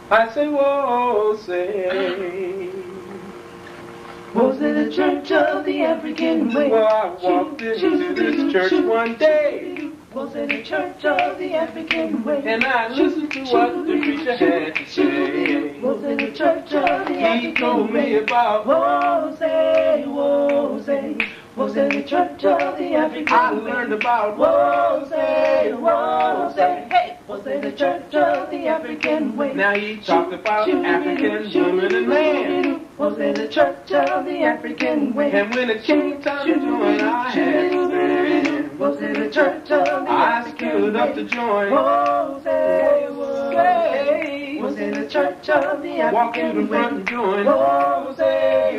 I say, whoa, say. Was it the Church of the African Way? Well, I walked into this church one day. Was it the Church of the African Way? And I listened to what the preacher had to say. Was it the Church of the African Way? He told me about Wose, Wose. Was it the Church of the African I Way? learned about Wose, Wose. Hey, was it the Church of the African Way? Now he talked about African women and man. Was it the Church of the African Way? And when it came time to join, I had to stand. Was it the Church of the I stood up to join. Wose, Wose. Was it the Church of the Walk to the African front Way? and join. Wose,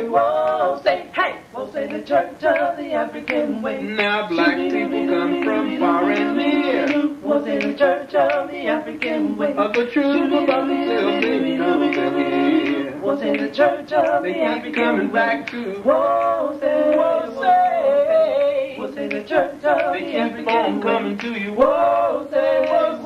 Wose. Hey, was it the Church of the African Way? Now black people come from far and near. Was it the Church of the African Way? Of the truth about themselves, they know they're here. Was it the Church of They the can't be African coming Way? back to. Wose, Wose. Was it the Church of They the keep African on Way? coming to you. Wose, Wose.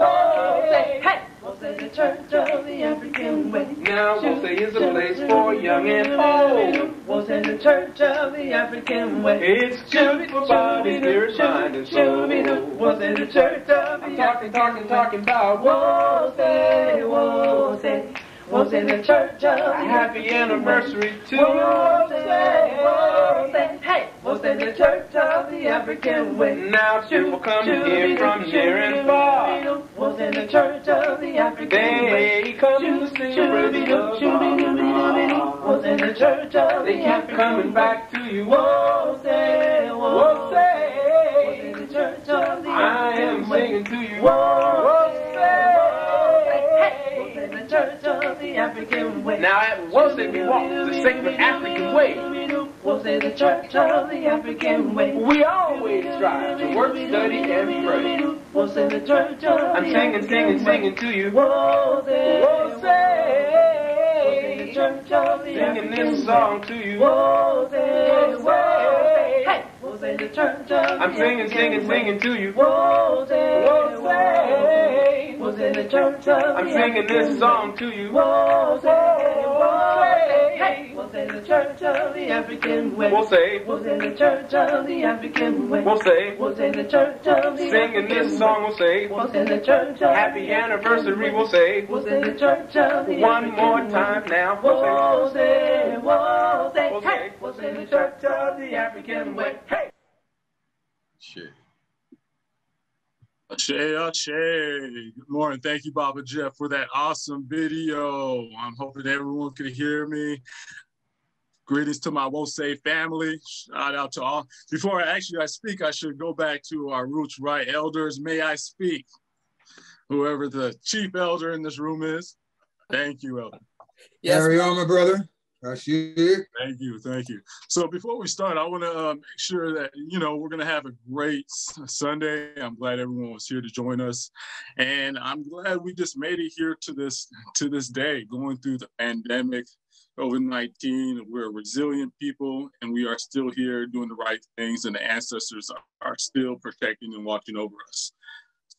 Hey, was it the Church of the African Way? Now Wose is a place for young and old. Was it the Church of the African Way? It's children for body, spirit, mind, and soul. Was it the Church of I'm the talking about Wose, Wose. Was it the Church of the happy anniversary to Wose, you. Wose. Hey, was it the Church of the African Way? Now people come here from near and far. Was it the Church of the African Way? They come to sing praise of God. Was it the Church of They the keep African coming Way? back to you. Wose, Wose. Wose. Was it the Church of the I am African Way? singing to you. Wose, Wose. was it the Church of the African Way? Now at Wose we walk the sacred African way. Was it the Church of the African Way? We always strive to work, study, and pray. Was it the Church of I'm the singing, African singing, Way? singing to you. Was it Wose. the Church of the Singing African this Way? song to you. Was it? Hey, was it the Church of I'm the singing, African singing, Way? singing to you. Was Wose. was it the Church of I'm the singing African this song to you. Was hey, was it the Church of the African Way? We'll say, Was it the Church of the African Way? we'll say, Was it the Church of the singing this song, we'll say, Was it the Church of happy anniversary, we'll say, Was it the Church of the one African more Way? time now, we'll Was it? We'll Hey, say, was it the Church of the African Way? Hey! Shit. Ashe. Good morning. Thank you, Baba Jeff, for that awesome video. I'm hoping everyone can hear me. Greetings to my Wose family. Shout out to all. Before I speak, I should go back to our Roots Right elders. May I speak? Whoever the chief elder in this room is. Thank you, elder. Yes, carry on, my brother. Thank you. So before we start, I want to make sure that, we're going to have a great Sunday. I'm glad everyone was here to join us. And I'm glad we just made it here to this day, going through the pandemic, COVID-19. We're a resilient people, and we are still here doing the right things, and the ancestors are still protecting and watching over us.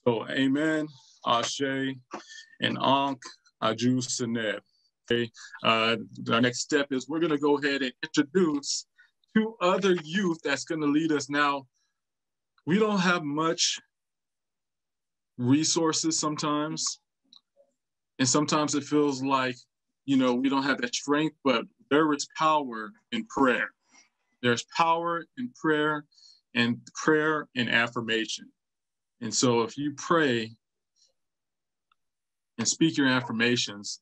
So amen, Ashe, and Ankh, Aju Seneb. Okay, our next step is we're going to go ahead and introduce two other youth that's going to lead us. Now, we don't have much resources sometimes, and sometimes it feels like, we don't have that strength, but there is power in prayer. There's power in prayer and affirmation. And so if you pray and speak your affirmations,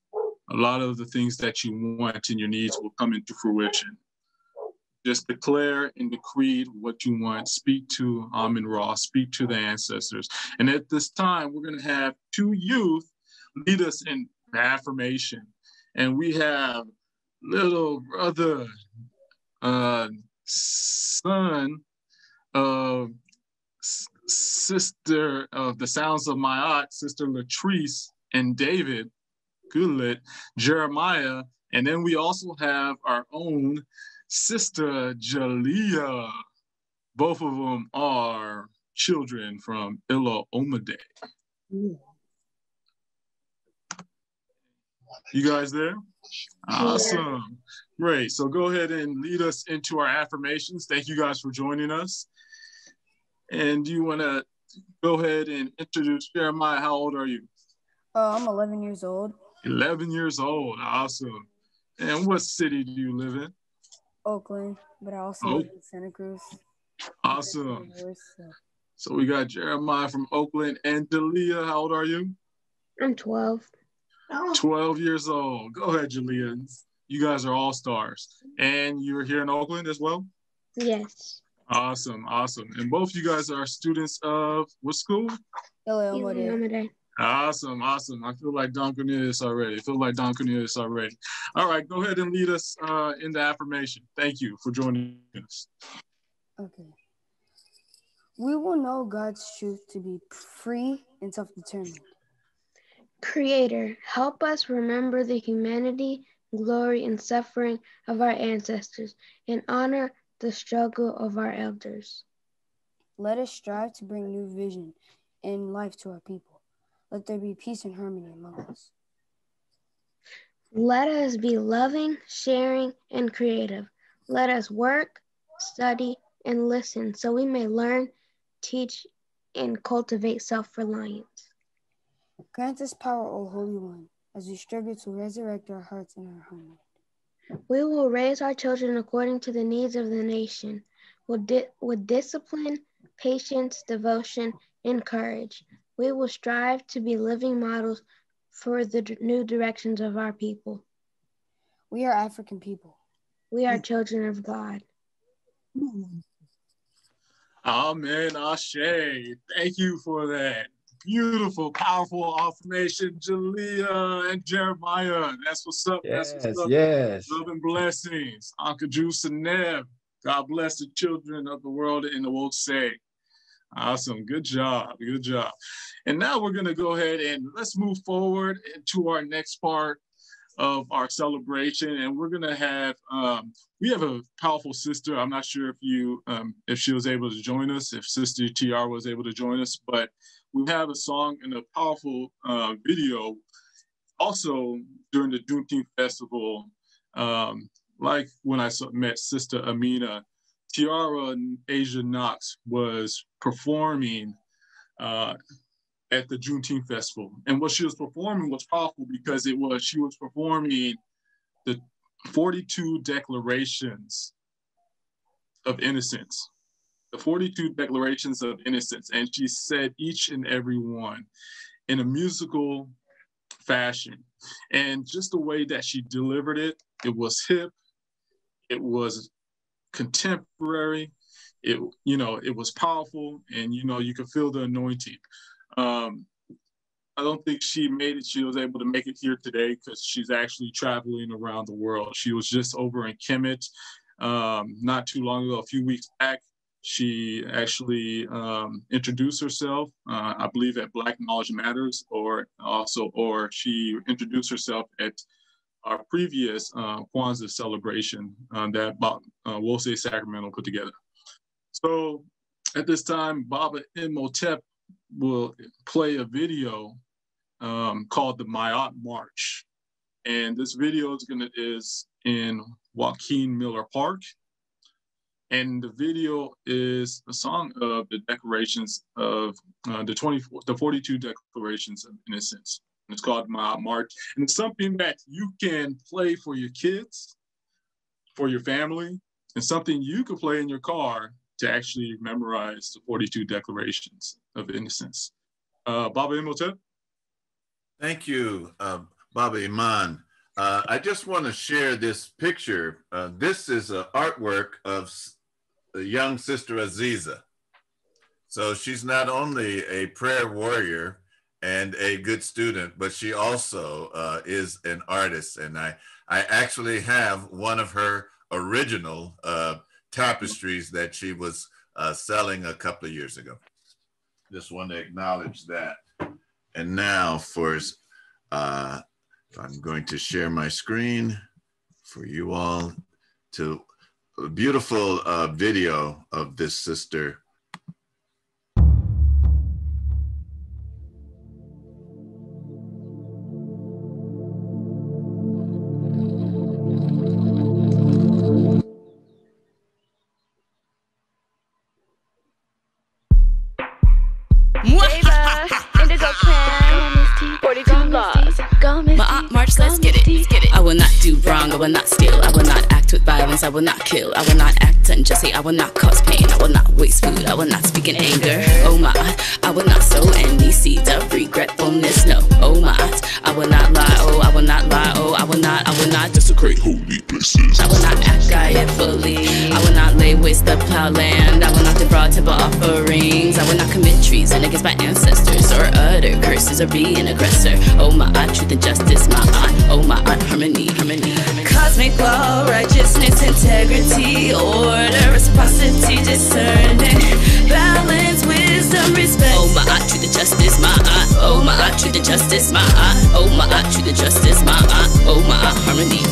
a lot of the things that you want and your needs will come into fruition. Just declare and decree what you want. Speak to Amun-Ra, speak to the ancestors. And at this time, we're going to have two youth lead us in affirmation. And we have little brother, son of sister of the Sounds of my Aunt, Sister Latrice and David Goodlet, Jeremiah, and then we also have our own Sister Jalea. Both of them are children from Illa Omade. You guys there? Awesome. Great. So go ahead and lead us into our affirmations. Thank you guys for joining us. And do you want to go ahead and introduce Jeremiah? How old are you? I'm 11 years old. 11 years old. Awesome. And what city do you live in? Oakland, but I also live in Santa Cruz. Awesome. So we got Jeremiah from Oakland. And Jalea, how old are you? I'm 12. 12 years old. Go ahead, Jalea. You guys are all stars. And you're here in Oakland as well? Yes. Awesome, awesome. And both of you guys are students of what school? Illinois. Awesome, awesome. I feel like Don Cornelius already. All right, go ahead and lead us in the affirmation. Thank you for joining us. Okay. We will know God's truth to be free and self-determined. Creator, help us remember the humanity, glory, and suffering of our ancestors and honor the struggle of our elders. Let us strive to bring new vision and life to our people. Let there be peace and harmony among us. Let us be loving, sharing, and creative. Let us work, study, and listen so we may learn, teach, and cultivate self-reliance. Grant us power, O Holy One, as we struggle to resurrect our hearts and our homeland. We will raise our children according to the needs of the nation, with discipline, patience, devotion, and courage. We will strive to be living models for the new directions of our people. We are African people. We are children of God. Amen, Ashe. Thank you for that. Beautiful, powerful affirmation, Jalea and Jeremiah. That's what's up. Yes, That's what's up. yes. Love and blessings. Uncle Juice and Neb. God bless the children of the world in the world say. Awesome. Good job. Good job. And now we're going to go ahead and let's move forward into our next part of our celebration. And we're going to have, we have a powerful sister. I'm not sure if she was able to join us, if Sister TR was able to join us, but we have a song and a powerful video also during the Juneteenth Festival. Like when I met Sister Amina, Tiara and Asia Knox was performing at the Juneteenth Festival. And what she was performing was powerful because she was performing the 42 declarations of innocence. The 42 declarations of innocence. And she said each and every one in a musical fashion. And just the way that she delivered it, it was hip, it was contemporary, it was powerful, and you could feel the anointing. I don't think she was able to make it here today because she's actually traveling around the world. She was just over in Kemet not too long ago, a few weeks back. She actually introduced herself, I believe at Black Knowledge Matters, or she introduced herself at our previous Kwanzaa celebration that Wose Sacramento put together. So at this time, Baba Imhotep will play a video called the Mayat March. And this video is in Joaquin Miller Park. And the video is a song of the declarations of the 42 declarations of innocence. It's called Mayat March. And it's something that you can play for your kids, for your family, and something you can play in your car to actually memorize the 42 declarations of innocence. Baba Imhotep? Thank you, Baba Iman. I just want to share this picture. This is an artwork of the young Sister Aziza. So she's not only a prayer warrior and a good student, but she also is an artist. And I actually have one of her original tapestries that she was selling a couple of years ago. Just want to acknowledge that. And now if I'm going to share my screen for you all to a beautiful video of this sister. Indigo Clan, 42 laws. My aunt March, let's get it, let's get it. I will not do wrong, I will not steal, I will not act with violence, I will not kill, I will not act unjustly, I will not cause pain, I will not waste food, I will not speak in anger. Oh my, I will not sow any seeds of regretfulness, no. Oh my, I will not lie, oh I will not lie, oh I will not desecrate holy places. I will not act gaiefully, I will not lay waste the plowland, I will not defraud temple offerings, I will not commit treason against my ancestors or utter curses or be an aggressor. Oh my, truth and justice, my aunt. Oh my aunt, harmony. Cosmic law, righteousness, integrity, order, reciprocity, discernment, balance, wisdom, respect. Oh my aunt, truth and justice, my aunt. Oh my aunt, truth and justice, my aunt. Oh my aunt, truth and justice, my aunt. Oh my aunt, harmony.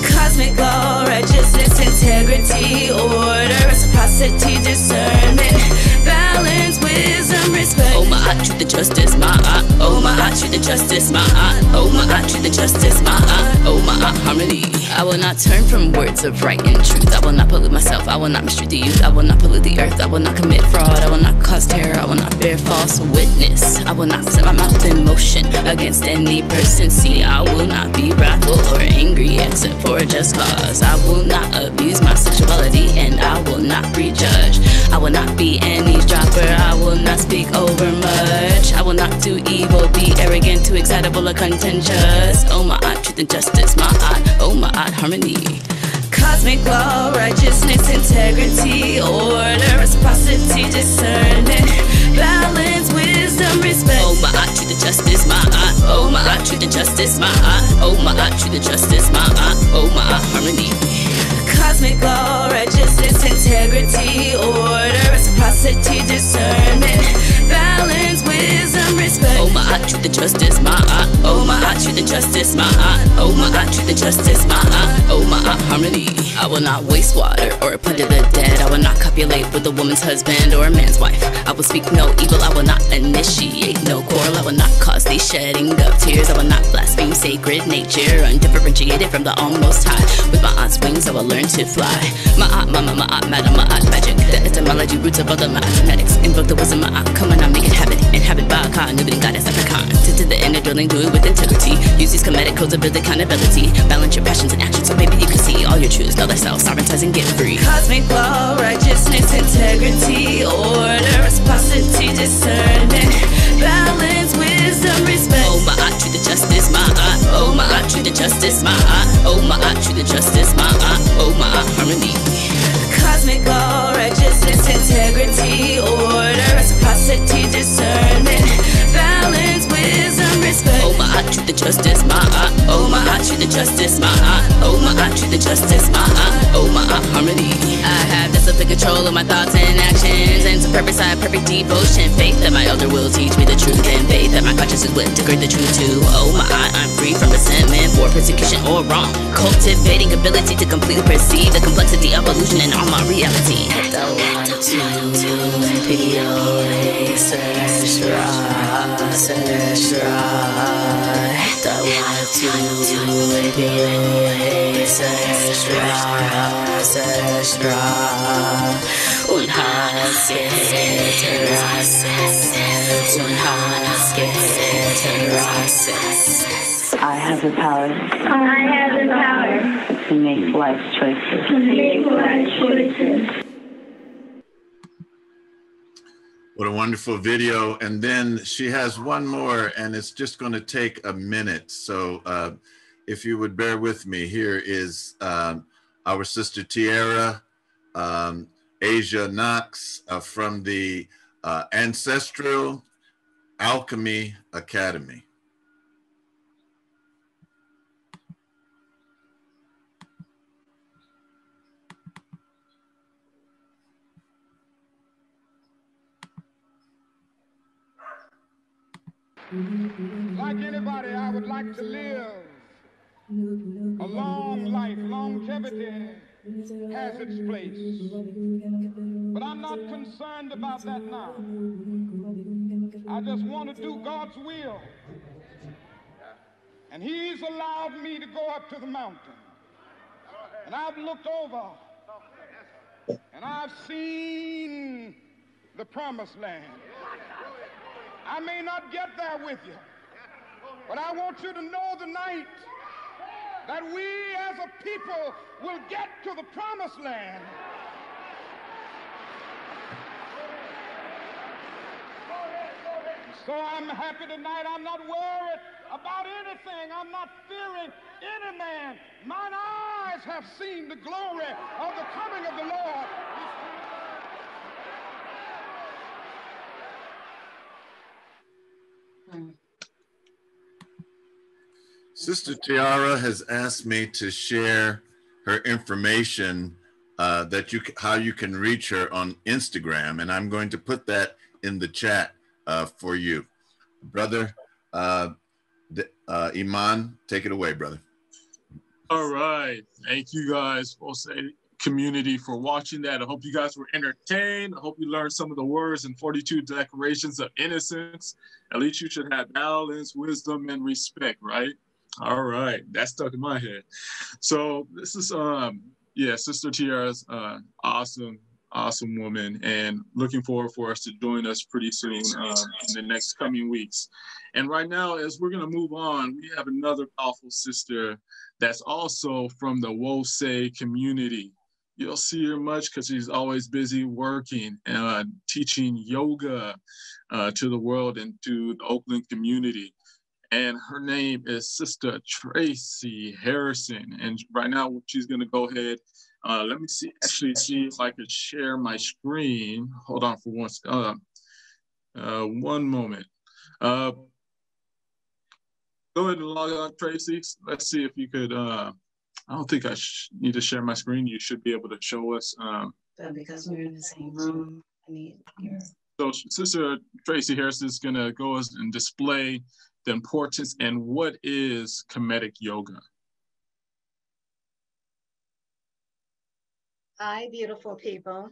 Cosmic law, righteousness, integrity, order, reciprocity, discernment, balance, wisdom, respect. Oh my aunt, truth and justice, my aunt. Oh my aunt, truth and justice, my aunt. Oh my aunt, truth and justice, my aunt. Oh my aunt, harmony. I will not turn from words of right and truth. I will not pollute myself. I will not mistreat the youth. I will not pollute the earth. I will not commit fraud. I will not cause terror. I will not bear false witness. I will not set my mouth in motion against any person. See, I will not be wrathful or angry except for a just cause. I will not abuse my sexuality and I will not prejudge. I will not be an eavesdropper. I will not speak over much. I will not do evil, be arrogant, too excitable or contentious. Oh my aunt, truth and justice, my aunt. Oh my aunt, harmony. Cosmic law, righteousness, integrity, order, reciprocity, discernment, balance, wisdom, respect. Oh my aunt, truth and justice, my aunt. Oh my aunt, truth and justice, my aunt. Oh my aunt, truth and justice, my aunt. Oh my aunt, harmony. Cosmic law, righteousness, integrity, order, reciprocity, discernment, balance, wisdom, respect. Oh my aunt, truth and justice, my aunt. Oh my aunt, truth and justice, my aunt. Oh my aunt, truth and justice, my aunt. Oh my aunt, harmony. I will not waste water or plunder the dead. I will not copulate with a woman's husband or a man's wife. I will speak no evil. I will not initiate no quarrel. I will not cause the shedding of tears. I will not blaspheme sacred nature, undifferentiated from the Almost High. With my aunt's wings, I will learn to fly. My aunt, mama, my aunt, madam, my aunt, magic. The etymology roots of all the mathematics. Invoke the wisdom, my aunt. Come on, I make it habit. Inhabit by a con, living goddess like a con. To the inner dwelling, do it with integrity. Use these comedic codes to build accountability. Balance your passions and actions so maybe you can see all your truths. Know thyself, sovereigntize and get free. Cosmic law, righteousness, integrity, order, reciprocity, discernment, balance, wisdom, respect. Oh my aunt, truth and justice, my aunt. Oh my aunt, truth and justice, my aunt. Oh my aunt, truth and justice, my aunt. Oh my aunt, harmony. Cosmic law, righteousness, integrity, order, reciprocity, discernment, balance, wisdom, respect. Oh my aunt, truth and justice, my aunt. Oh my aunt, truth and justice, my aunt. Oh my aunt, truth and justice, my aunt. Oh my aunt, harmony. I have discipline, control of my thoughts and actions, and to purpose I have perfect devotion. Faith that my elder will teach me the truth, and faith that my conscience will integrate the truth too. Oh my aunt, I'm free from resentment for persecution or wrong. Cultivating ability to completely perceive the complexity of illusion and all my reality. The one, two, be always search right. The one, two, be always search right. Und hast I have the power. I have the power To make life choices. to make life choices. What a wonderful video. And then she has one more, and it's just going to take a minute. So if you would bear with me, here is our sister Tiara Asia Knox from the Ancestral Alchemy Academy. Like anybody, I would like to live a long life. Longevity has its place. But I'm not concerned about that now. I just want to do God's will. And He's allowed me to go up to the mountain. And I've looked over and I've seen the promised land. I may not get there with you, but I want you to know tonight that we as a people will get to the promised land. So I'm happy tonight. I'm not worried about anything. I'm not fearing any man. Mine eyes have seen the glory of the coming of the Lord. Sister Tiara has asked me to share her information how you can reach her on Instagram, and I'm going to put that in the chat for you. Brother Iman, take it away, brother. All right. Thank you guys, Osei community, for watching that. I hope you guys were entertained. I hope you learned some of the words and 42 declarations of innocence. At least you should have balance, wisdom, and respect, right? All right. That stuck in my head. So this is, Sister Tiara's awesome woman, and looking forward for us to join us pretty soon in the next coming weeks. And right now, as we're going to move on, we have another powerful sister that's also from the Wosei community. You don't see her much because she's always busy working and teaching yoga to the world and to the Oakland community. And her name is Sister Tracy Harrison. And right now, she's going to go ahead. Let me see if I could share my screen. Hold on for one moment. Go ahead and log on, Tracy. Let's see if you could. I don't think I need to share my screen. You should be able to show us. Because we're in the same room, I need your. So Sister Tracy Harrison is going to go and display the importance and what is Kemetic yoga. Hi, beautiful people.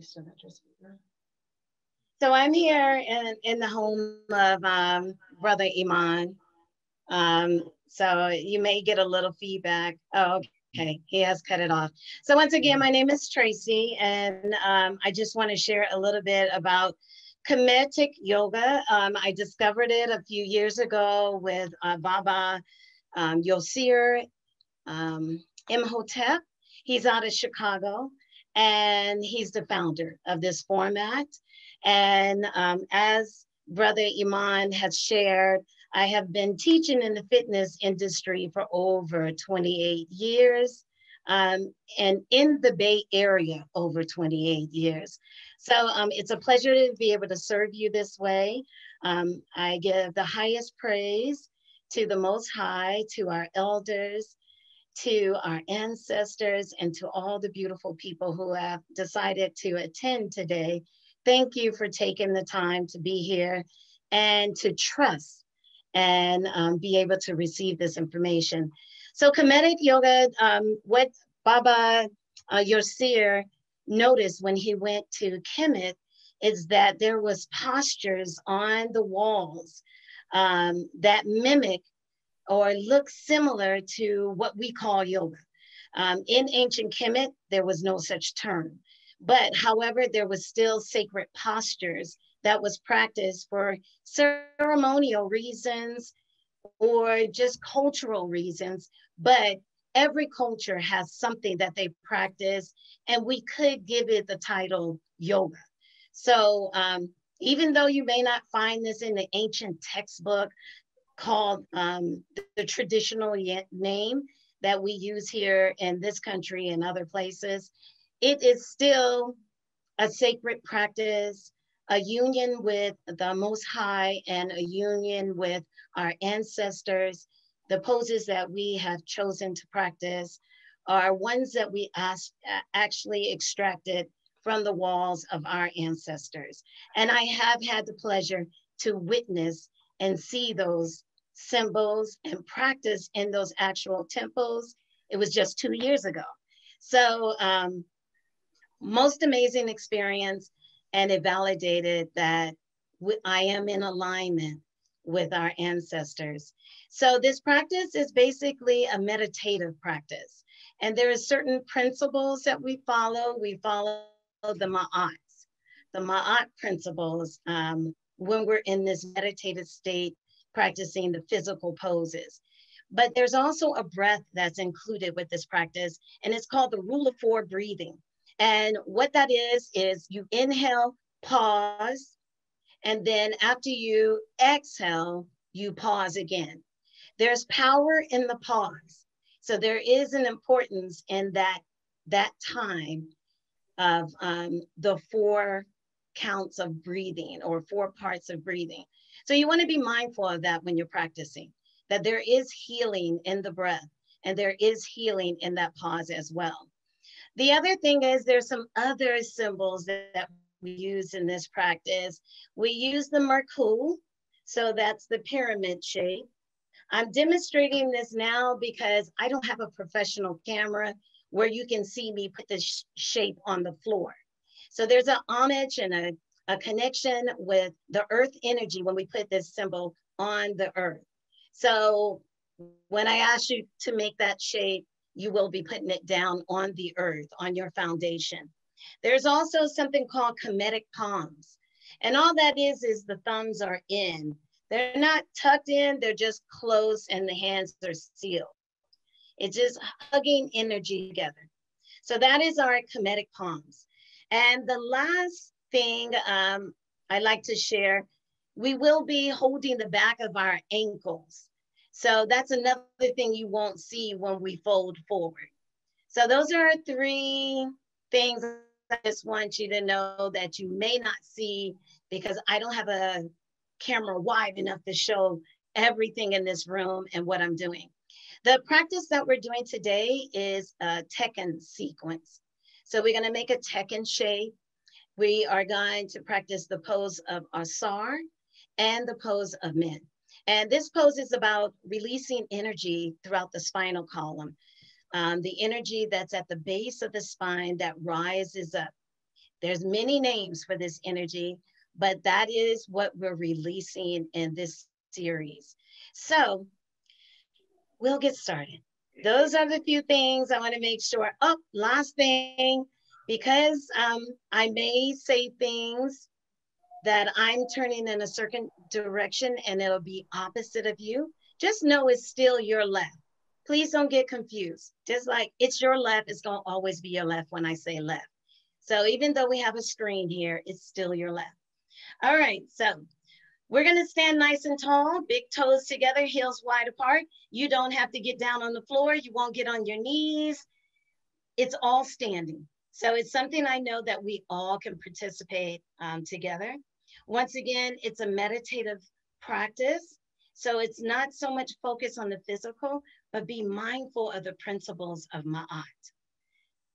So I'm here in the home of Brother Iman. So you may get a little feedback. Oh, okay, he has cut it off. So once again, my name is Tracy, and I just want to share a little bit about Kemetic yoga. I discovered it a few years ago with Baba Yosir Imhotep. He's out of Chicago, and he's the founder of this format. And as Brother Iman has shared, I have been teaching in the fitness industry for over 28 years, and in the Bay Area over 28 years. So it's a pleasure to be able to serve you this way. I give the highest praise to the Most High, to our elders, to our ancestors, and to all the beautiful people who have decided to attend today. Thank you for taking the time to be here and to trust and be able to receive this information. So Kemetic yoga, what Baba Yosir noticed when he went to Kemet is that there was postures on the walls that mimic or look similar to what we call yoga. In ancient Kemet, there was no such term. But however, there was still sacred postures that was practiced for ceremonial reasons or just cultural reasons. But every culture has something that they practice, and we could give it the title yoga. So even though you may not find this in the ancient textbook called the traditional name that we use here in this country and other places, it is still a sacred practice, a union with the Most High and a union with our ancestors. The poses that we have chosen to practice are ones that we actually extracted from the walls of our ancestors. And I have had the pleasure to witness and see those symbols and practice in those actual temples. It was just 2 years ago. So most amazing experience, and it validated that I am in alignment with our ancestors. So this practice is basically a meditative practice. And there are certain principles that we follow. We follow the Ma'at. The Ma'at principles when we're in this meditative state, practicing the physical poses. But there's also a breath that's included with this practice, and it's called the Rule of 4 breathing. And what that is you inhale, pause, and then after you exhale, you pause again. There's power in the pause. So there is an importance in that time of the 4 counts of breathing, or 4 parts of breathing. So you want to be mindful of that when you're practicing, that there is healing in the breath, and there is healing in that pause as well. The other thing is there's some other symbols that we use in this practice. We use the Merkul, so that's the pyramid shape. I'm demonstrating this now because I don't have a professional camera where you can see me put this shape on the floor. So there's an homage and a connection with the earth energy when we put this symbol on the earth. So when I ask you to make that shape, you will be putting it down on the earth, on your foundation. There's also something called Kemetic palms. And all that is the thumbs are in. They're not tucked in, they're just closed and the hands are sealed. It's just hugging energy together. So that is our Kemetic palms. And the last thing I like to share, we will be holding the back of our ankles. So that's another thing you won't see when we fold forward. So those are 3 things I just want you to know that you may not see, because I don't have a camera wide enough to show everything in this room and what I'm doing. The practice that we're doing today is a Tekken sequence. So we're gonna make a Tekken shape. We are going to practice the pose of Asar and the pose of Min. And this pose is about releasing energy throughout the spinal column. The energy that's at the base of the spine that rises up. There's many names for this energy, but that is what we're releasing in this series. So we'll get started. Those are the few things I want to make sure. Oh, last thing, because I may say things that I'm turning in a certain direction and it'll be opposite of you, just know it's still your left. Please don't get confused. Just like it's your left, it's gonna always be your left when I say left. So even though we have a screen here, it's still your left. All right, so we're gonna stand nice and tall, big toes together, heels wide apart. You don't have to get down on the floor. You won't get on your knees. It's all standing. So it's something I know that we all can participate together. Once again, it's a meditative practice. So it's not so much focus on the physical, but be mindful of the principles of Ma'at.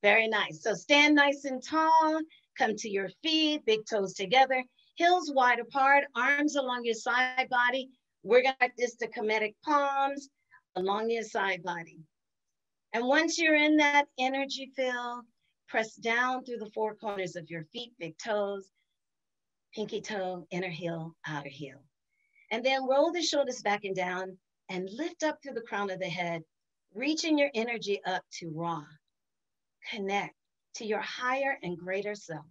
Very nice. So stand nice and tall, come to your feet, big toes together, heels wide apart, arms along your side body. We're gonna practice the Kemetic palms along your side body. And once you're in that energy field, press down through the 4 corners of your feet, big toes, pinky toe, inner heel, outer heel. And then roll the shoulders back and down and lift up through the crown of the head, reaching your energy up to Ra. Connect to your higher and greater self.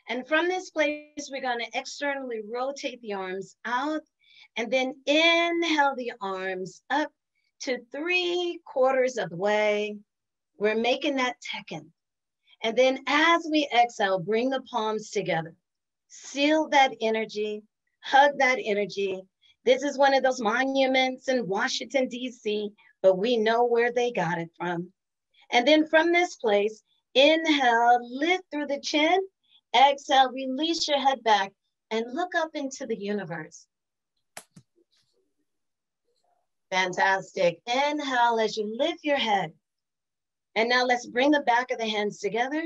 And from this place, we're gonna externally rotate the arms out and then inhale the arms up to 3/4 of the way. We're making that Tekken. And then as we exhale, bring the palms together. Seal that energy, hug that energy. This is one of those monuments in Washington, D.C., but we know where they got it from. And then from this place, inhale, lift through the chin. Exhale, release your head back and look up into the universe. Fantastic. Inhale as you lift your head. And now let's bring the back of the hands together.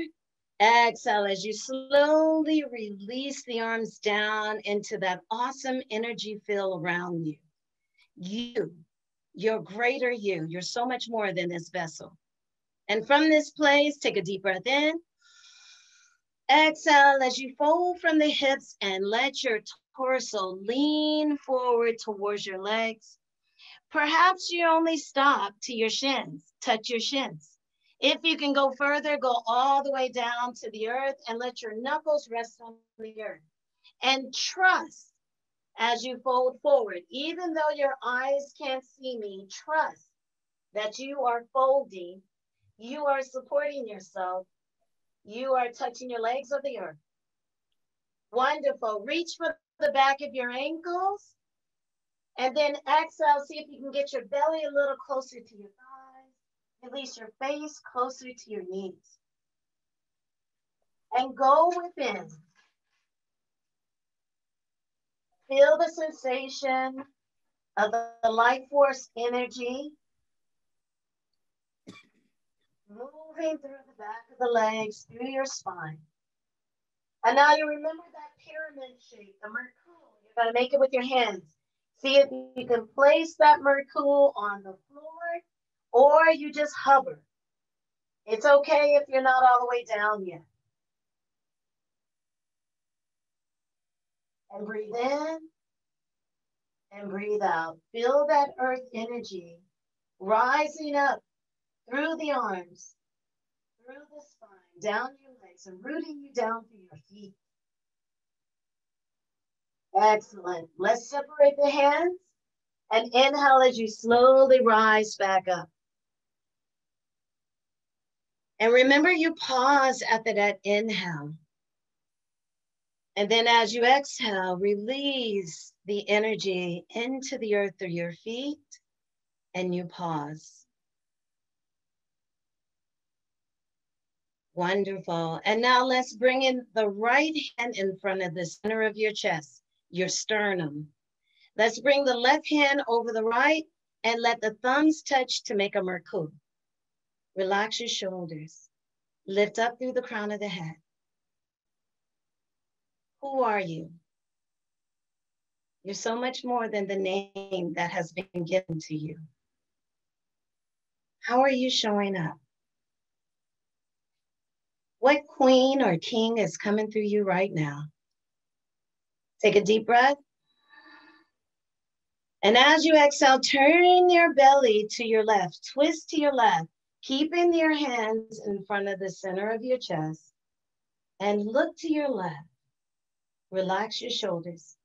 Exhale as you slowly release the arms down into that awesome energy field around you. You, your greater you, you're so much more than this vessel. And from this place, take a deep breath in. Exhale as you fold from the hips and let your torso lean forward towards your legs. Perhaps you only stop to your shins, touch your shins. If you can go further, go all the way down to the earth and let your knuckles rest on the earth. And trust as you fold forward. Even though your eyes can't see me, trust that you are folding. You are supporting yourself. You are touching your legs of the earth. Wonderful. Reach for the back of your ankles. And then exhale. See if you can get your belly a little closer to your thighs. Release your face closer to your knees. And go within. Feel the sensation of the life force energy moving through the back of the legs, through your spine. And now you remember that pyramid shape, the Merkul. You're going to make it with your hands. See if you can place that Merkul on the floor or you just hover. It's okay if you're not all the way down yet. And breathe in and breathe out. Feel that earth energy rising up through the arms, through the spine, down your legs, and rooting you down through your feet. Excellent. Let's separate the hands and inhale as you slowly rise back up. And remember, you pause after that inhale. And then as you exhale, release the energy into the earth through your feet, and you pause. Wonderful. And now let's bring in the right hand in front of the center of your chest, your sternum. Let's bring the left hand over the right and let the thumbs touch to make a Merkul. Relax your shoulders. Lift up through the crown of the head. Who are you? You're so much more than the name that has been given to you. How are you showing up? What queen or king is coming through you right now? Take a deep breath. And as you exhale, turn your belly to your left, twist to your left, keeping your hands in front of the center of your chest, and look to your left. Relax your shoulders.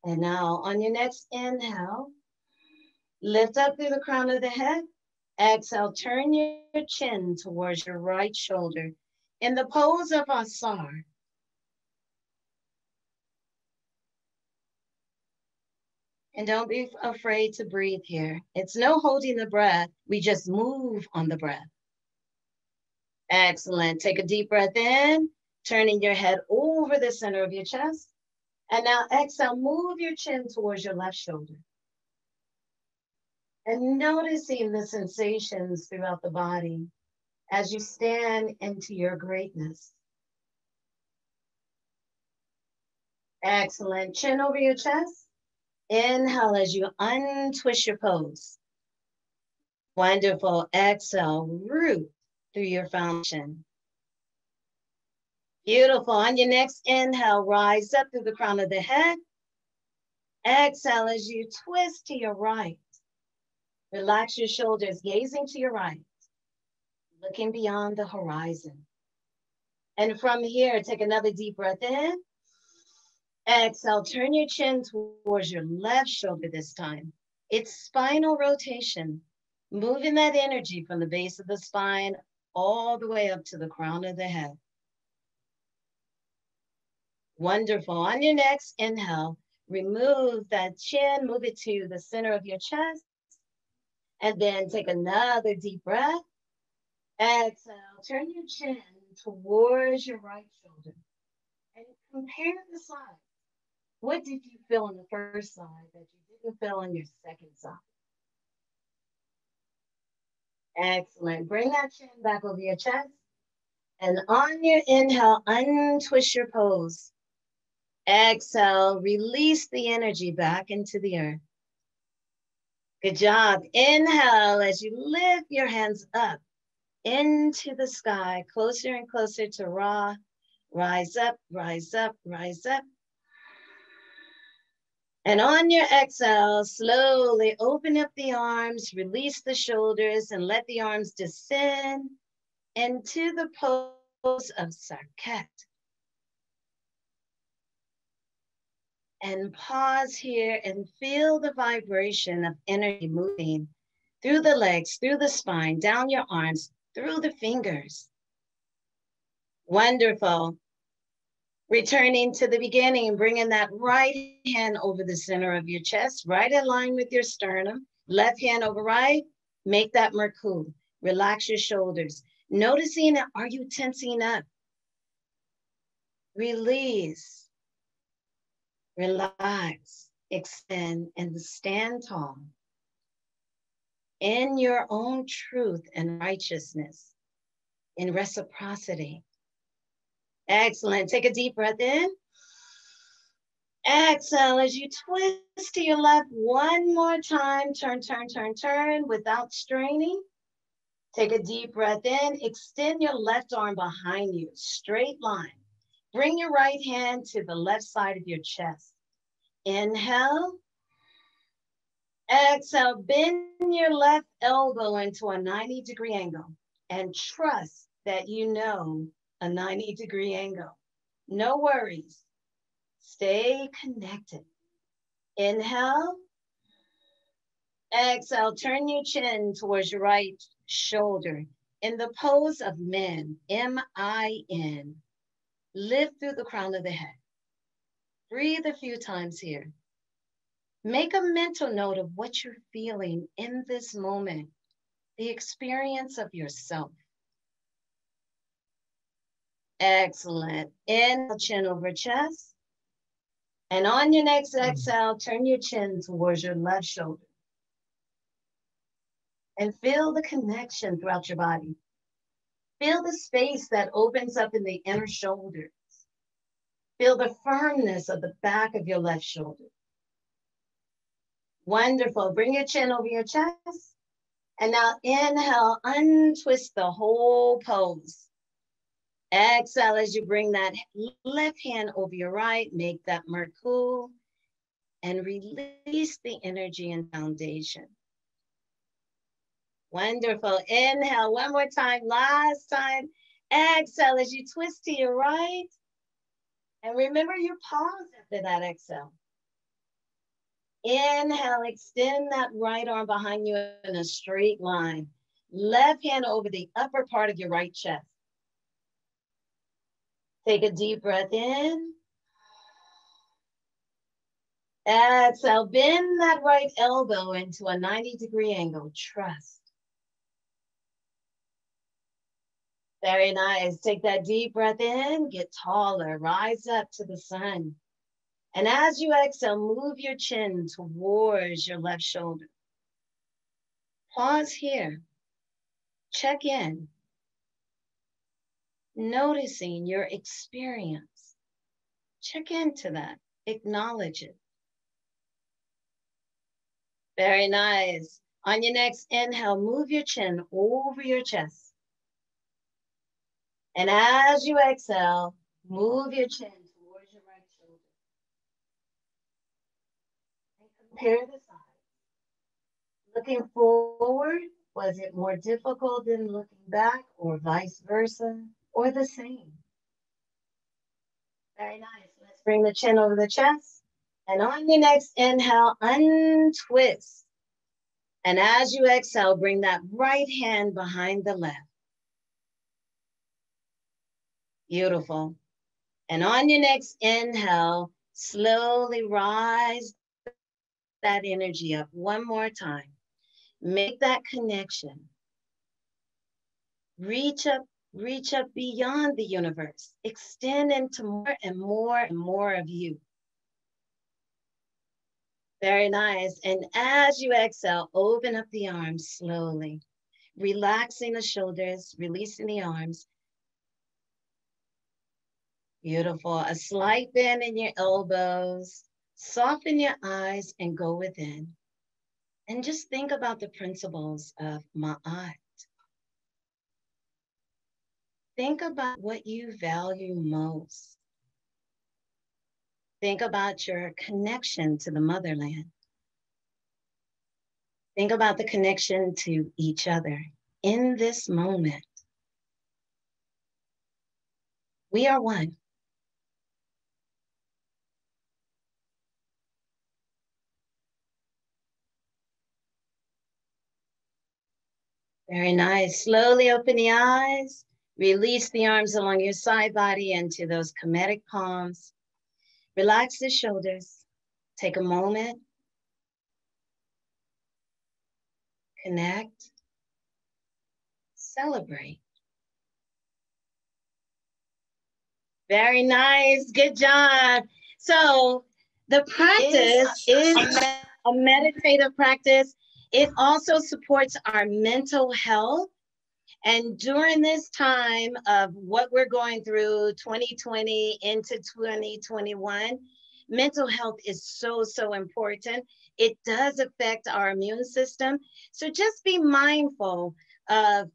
And now on your next inhale, lift up through the crown of the head. Exhale, turn your chin towards your right shoulder in the pose of Asar. And don't be afraid to breathe here. It's no holding the breath. We just move on the breath. Excellent. Take a deep breath in, turning your head over the center of your chest. And now exhale, move your chin towards your left shoulder. And noticing the sensations throughout the body as you stand into your greatness. Excellent. Chin over your chest. Inhale as you untwist your pose. Wonderful. Exhale, root through your foundation. Beautiful. On your next inhale, rise up through the crown of the head. Exhale as you twist to your right. Relax your shoulders, gazing to your right, looking beyond the horizon. And from here, take another deep breath in. Exhale, turn your chin towards your left shoulder this time. It's spinal rotation, moving that energy from the base of the spine all the way up to the crown of the head. Wonderful. On your next inhale, remove that chin, move it to the center of your chest. And then take another deep breath. Exhale, turn your chin towards your right shoulder. And compare the sides. What did you feel on the first side that you didn't feel on your second side? Excellent. Bring that chin back over your chest. And on your inhale, untwist your pose. Exhale, release the energy back into the earth. Good job. Inhale as you lift your hands up into the sky, closer and closer to Ra. Rise up, rise up, rise up. And on your exhale, slowly open up the arms, release the shoulders, and let the arms descend into the pose of Sarkat. And pause here and feel the vibration of energy moving through the legs, through the spine, down your arms, through the fingers. Wonderful. Returning to the beginning, bringing that right hand over the center of your chest, right in line with your sternum. Left hand over right, make that Merkaba. Relax your shoulders. Noticing, are you tensing up? Release. Relax, extend, and stand tall in your own truth and righteousness, in reciprocity. Excellent. Take a deep breath in. Exhale as you twist to your left one more time. Turn, turn, turn, turn without straining. Take a deep breath in. Extend your left arm behind you, straight line. Bring your right hand to the left side of your chest. Inhale. Exhale, bend your left elbow into a 90-degree angle and trust that you know a 90-degree angle. No worries. Stay connected. Inhale. Exhale, turn your chin towards your right shoulder in the pose of Min, M-I-N. Lift through the crown of the head. Breathe a few times here. Make a mental note of what you're feeling in this moment, the experience of yourself. Excellent. Inhale, chin over chest. And on your next exhale, turn your chin towards your left shoulder. And feel the connection throughout your body. Feel the space that opens up in the inner shoulders. Feel the firmness of the back of your left shoulder. Wonderful. Bring your chin over your chest. And now inhale, untwist the whole pose. Exhale as you bring that left hand over your right, make that Merkaba, and release the energy and foundation. Wonderful. Inhale one more time, last time. Exhale as you twist to your right. And remember your pause after that exhale. Inhale, extend that right arm behind you in a straight line. Left hand over the upper part of your right chest. Take a deep breath in. Exhale, bend that right elbow into a 90-degree angle. Trust. Very nice. Take that deep breath in, get taller, rise up to the sun. And as you exhale, move your chin towards your left shoulder. Pause here. Check in. Noticing your experience. Check into that. Acknowledge it. Very nice. On your next inhale, move your chin over your chest. And as you exhale, move your chin towards your right shoulder. And compare the sides. Looking forward, was it more difficult than looking back, or vice versa, or the same? Very nice. Let's bring the chin over the chest. And on your next inhale, untwist. And as you exhale, bring that right hand behind the left. Beautiful. And on your next inhale, slowly rise that energy up one more time. Make that connection. Reach up beyond the universe. Extend into more and more and more of you. Very nice. And as you exhale, open up the arms slowly, relaxing the shoulders, releasing the arms. Beautiful. A slight bend in your elbows. Soften your eyes and go within. And just think about the principles of Ma'at. Think about what you value most. Think about your connection to the motherland. Think about the connection to each other in this moment. We are one. Very nice. Slowly open the eyes. Release the arms along your side body into those Kemetic palms. Relax the shoulders. Take a moment. Connect. Celebrate. Very nice. Good job. So the practice is a meditative practice. It also supports our mental health. And during this time of what we're going through, 2020 into 2021, mental health is so, so important. It does affect our immune system. So just be mindful of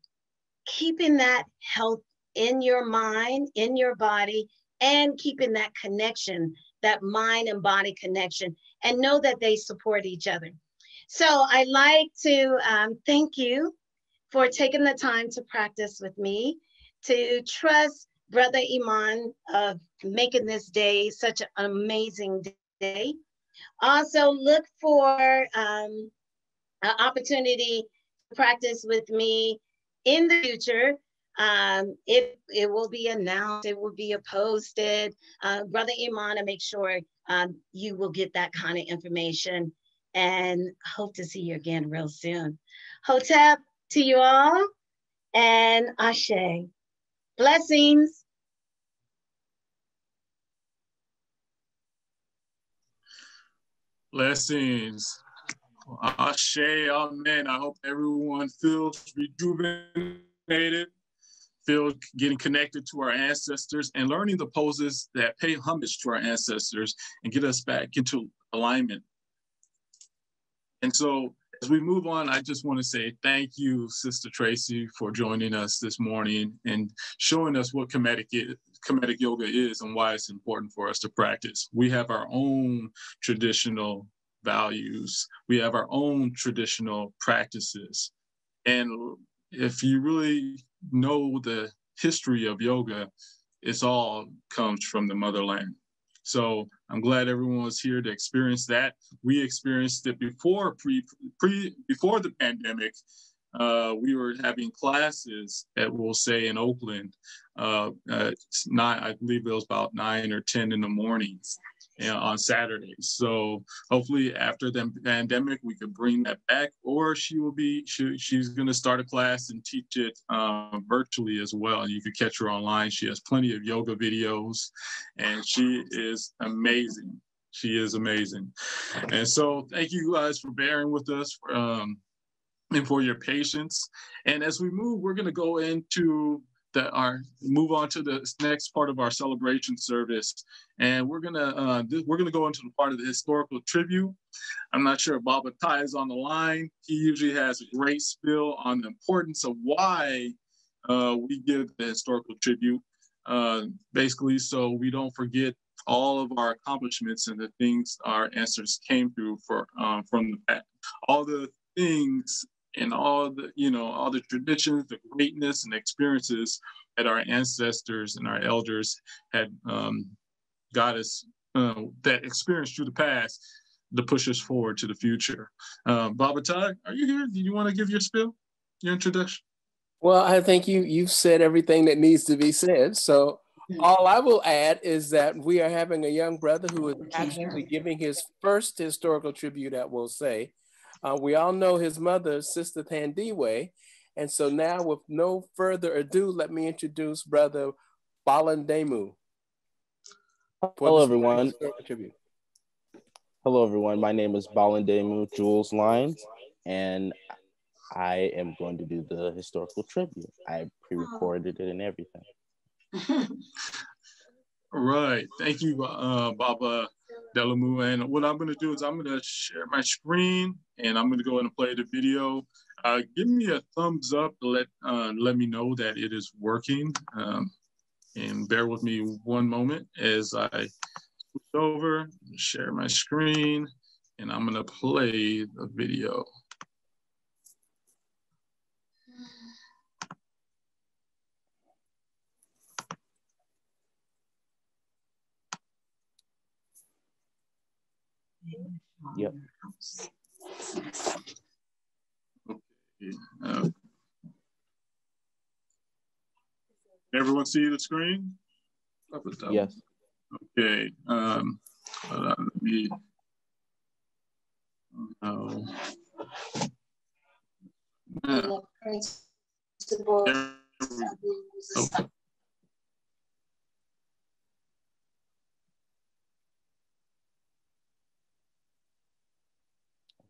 keeping that health in your mind, in your body, and keeping that connection, that mind and body connection, and know that they support each other. So I'd like to thank you for taking the time to practice with me, to trust Brother Iman of making this day such an amazing day. Also look for an opportunity to practice with me in the future. It will be announced, it will be posted. Brother Iman, to make sure you will get that kind of information, and hope to see you again real soon. Hotep to you all, and Ashe. Blessings. Blessings. Ashe, amen. I hope everyone feels rejuvenated, feels getting connected to our ancestors and learning the poses that pay homage to our ancestors and get us back into alignment. And so as we move on, I just want to say thank you, Sister Tracy, for joining us this morning and showing us what Kemetic yoga is and why it's important for us to practice. We have our own traditional values. We have our own traditional practices. And if you really know the history of yoga, it's all comes from the motherland. So I'm glad everyone was here to experience that. We experienced it before the pandemic. We were having classes at, we'll say, in Oakland. I believe it was about 9 or 10 in the mornings on Saturdays. So hopefully after the pandemic, we could bring that back, or she's going to start a class and teach it virtually as well. And you can catch her online. She has plenty of yoga videos, and she is amazing. She is amazing. And so thank you guys for bearing with us and for your patience. And as we move, we're going to go into move on to the next part of our celebration service, and we're gonna go into the part of the historical tribute. I'm not sure if Baba Tai is on the line. He usually has a great spiel on the importance of why we give the historical tribute, basically so we don't forget all of our accomplishments and the things our ancestors came through from the past, all the things and all the traditions, the greatness and experiences that our ancestors and our elders had got us, that experienced through the past to push us forward to the future. Baba Tai, are you here? Do you want to give your spiel, your introduction? Well, I think you've said everything that needs to be said. So all I will add is that we are having a young brother who is actually giving his first historical tribute at We'll Say. We all know his mother, Sister Thandiwe. And so now with no further ado, let me introduce Brother Balandemu. Hello, everyone. Hello, everyone. My name is Balandemu Jules Lines, and I am going to do the historical tribute. I pre-recorded it and everything. Right. Thank you, Baba Delamu. And what I'm going to do is I'm going to share my screen and I'm going to go in and play the video. Give me a thumbs up to let me know that it is working. And bear with me one moment as I switch over, share my screen, and I'm going to play the video. Yep. Okay. Everyone see the screen? Yes. Okay. Hold on, let me.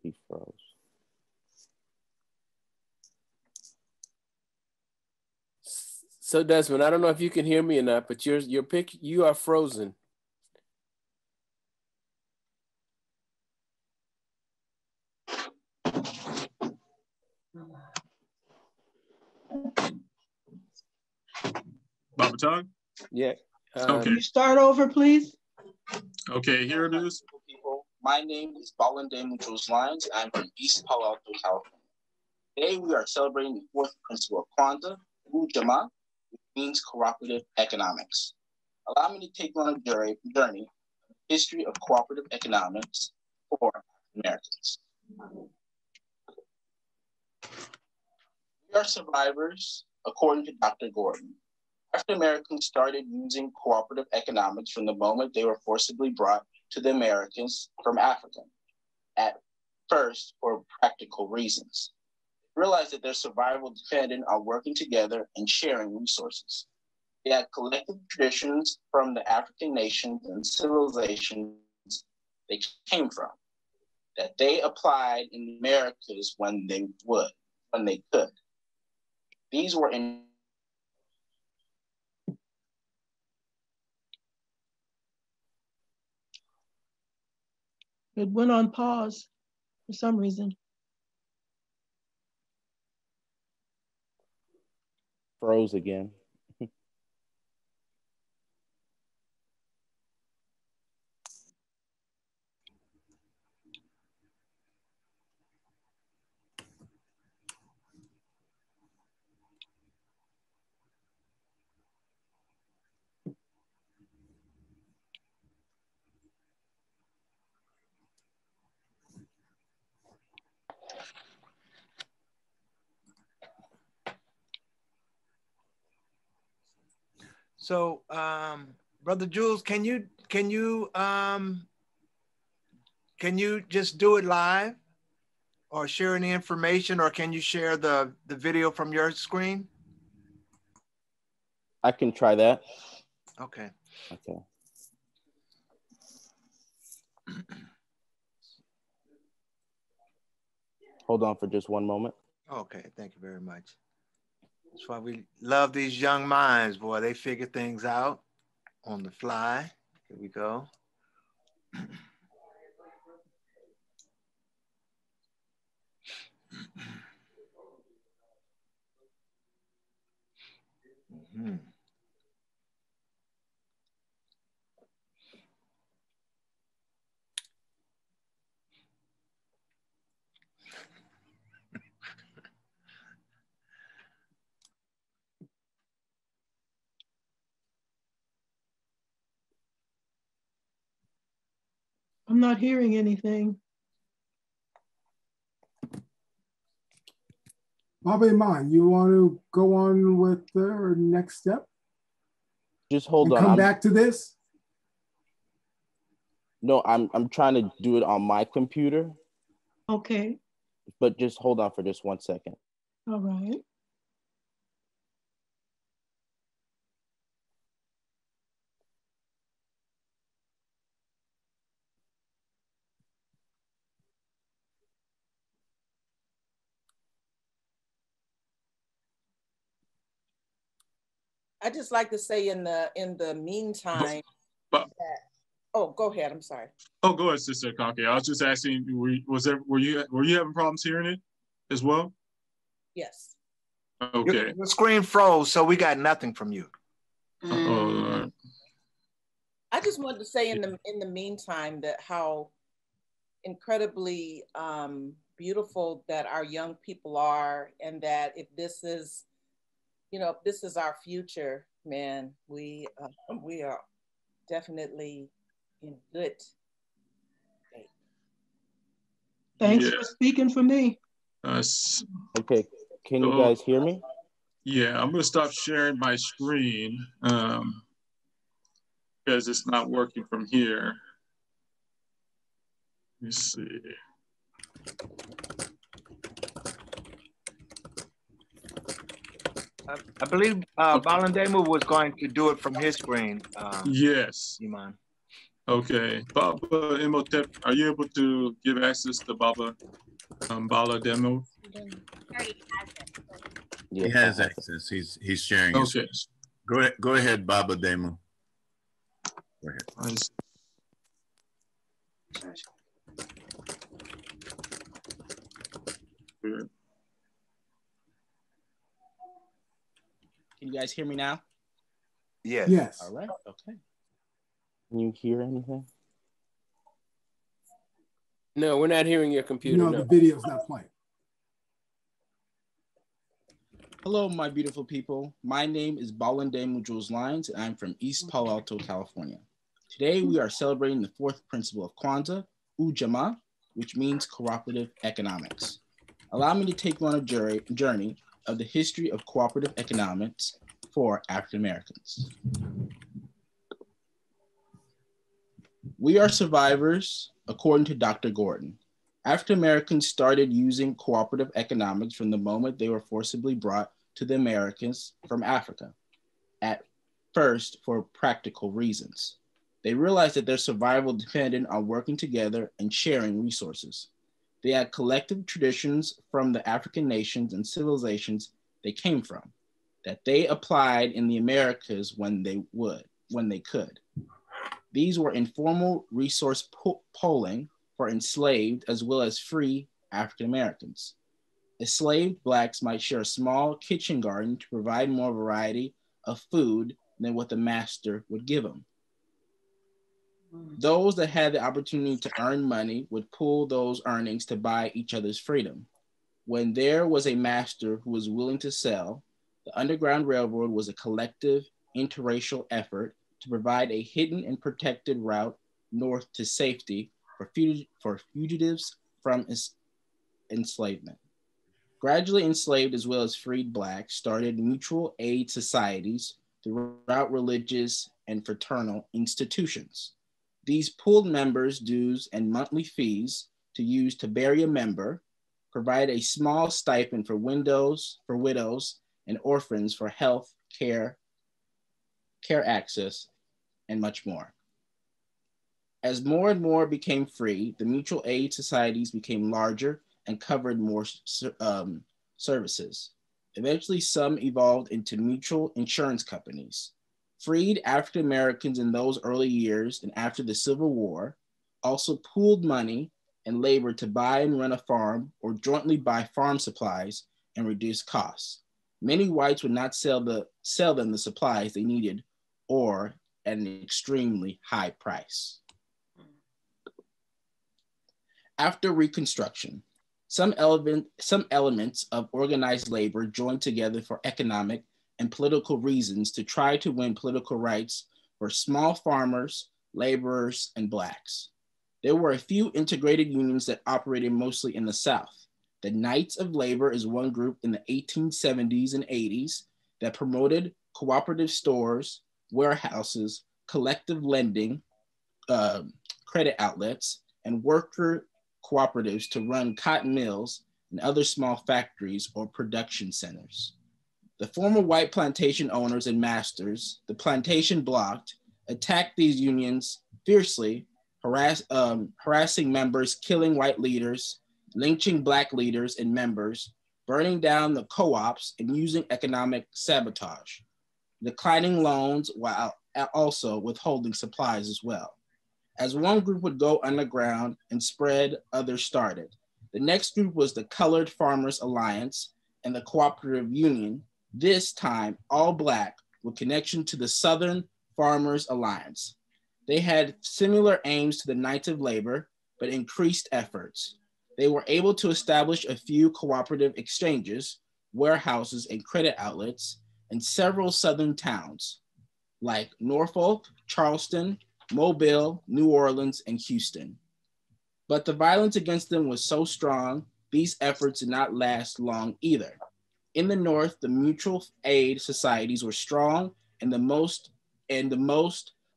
He froze. So Desmond, I don't know if you can hear me or not, but you are frozen. Baba Tong? Yeah. Okay. Can you start over, please? Okay, here it is. People, my name is Balande Muchos Lines. I'm from East Palo Alto, California. Today we are celebrating the fourth principle of Kwanzaa, Ujamaa, which means cooperative economics. Allow me to take you on a journey of the history of cooperative economics for Americans. We are survivors, according to Dr. Gordon. African Americans started using cooperative economics from the moment they were forcibly brought to the Americas from Africa, at first for practical reasons. They realized that their survival depended on working together and sharing resources. They had collective traditions from the African nations and civilizations they came from that they applied in the Americas when they could. These were in It went on pause for some reason. Froze again. So, Brother Jules, can you just do it live, or share any information, or can you share the video from your screen? I can try that. Okay. Okay. Hold on for just one moment. Okay, thank you very much. That's why we love these young minds, boy. They figure things out on the fly. Here we go. Mm-hmm. I'm not hearing anything. Baba Iman, you want to go on with the next step? Just hold and on. Come back to this? No, I'm trying to do it on my computer. Okay. But just hold on for just 1 second. All right. I just like to say in the meantime. Oh, go ahead. I'm sorry. Oh, go ahead, Sister Kake. I was just asking, were you having problems hearing it as well? Yes. Okay. Your screen froze, so we got nothing from you. I just wanted to say in the meantime that how incredibly beautiful that our young people are, and that if this is, if this is our future, man, we are definitely in good shape. Thanks for speaking for me. Okay, can you guys hear me? Yeah, I'm gonna stop sharing my screen because it's not working from here. Let me see. I believe Balandemu was going to do it from his screen. Yes. Iman. Okay, Baba Imhotep, are you able to give access to Baba Bala demo? He has access. He's sharing his. Okay. Go ahead, Baba Demu. Go ahead. Can you guys hear me now? Yes. Yes. All right. Okay. Can you hear anything? No, we're not hearing your computer. No, the video's not playing. Hello, my beautiful people. My name is Balandemu Jules Lines, and I'm from East Palo Alto, California. Today, we are celebrating the fourth principle of Kwanzaa, Ujamaa, which means cooperative economics. Allow me to take you on a journey of the history of cooperative economics for African Americans. We are survivors, according to Dr. Gordon. African Americans started using cooperative economics from the moment they were forcibly brought to the Americas from Africa, at first for practical reasons. They realized that their survival depended on working together and sharing resources. They had collective traditions from the African nations and civilizations they came from that they applied in the Americas when they could. These were informal resource polling for enslaved as well as free African Americans. Enslaved Blacks might share a small kitchen garden to provide more variety of food than what the master would give them. Those that had the opportunity to earn money would pool those earnings to buy each other's freedom. When there was a master who was willing to sell, the Underground Railroad was a collective interracial effort to provide a hidden and protected route north to safety for fugitives from enslavement. Gradually enslaved as well as freed Blacks started mutual aid societies throughout religious and fraternal institutions. These pooled members' dues and monthly fees to use to bury a member, provide a small stipend for widows and orphans for health care access, and much more. As more and more became free, the mutual aid societies became larger and covered more services. Eventually, some evolved into mutual insurance companies. Freed African Americans in those early years and after the Civil War also pooled money and labor to buy and run a farm or jointly buy farm supplies and reduce costs. Many whites would not sell them the supplies they needed or at an extremely high price. After Reconstruction, some elements of organized labor joined together for economic and political reasons to try to win political rights for small farmers, laborers, and Blacks. There were a few integrated unions that operated mostly in the South. The Knights of Labor is one group in the 1870s and 80s that promoted cooperative stores, warehouses, collective lending, credit outlets, and worker cooperatives to run cotton mills and other small factories or production centers. The former white plantation owners and masters, the plantation blocked, attacked these unions fiercely, harassing members, killing white leaders, lynching Black leaders and members, burning down the co-ops, and using economic sabotage, declining loans while also withholding supplies as well. As one group would go underground and spread, others started. The next group was the Colored Farmers Alliance and the Cooperative Union, this time all Black with connection to the Southern Farmers Alliance. They had similar aims to the Knights of Labor, but increased efforts. They were able to establish a few cooperative exchanges, warehouses, and credit outlets in several Southern towns like Norfolk, Charleston, Mobile, New Orleans, and Houston. But the violence against them was so strong, these efforts did not last long either. In the North, the mutual aid societies were strong, and the most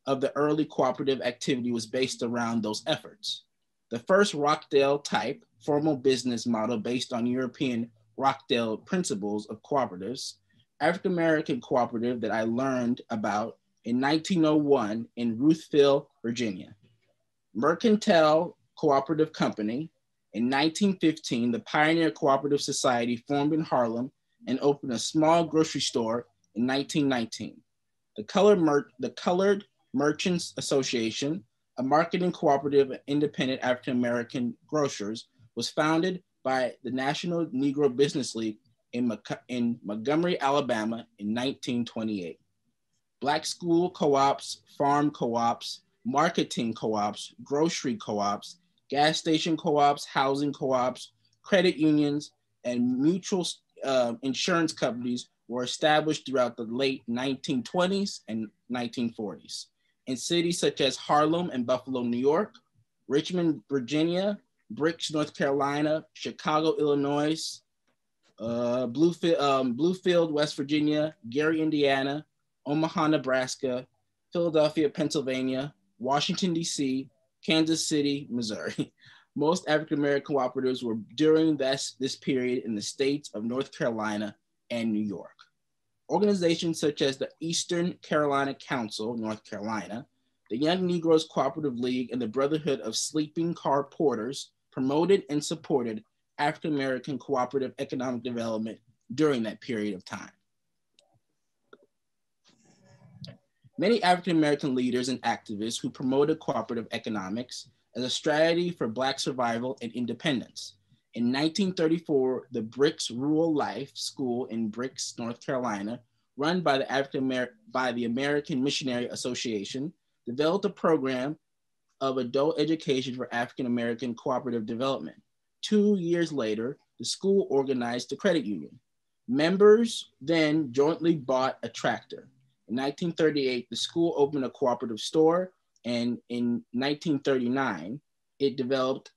of the early cooperative activity was based around those efforts. The first Rockdale type formal business model based on European Rockdale principles of cooperatives, African-American cooperative that I learned about in 1901 in Ruthville, Virginia. Mercantile Cooperative Company. In 1915, the Pioneer Cooperative Society formed in Harlem and opened a small grocery store in 1919. The Colored Merchants Association, a marketing cooperative of independent African-American grocers, was founded by the National Negro Business League in Montgomery, Alabama in 1928. Black school co-ops, farm co-ops, marketing co-ops, grocery co-ops, gas station co-ops, housing co-ops, credit unions, and mutual insurance companies were established throughout the late 1920s and 1940s in cities such as Harlem and Buffalo, New York, Richmond, Virginia, Bricks, North Carolina, Chicago, Illinois, Bluefield, West Virginia, Gary, Indiana, Omaha, Nebraska, Philadelphia, Pennsylvania, Washington, D.C., Kansas City, Missouri. Most African-American cooperatives were during this period in the states of North Carolina and New York. Organizations such as the Eastern Carolina Council, North Carolina, the Young Negroes Cooperative League, and the Brotherhood of Sleeping Car Porters promoted and supported African-American cooperative economic development during that period of time. Many African-American leaders and activists who promoted cooperative economics as a strategy for Black survival and independence. In 1934, the Bricks Rural Life School in Bricks, North Carolina, run by the American Missionary Association, developed a program of adult education for African-American cooperative development. 2 years later, the school organized the credit union. Members then jointly bought a tractor. In 1938, the school opened a cooperative store, and in 1939, it developed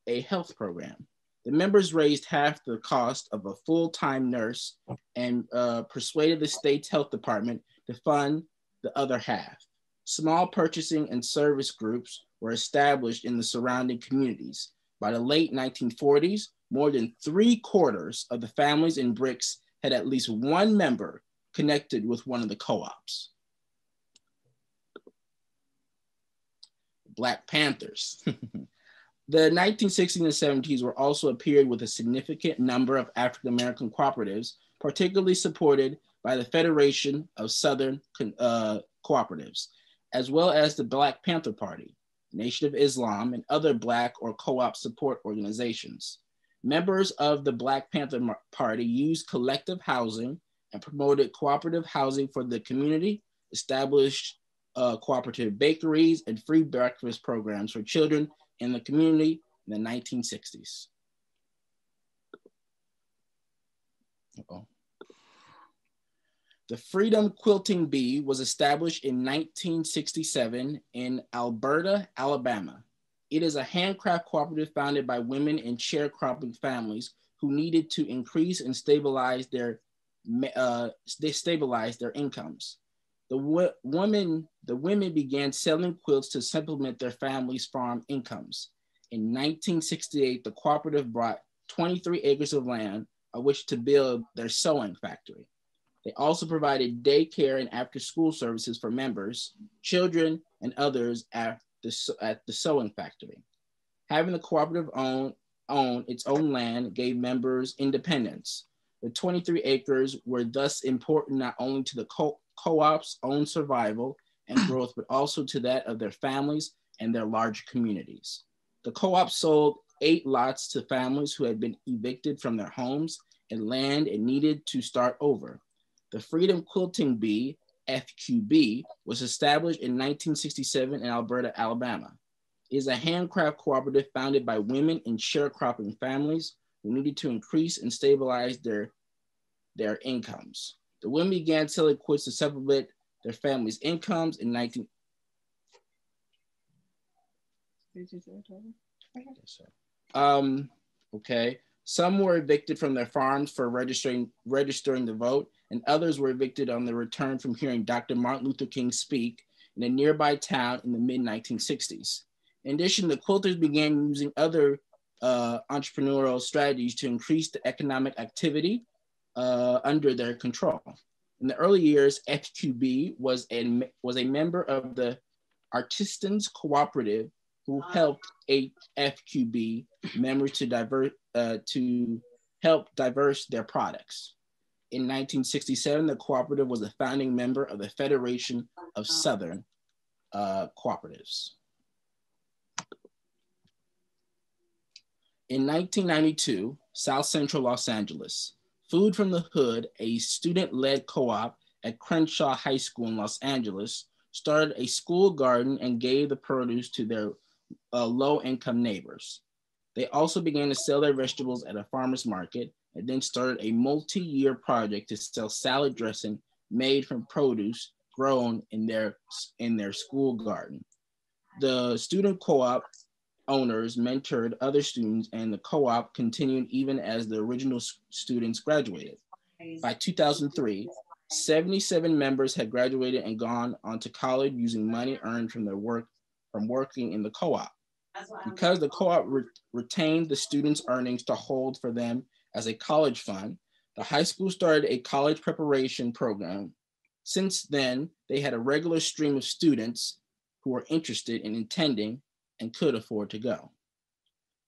a health program. The members raised half the cost of a full-time nurse and persuaded the state's health department to fund the other half. Small purchasing and service groups were established in the surrounding communities. By the late 1940s, more than 3/4 of the families in Bricks had at least one member connected with one of the co-ops. Black Panthers. The 1960s and 70s were also a period with a significant number of African-American cooperatives, particularly supported by the Federation of Southern Cooperatives, as well as the Black Panther Party, Nation of Islam, and other Black or co-op support organizations. Members of the Black Panther Party used collective housing and promoted cooperative housing for the community, established cooperative bakeries and free breakfast programs for children in the community in the 1960s. The Freedom Quilting Bee was established in 1967 in Alberta, Alabama. It is a handcraft cooperative founded by women in sharecropping families who needed to increase and stabilize their incomes. The women began selling quilts to supplement their families' farm incomes. In 1968, the cooperative bought 23 acres of land on which to build their sewing factory. They also provided daycare and after-school services for members, children, and others at the sewing factory. Having the cooperative own its own land gave members independence. The 23 acres were thus important not only to the co-op's own survival and growth, but also to that of their families and their large communities. The co-op sold 8 lots to families who had been evicted from their homes and land and needed to start over. The Freedom Quilting Bee, FQB, was established in 1967 in Alberta, Alabama. It is a handcraft cooperative founded by women in sharecropping families who needed to increase and stabilize their incomes. The women began selling quilts to supplement their families' incomes in Okay, Some were evicted from their farms for registering to vote, and others were evicted on their return from hearing Dr. Martin Luther King speak in a nearby town in the mid-1960s. In addition, the quilters began using other entrepreneurial strategies to increase the economic activity under their control. In the early years, FQB was a member of the Artisans Cooperative, who helped FQB members to help diverse their products. In 1967, the cooperative was a founding member of the Federation of Southern Cooperatives. In 1992, South Central Los Angeles, Food from the Hood, a student-led co-op at Crenshaw High School in Los Angeles, started a school garden and gave the produce to their low-income neighbors. They also began to sell their vegetables at a farmer's market and then started a multi-year project to sell salad dressing made from produce grown in their school garden. The student co-op owners mentored other students, and the co-op continued even as the original students graduated. By 2003, 77 members had graduated and gone on to college using money earned from working in the co-op. Because the co-op retained the students' earnings to hold for them as a college fund, the high school started a college preparation program. Since then, they had a regular stream of students who were interested in attending and could afford to go.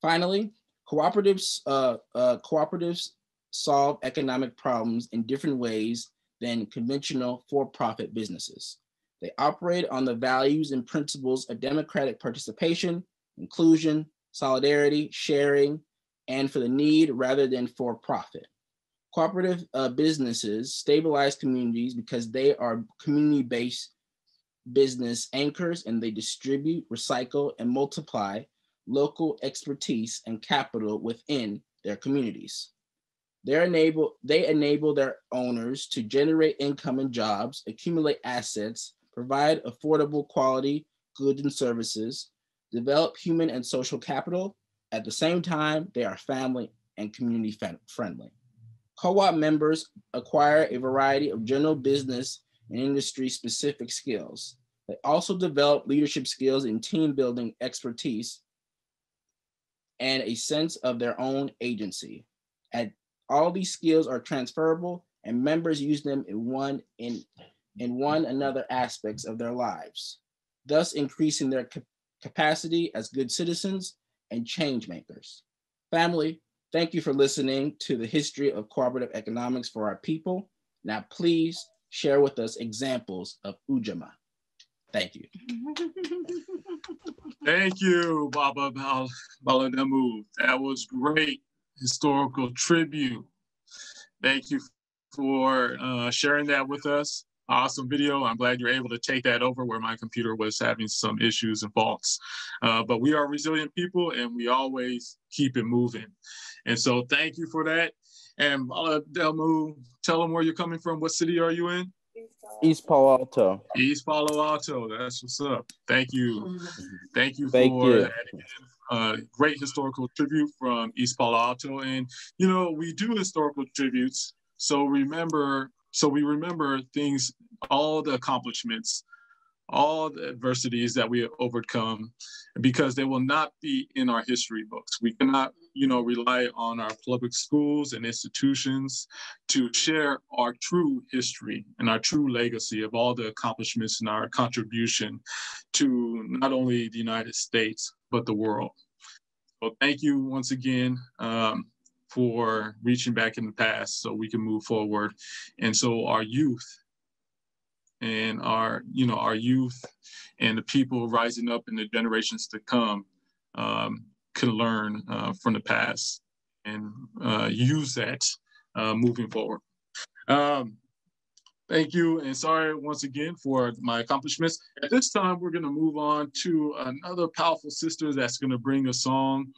Finally, cooperatives solve economic problems in different ways than conventional for-profit businesses. They operate on the values and principles of democratic participation, inclusion, solidarity, sharing, and for the need rather than for profit. Cooperative businesses stabilize communities because they are community-based business anchors, and they distribute, recycle, and multiply local expertise and capital within their communities. They enable their owners to generate income and jobs, accumulate assets, provide affordable quality goods and services, develop human and social capital. At the same time, they are family and community friendly. Co-op members acquire a variety of general business and industry-specific skills. They also develop leadership skills and team-building expertise and a sense of their own agency. All these skills are transferable, and members use them in one another aspects of their lives, thus increasing their capacity as good citizens and change makers. Family, thank you for listening to the history of cooperative economics for our people. Now, please share with us examples of Ujamaa. Thank you. Thank you, Baba Baladamu. That was great historical tribute. Thank you for sharing that with us. Awesome video. I'm glad you're able to take that over where my computer was having some issues and faults. But we are resilient people, and we always keep it moving. And so thank you for that. And Baladamu, tell them where you're coming from. What city are you in? East Palo Alto. East Palo Alto. That's what's up. Thank you. Thank you for that. Great historical tribute from East Palo Alto. And, you know, we do historical tributes. So we remember things, all the accomplishments, all the adversities that we have overcome, because they will not be in our history books. We cannot, rely on our public schools and institutions to share our true history and our true legacy of all the accomplishments and our contribution to not only the United States, but the world. So thank you once again for reaching back in the past so we can move forward. And so our youth and our youth and the people rising up in the generations to come can learn from the past and use that moving forward. Thank you, and sorry once again for my accomplishments. At this time, we're gonna move on to another powerful sister that's gonna bring a song.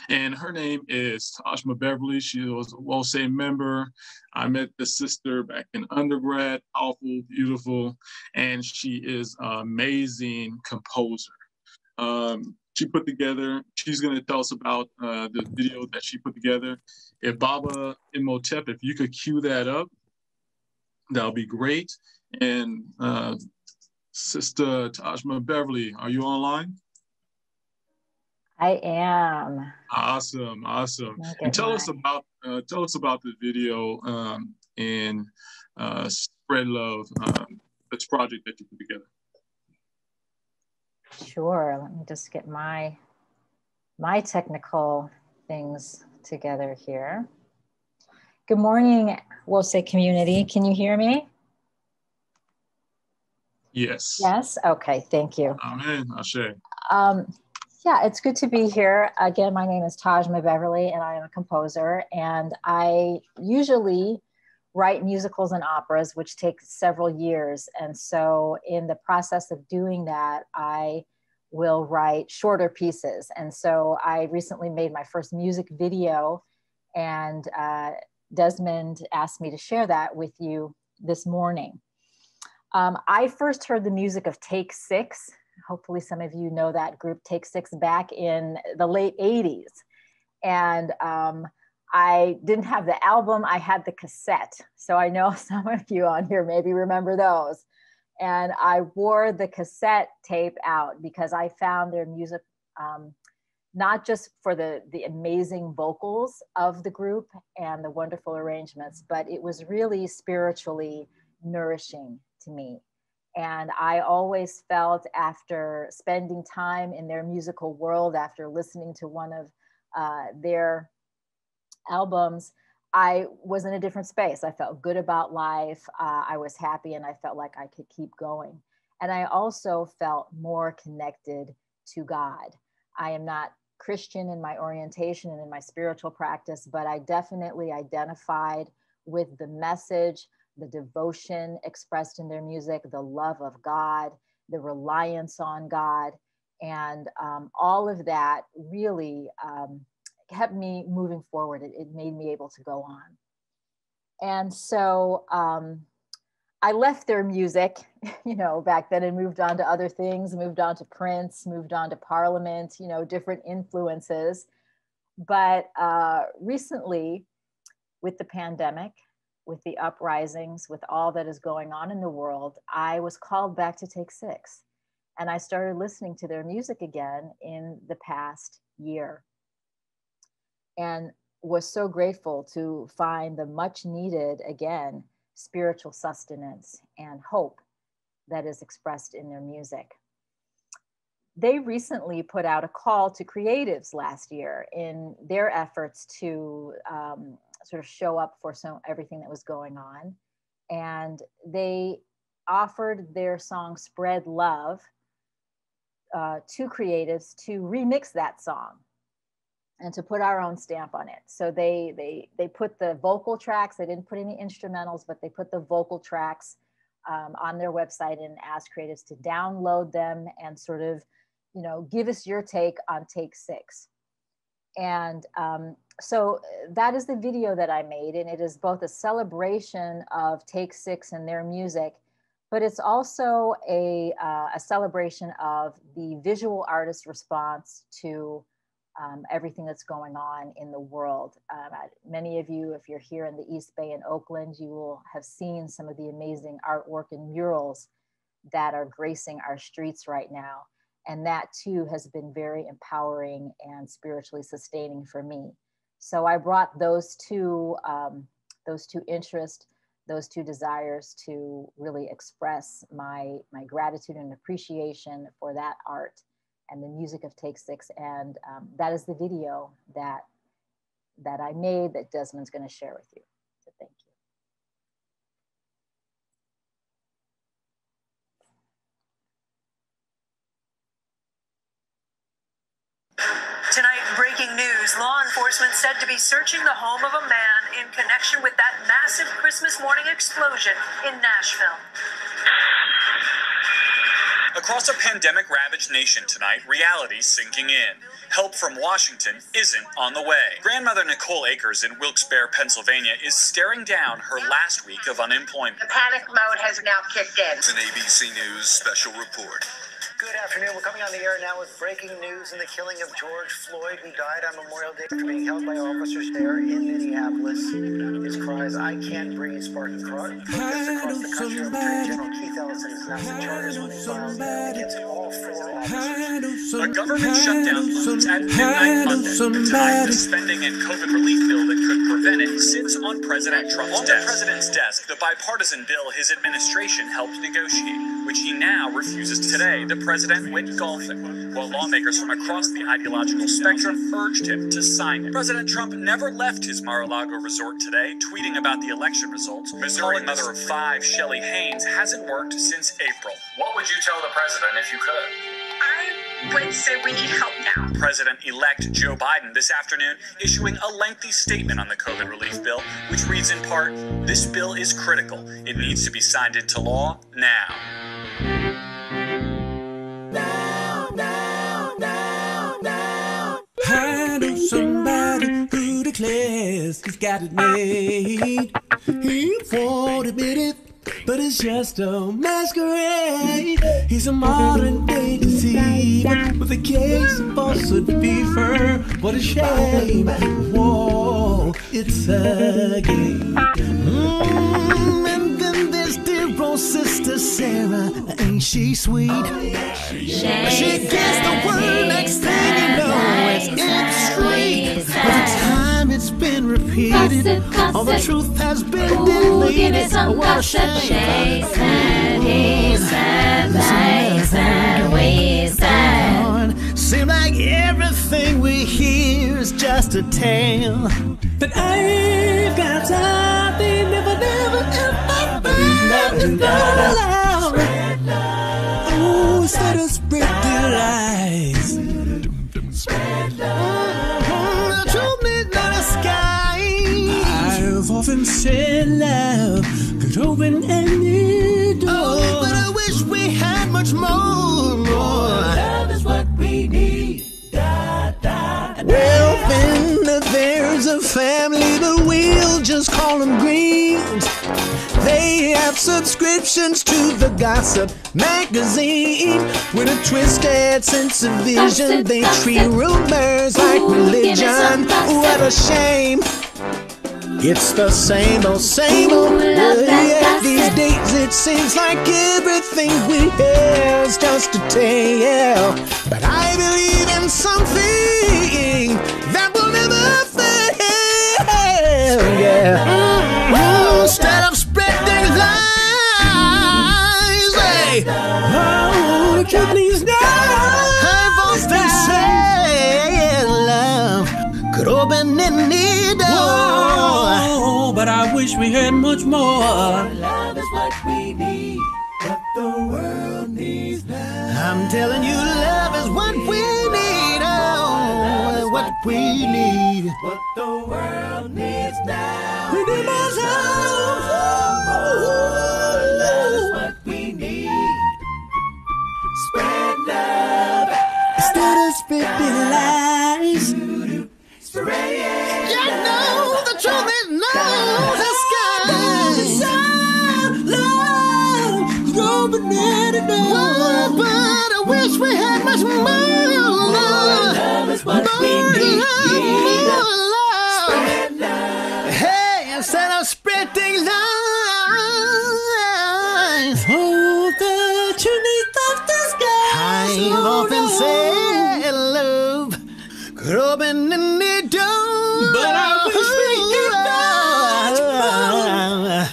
And her name is Tajma Beverly. She was a WOSE member. I met this sister back in undergrad, powerful, beautiful, and she is an amazing composer. she put together. She's going to tell us about the video that she put together. If Baba Imhotep, if you could cue that up, that would be great. And Sister Tajma Beverly, are you online? I am. Awesome, awesome. And tell us about the video and Spread Love, this project that you put together. Sure. Let me just get my technical things together here. Good morning, Wose community. Can you hear me? Yes. Yes. Okay. Thank you. Amen. Ashe. Yeah, it's good to be here. Again, my name is Tajma Beverly, and I am a composer. And I usually write musicals and operas, which take several years. And so in the process of doing that, I will write shorter pieces. And so I recently made my first music video, and Desmond asked me to share that with you this morning. I first heard the music of Take Six. Hopefully some of you know that group, Take Six, back in the late 80s. And I didn't have the album, I had the cassette. So I know some of you on here maybe remember those. And I wore the cassette tape out because I found their music, not just for the amazing vocals of the group and the wonderful arrangements, but it was really spiritually nourishing to me. And I always felt, after spending time in their musical world, after listening to one of their albums, I was in a different space. I felt good about life. I was happy, and I felt like I could keep going. And I also felt more connected to God. I am not Christian in my orientation and in my spiritual practice, but I definitely identified with the message, the devotion expressed in their music, the love of God, the reliance on God. And all of that really kept me moving forward. It made me able to go on. And so I left their music, back then, and moved on to other things, moved on to Prince, moved on to Parliament, different influences. But recently, with the pandemic, with the uprisings, with all that is going on in the world, I was called back to Take Six. And I started listening to their music again in the past year. And was so grateful to find the much needed, again, spiritual sustenance and hope that is expressed in their music. They recently put out a call to creatives last year in their efforts to sort of show up for everything that was going on. And they offered their song Spread Love to creatives to remix that song and to put our own stamp on it. So they put the vocal tracks, they didn't put any instrumentals, but they put the vocal tracks on their website and asked creatives to download them and sort of, give us your take on Take Six. And so that is the video that I made, and it is both a celebration of Take Six and their music, but it's also a celebration of the visual artist response to everything that's going on in the world. Many of you, if you're here in the East Bay in Oakland, you will have seen some of the amazing artwork and murals that are gracing our streets right now. And that too has been very empowering and spiritually sustaining for me. So I brought those two interests, those two desires to really express my gratitude and appreciation for that art and the music of Take Six. And that is the video that I made that Desmond's going to share with you. So thank you. Tonight, breaking news. Law enforcement said to be searching the home of a man in connection with that massive Christmas morning explosion in Nashville. Across a pandemic-ravaged nation tonight, reality's sinking in. Help from Washington isn't on the way. Grandmother Nicole Akers in Wilkes-Barre, Pennsylvania is staring down her last week of unemployment. The panic mode has now kicked in. It's an ABC News special report. Good afternoon. We're coming on the air now with breaking news in the killing of George Floyd, who died on Memorial Day after being held by officers there in Minneapolis. His cries, "I can't breathe," sparking protests across the country. Attorney General Keith Ellison has announced the charges when he files against all 4 officers. A government shutdown looms at midnight Monday. Tonight, the spending and COVID relief bill that could prevent it sits on President Trump's desk. On the president's desk, the bipartisan bill his administration helped negotiate, which he now refuses. Today, the president went golfing, while lawmakers from across the ideological spectrum urged him to sign it. President Trump never left his Mar-a-Lago resort today, tweeting about the election results. Missouri mother of 5, Shelley Haynes, hasn't worked since April. What would you tell the president if you could? I would say we need help now. President-elect Joe Biden this afternoon issuing a lengthy statement on the COVID relief bill, which reads in part, "This bill is critical. It needs to be signed into law now." I know somebody who declares he's got it made. He won't admit it, but it's just a masquerade. He's a modern day deceiver with a case of falsehood fever. What a shame. Whoa, it's a game. And then there's dear old sister Sarah. Ain't she sweet? She gets the word, next thing you know, it's straight. By the time it's been repeated, all the truth has been deleted. What a shame. He said, they said, we said. Seems like everything we hear is just a tale. But I've got something never, oh, instead of spreading lies. The truth is not a sky. I've often said love could open any door. Oh, but I wish we had much more. Love is what we need. Well, then there's a family, but we'll just call them Greens. They have subscriptions to the Gossip magazine. With a twisted sense of vision, they treat rumors like religion. What a shame. It's the same old yeah. These days it seems like everything we hear is just a tale. But I believe in something that will never fail. Yeah. Instead of spreading lies, hey. Oh, the truth needs now. I've often said love could open any door. But I wish we had much more. Love is what we need, what the world needs now. I'm telling you, love is what we need. Oh, what we need, what the world needs now. We need more love. Love is what we need. Spread love instead of spreading lies. Spread it. You know the truth is no the sky. Love, open it door. But I wish we had much more. Love is what we need. Spread love. Hey, instead of spreading lies. Oh, the truth of the sky. I've often said love could open any door. But I wish we had much more.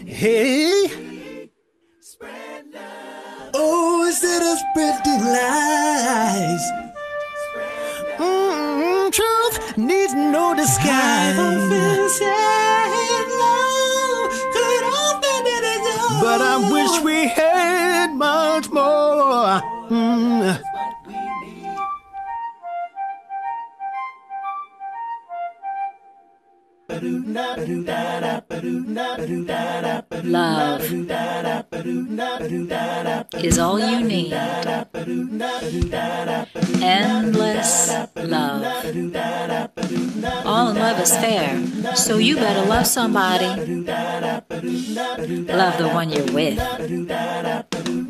Hey. Oh, instead of spreading lies. Truth needs no disguise. But I wish we had much more. Love is all you need. Endless love. All in love is fair, so you better love somebody. Love the one you're with.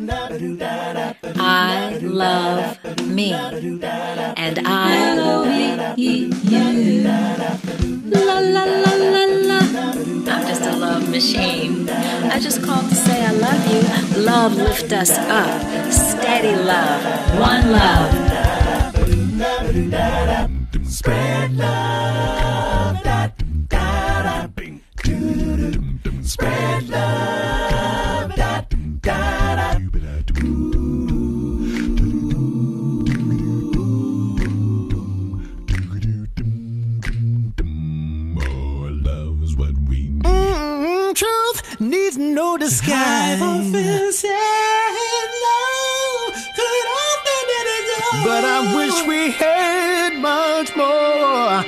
I love me. And I love you. La la la la la. I'm just a love machine. I just called to say I love you. Love lift us up. Steady love. One love. Spread love. Spread love. Truth needs no disguise. But I wish we had much more.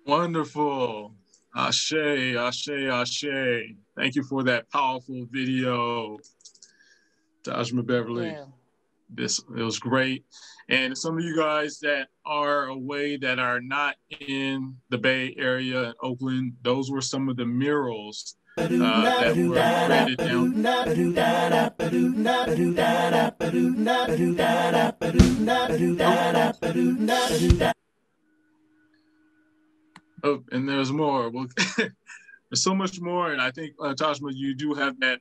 Wonderful. Ashe, Ashe, Ashe. Thank you for that powerful video, Tajma Beverly. Yeah. It was great. And some of you guys that are away that are not in the Bay Area in Oakland, those were some of the murals that were created down. Oh, and there's more. Well, there's so much more. And I think, Tajma, you do have that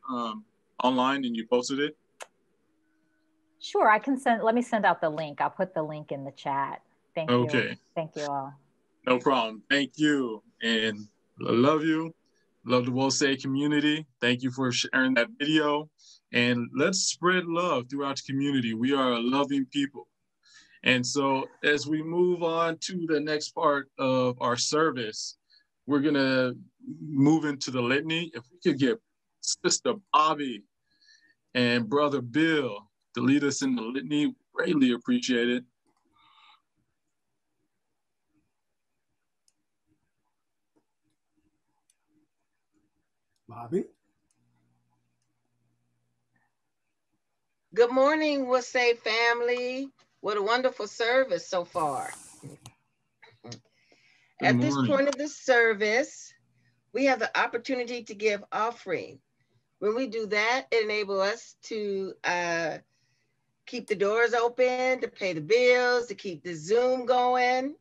online and you posted it. Sure, I can send, let me send out the link. I'll put the link in the chat. Thank you. Okay. Thank you all. No problem. Thank you. And I love you. Love the Wose community. Thank you for sharing that video. And let's spread love throughout the community. We are a loving people. And so as we move on to the next part of our service, we're going to move into the litany. If we could get Sister Bobby and Brother Bill to lead us in the litany, greatly appreciate it. Bobby? Good morning, Wase family. What a wonderful service so far. At this point of the service, we have the opportunity to give offering. When we do that, it enables us to keep the doors open, to pay the bills, to keep the Zoom going.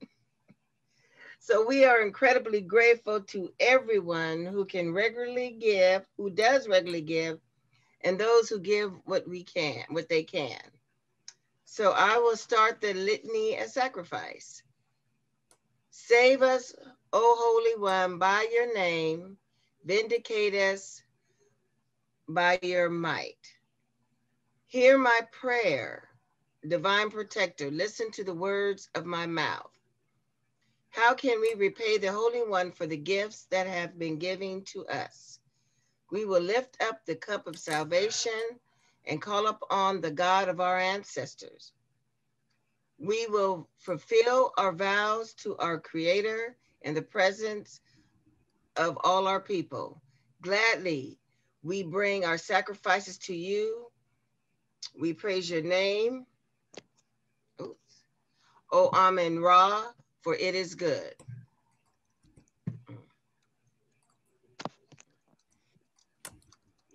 So we are incredibly grateful to everyone who can regularly give, who does regularly give, and those who give what they can. So I will start the litany and sacrifice. Save us, O Holy One, by your name. Vindicate us by your might. Hear my prayer, divine protector. Listen to the words of my mouth. How can we repay the Holy One for the gifts that have been given to us? We will lift up the cup of salvation and call upon the God of our ancestors. We will fulfill our vows to our Creator in the presence of all our people. Gladly, we bring our sacrifices to you. We praise your name. Oops. O Amen Ra, for it is good.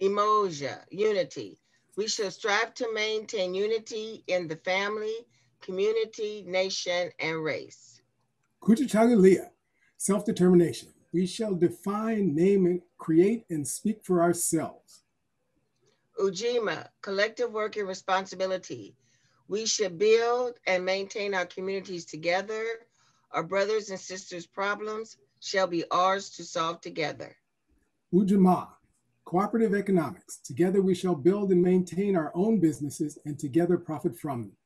Emoja, unity. We shall strive to maintain unity in the family, community, nation, and race. Kuchitalia, self-determination. We shall define, name, and create and speak for ourselves. Ujima, collective work and responsibility. We should build and maintain our communities together. Our brothers and sisters' problems shall be ours to solve together. Ujima, cooperative economics. Together we shall build and maintain our own businesses and together profit from them.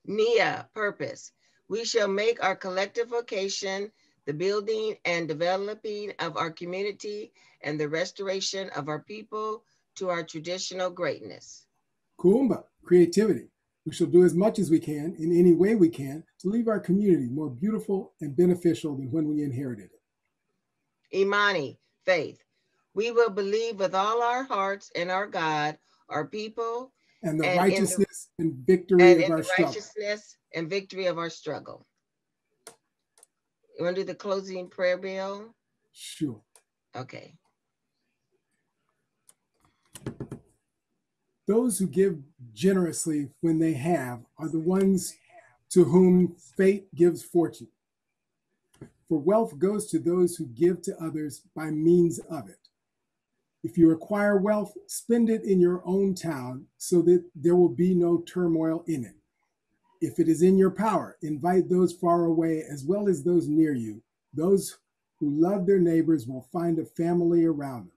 Nia, purpose. We shall make our collective vocation the building and developing of our community and the restoration of our people to our traditional greatness. Kuumba, creativity. We shall do as much as we can in any way we can to leave our community more beautiful and beneficial than when we inherited it. Imani, faith. We will believe with all our hearts in our God, our people, and the righteousness and victory of our struggle. Righteousness and victory of our struggle. You want to do the closing prayer, Bill? Sure. Okay. Those who give generously when they have are the ones to whom fate gives fortune. For wealth goes to those who give to others by means of it. If you acquire wealth, spend it in your own town so that there will be no turmoil in it. If it is in your power, invite those far away as well as those near you. Those who love their neighbors will find a family around them.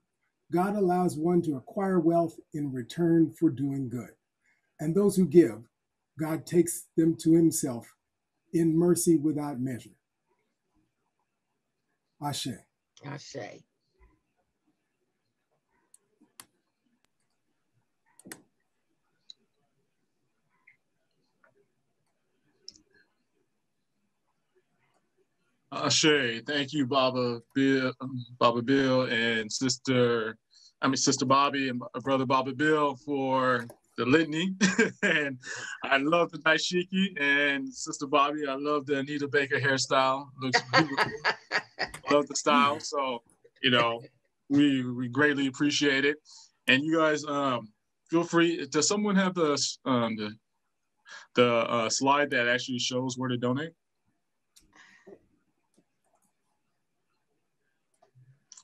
God allows one to acquire wealth in return for doing good. And those who give, God takes them to himself in mercy without measure. Ashe. Ashe. Ashe, thank you, Baba Bill, and Sister Bobby and Brother Baba Bill for the litany. And I love the dashiki, and Sister Bobby, I love the Anita Baker hairstyle. Looks beautiful. Love the style. So, you know, we greatly appreciate it. And you guys, feel free. Does someone have the slide that actually shows where to donate?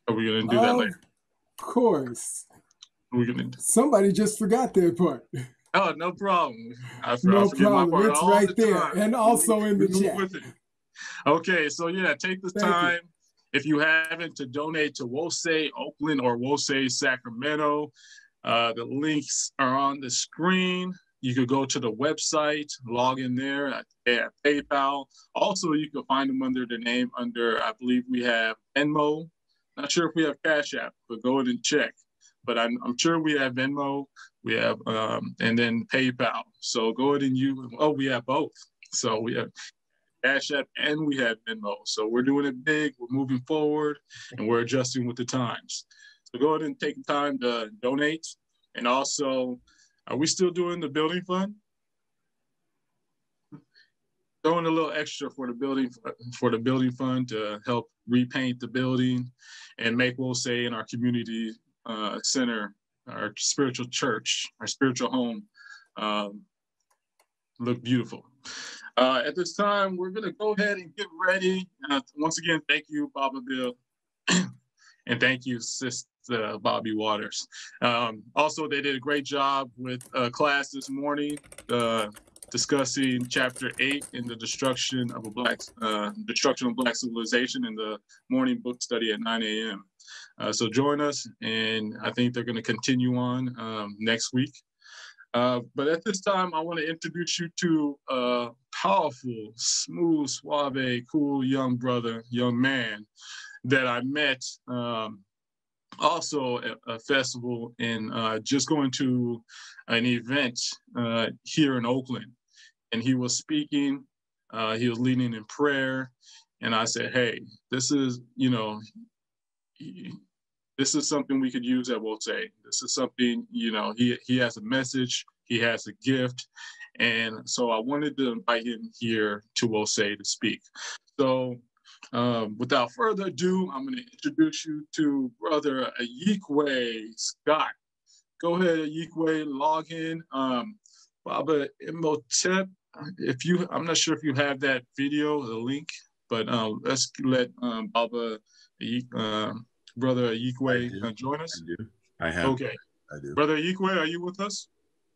Are we gonna do that later? Of course. Are we gonna? Somebody just forgot their part. Oh, no problem. No I forget my problem. part It's all right the there, time. and also in the We move chat. with it. Okay, so yeah, take the Thank you. time, if you haven't, to donate to WOSE Oakland or WOSE Sacramento. The links are on the screen. You could go to the website, log in there at PayPal. Also, you can find them under the name I believe we have Venmo. Not sure if we have Cash App, but go ahead and check. But I'm sure we have Venmo, we have, and then PayPal. So go ahead and we have both. So we have Cash App and we have Venmo. So we're doing it big, we're moving forward, and we're adjusting with the times. So go ahead and take the time to donate. And also, are we still doing the building fund? Throwing a little extra for the building fund to help repaint the building and make WOSE in our community center, our spiritual church, our spiritual home look beautiful. At this time, we're gonna go ahead and get ready. Once again, thank you, Baba Bill, and thank you, Sister Bobby Waters. Also, they did a great job with class this morning, discussing chapter 8 in the destruction of Black civilization in the morning book study at 9 a.m. So join us, and I think they're going to continue on next week. But at this time, I want to introduce you to a powerful, smooth, suave, cool young man that I met also at a festival and just going to an event here in Oakland. And he was speaking, he was leading in prayer. And I said, hey, this is something we could use at WOSE. This is something, he has a message, he has a gift. And so I wanted to invite him here to WOSE to speak. So without further ado, I'm going to introduce you to Brother Ayikwe Scott. Go ahead, Ayikwe, log in. Baba Imhotep, I'm not sure if you have that video, the link, but let's let Baba, Brother Ayikwe join us. I do. I have. Okay. I do. Brother Ayikwe, are you with us?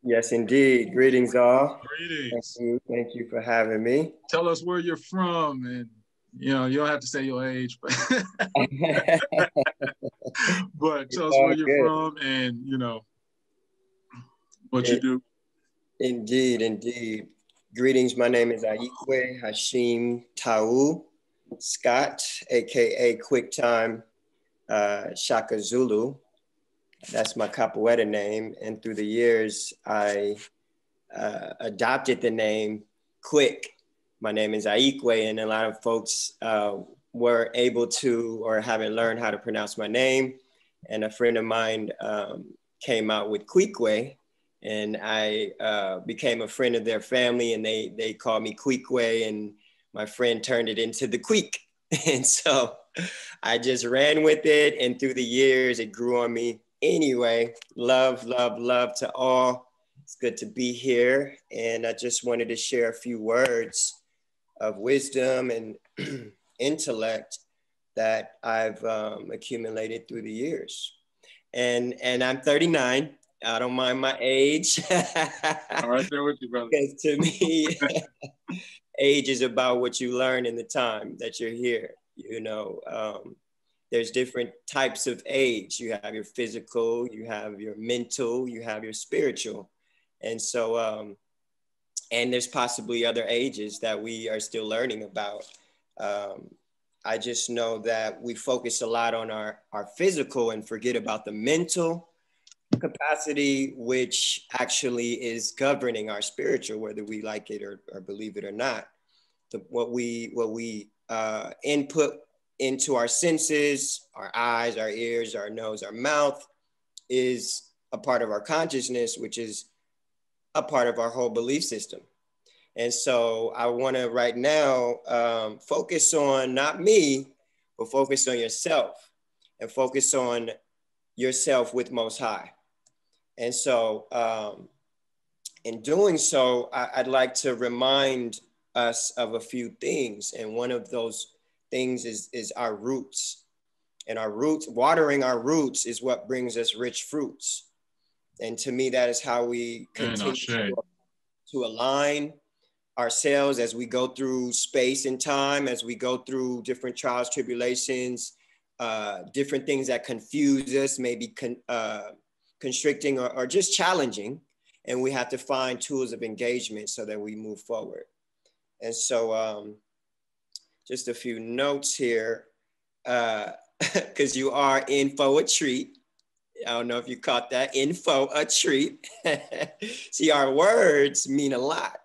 Yes, indeed. Greetings, all. Greetings. Thank you for having me. Tell us where you're from, and you don't have to say your age, but but tell us where you're from and what you do. Indeed. Greetings. My name is Ayikwe Hashim Tau Scott, aka QuickTime Shaka Zulu. That's my capoeira name. And through the years, I adopted the name Quick. My name is Ayikwe, and a lot of folks were able to or haven't learned how to pronounce my name. And a friend of mine came out with Quikwe, and I became a friend of their family, and they called me Quikwe, and my friend turned it into the Queek. And so I just ran with it. And through the years, it grew on me. Anyway, love, love, love to all. It's good to be here. And I just wanted to share a few words of wisdom and intellect that I've accumulated through the years. And I'm 39. I don't mind my age. I'm right there with you, brother. Because to me, age is about what you learn in the time that you're here. You know, there's different types of age. You have your physical, you have your mental, you have your spiritual. And so, and there's possibly other ages that we are still learning about. I just know that we focus a lot on our physical and forget about the mental capacity, which actually is governing our spiritual, whether we like it or believe it or not. What we input into our senses, our eyes, our ears, our nose, our mouth, is a part of our consciousness, which is a part of our whole belief system. And so I want to right now focus on not me, but focus on yourself, and focus on yourself with Most High. And so in doing so, I'd like to remind us of a few things. And one of those things is our roots. And our roots, watering our roots, is what brings us rich fruits. And to me, that is how we continue to align ourselves as we go through space and time, as we go through different trials, tribulations, different things that confuse us, maybe constricting or just challenging. And we have to find tools of engagement so that we move forward. And so just a few notes here, because you are in for a treat. I don't know if you caught that, in for a treat. See, our words mean a lot.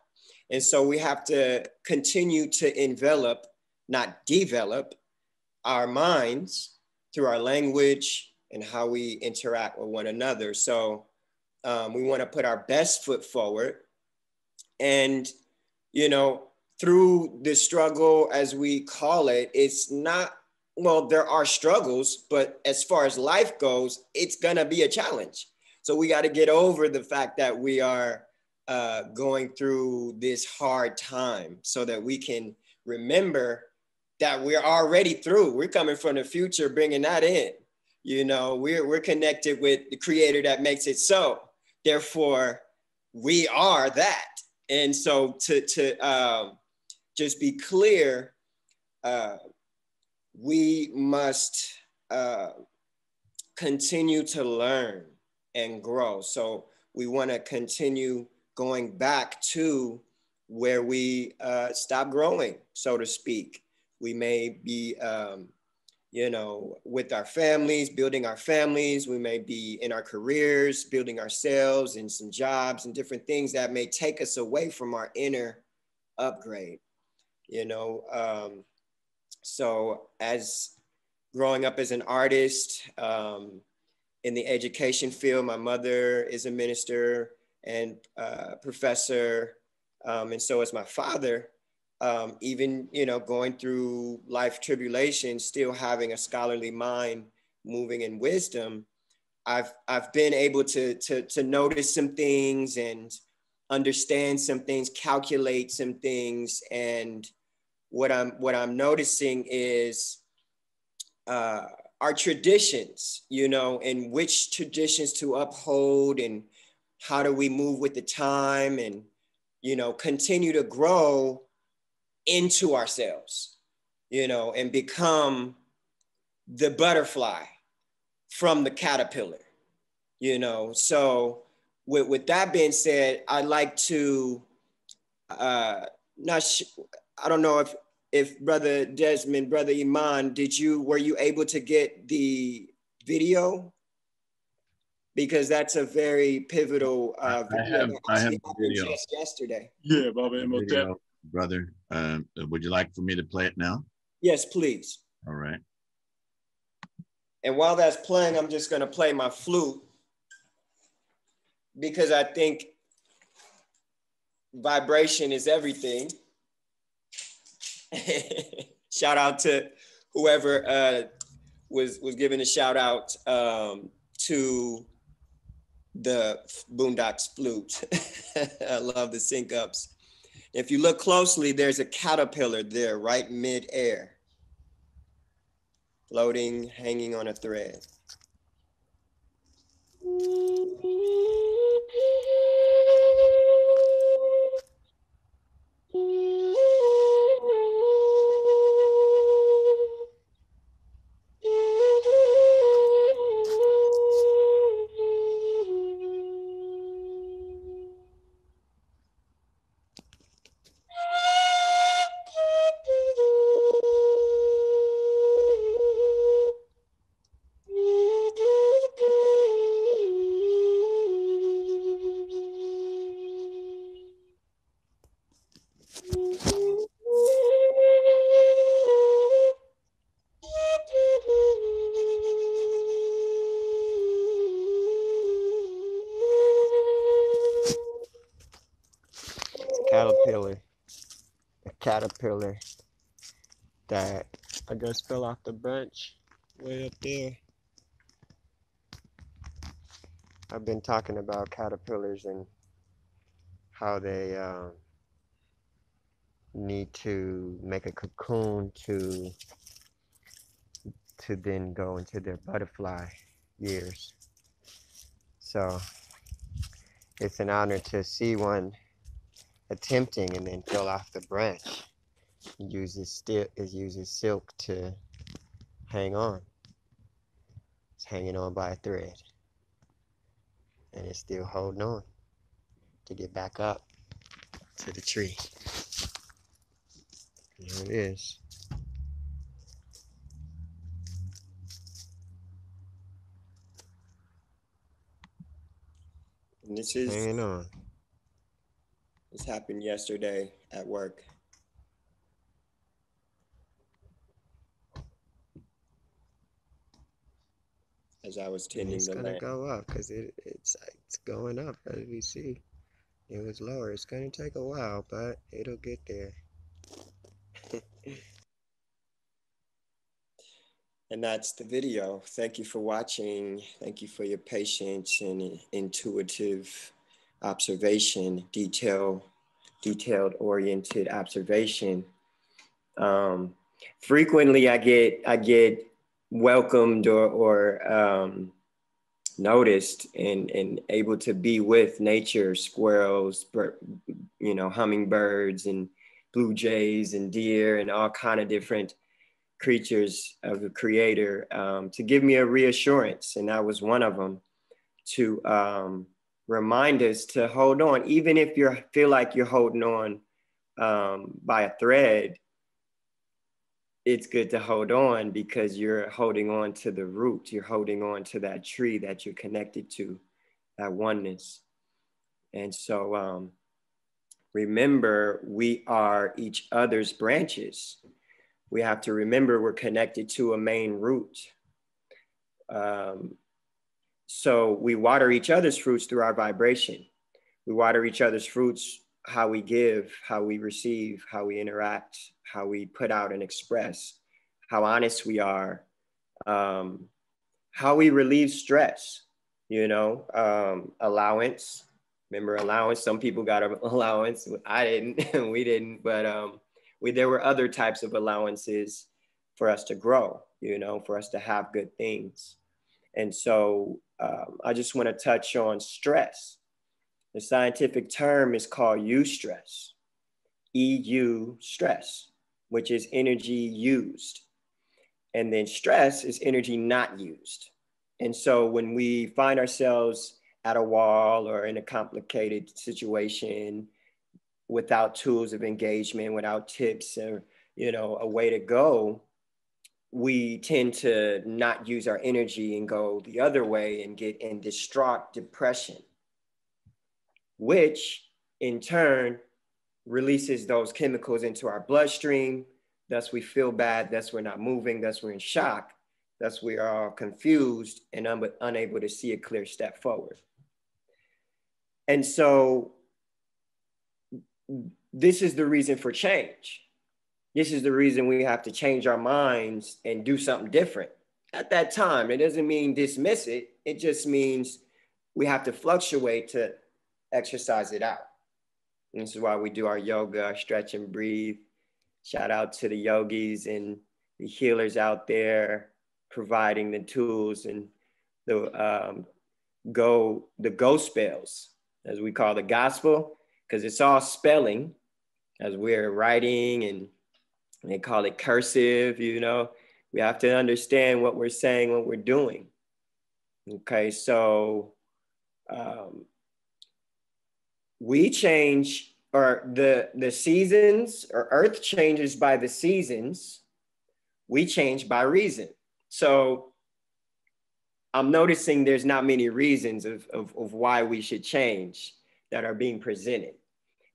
And so we have to continue to envelop, not develop, our minds through our language and how we interact with one another. So we want to put our best foot forward. And, you know, through the struggle, as we call it, it's not, well, there are struggles, but as far as life goes, it's gonna be a challenge. So we got to get over the fact that we are going through this hard time so that we can remember that we're already through. We're coming from the future, bringing that in. You know, we're connected with the creator that makes it so. Therefore, we are that. And so to just be clear, we must continue to learn and grow. So we want to continue going back to where we stop growing, so to speak. We may be, you know, with our families, building our families. We may be in our careers, building ourselves in some jobs and different things that may take us away from our inner upgrade, you know. So as growing up as an artist in the education field, my mother is a minister and professor, and so is my father. Even, you know, going through life tribulations, still having a scholarly mind, moving in wisdom, I've been able to notice some things and understand some things, calculate some things. And what I'm noticing is our traditions, you know, and which traditions to uphold, and how do we move with the time, and, you know, continue to grow into ourselves, you know, and become the butterfly from the caterpillar, you know. So with that being said, I'd like to, I don't know if Brother Desmond, Brother Iman, were you able to get the video? Because that's a very pivotal video. I have the video. Just yesterday. Yeah, Baba Imhotep. Brother, would you like for me to play it now? Yes, please. All right. And while that's playing, I'm just going to play my flute, because I think vibration is everything. Shout out to whoever was giving a shout out to the Boondocks flute. I love the sync ups. If you look closely, there's a caterpillar there, right mid-air, floating, hanging on a thread. Caterpillar that I guess fell off the branch way up there. I've been talking about caterpillars and how they need to make a cocoon to then go into their butterfly years. So it's an honor to see one attempting and then fell off the branch. It uses silk to hang on. It's hanging on by a thread. And it's still holding on to get back up to the tree. There it is. And this is hanging on. This happened yesterday at work. As I was tending the land. It's gonna go up because it's going up as we see. It was lower. It's gonna take a while, but it'll get there. And that's the video. Thank you for watching. Thank you for your patience and intuitive observation, detailed oriented observation. Frequently I get welcomed or noticed and able to be with nature, squirrels, hummingbirds and blue jays and deer and all kind of different creatures of the creator to give me a reassurance. And that was one of them, to remind us to hold on, even if you feel like you're holding on by a thread. It's good to hold on because you're holding on to the root. You're holding on to that tree that you're connected to, that oneness. And so remember, we are each other's branches. We have to remember we're connected to a main root. So we water each other's fruits through our vibration. We water each other's fruits, how we give, how we receive, how we interact, how we put out and express, how honest we are, how we relieve stress, allowance. Remember allowance? Some people got an allowance. I didn't, we didn't, but there were other types of allowances for us to grow, for us to have good things. And so I just want to touch on stress. The scientific term is called eustress, EU stress, which is energy used. And then stress is energy not used. And so when we find ourselves at a wall or in a complicated situation without tools of engagement, without tips or, a way to go, we tend to not use our energy and go the other way and get in distraught depression, which in turn releases those chemicals into our bloodstream. Thus we feel bad, thus we're not moving, thus we're in shock, thus we are all confused and unable to see a clear step forward. And so this is the reason for change. this is the reason we have to change our minds and do something different at that time. It doesn't mean dismiss it. It just means we have to fluctuate to exercise it out. And this is why we do our yoga, our stretch and breathe. Shout out to the yogis and the healers out there providing the tools and the go spells, as we call the gospel, because it's all spelling as we're writing, and they call it cursive, you know. We have to understand what we're saying, what we're doing. Okay, so we change, or the seasons, or Earth changes by the seasons. We change by reason. So I'm noticing there's not many reasons of why we should change that are being presented.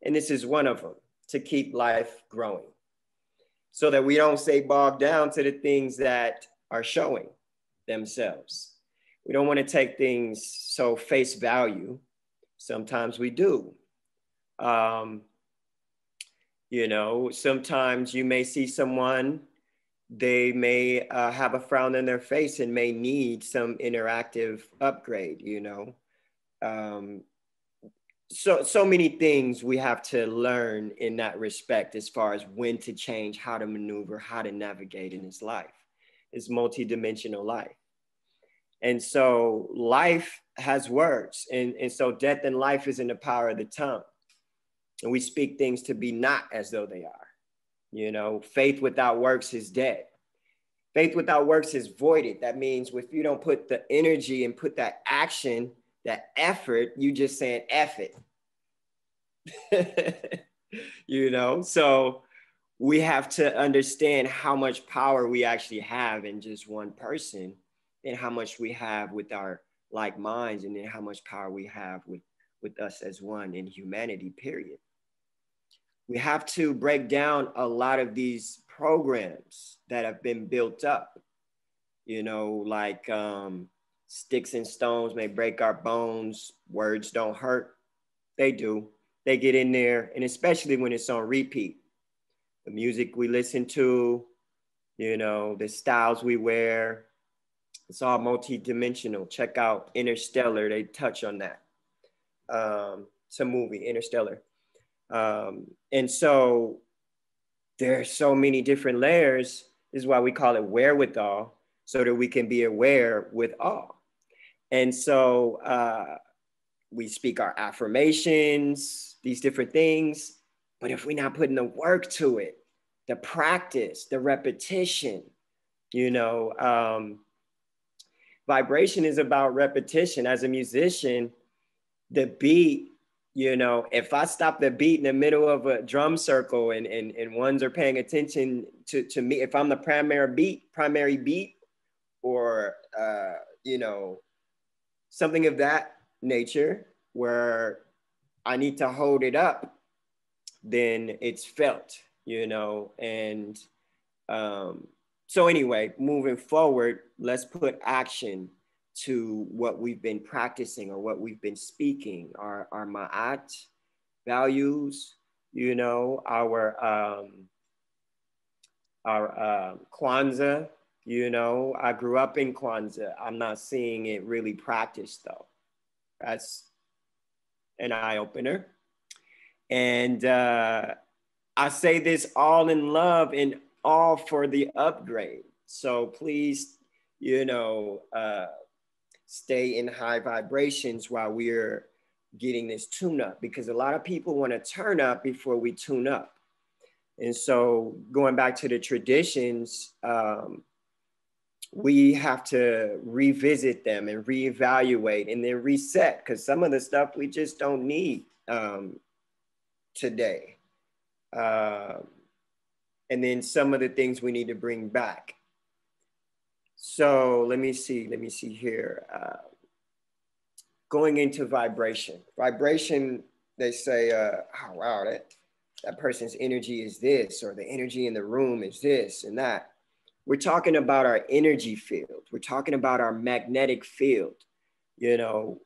And this is one of them, to keep life growing, so that we don't stay bogged down to the things that are showing themselves. We don't want to take things so face value. Sometimes we do. You know, sometimes you may see someone, they may have a frown on their face and may need some interactive upgrade, you know. So many things we have to learn in that respect, as far as when to change, how to maneuver, how to navigate in this life. It's multidimensional life. And so life has words. And so death and life is in the power of the tongue. And we speak things to be not as though they are. You know, faith without works is dead. Faith without works is voided. That means if you don't put the energy and put that action, that effort, you just saying F it. You know, so we have to understand how much power we actually have in just one person, and how much we have with our like minds, and then how much power we have with us as one in humanity, period. We have to break down a lot of these programs that have been built up, you know, like sticks and stones may break our bones, words don't hurt. They do. They get in there, and especially when it's on repeat. The music we listen to, you know, the styles we wear, it's all multi-dimensional. Check out Interstellar, they touch on that. It's a movie, Interstellar. And so there are so many different layers. This is why we call it wherewithal, so that we can be aware with all. And so we speak our affirmations, these different things, but if we're not putting the work to it, the practice, the repetition, you know, vibration is about repetition. As a musician, the beat, you know, if I stop the beat in the middle of a drum circle and ones are paying attention to me, if I'm the primary beat, or, you know, something of that nature where I need to hold it up, then it's felt, you know. And so anyway, moving forward, let's put action to what we've been practicing or what we've been speaking, our ma'at values, you know, our Kwanzaa, you know. I grew up in Kwanzaa. I'm not seeing it really practiced though. That's an eye-opener. And I say this all in love and all for the upgrade. So please, you know, stay in high vibrations while we're getting this tune up, because a lot of people want to turn up before we tune up. And so going back to the traditions, we have to revisit them and reevaluate and then reset, because some of the stuff we just don't need today. And then some of the things we need to bring back. So let me see here. Going into vibration. Vibration, they say, oh wow, that person's energy is this, or the energy in the room is this and that. We're talking about our energy field. We're talking about our magnetic field. You know,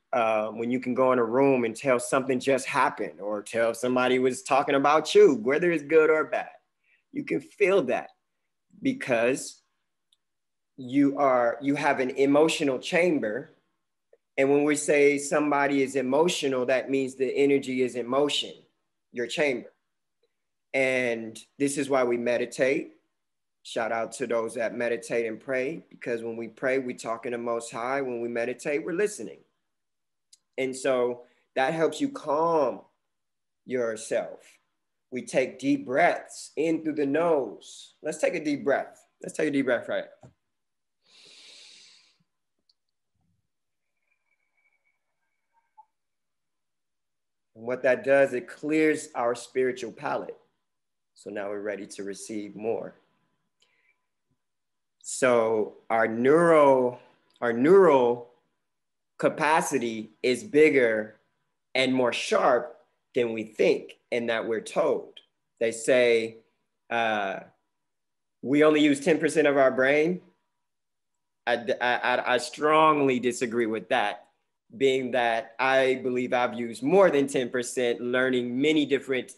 when you can go in a room and tell something just happened, or tell somebody was talking about you, whether it's good or bad. You can feel that because you have an emotional chamber. And when we say somebody is emotional, that means the energy is in motion, your chamber. And this is why we meditate. Shout out to those that meditate and pray, because when we pray, we talk in the Most High. When we meditate, we're listening. And so that helps you calm yourself. We take deep breaths in through the nose. Let's take a deep breath. Let's take a deep breath, right? And what that does, it clears our spiritual palate. So now we're ready to receive more. So our neural capacity is bigger and more sharp than we think and that we're told. They say we only use 10% of our brain. I strongly disagree with that, being that I believe I've used more than 10%, learning many different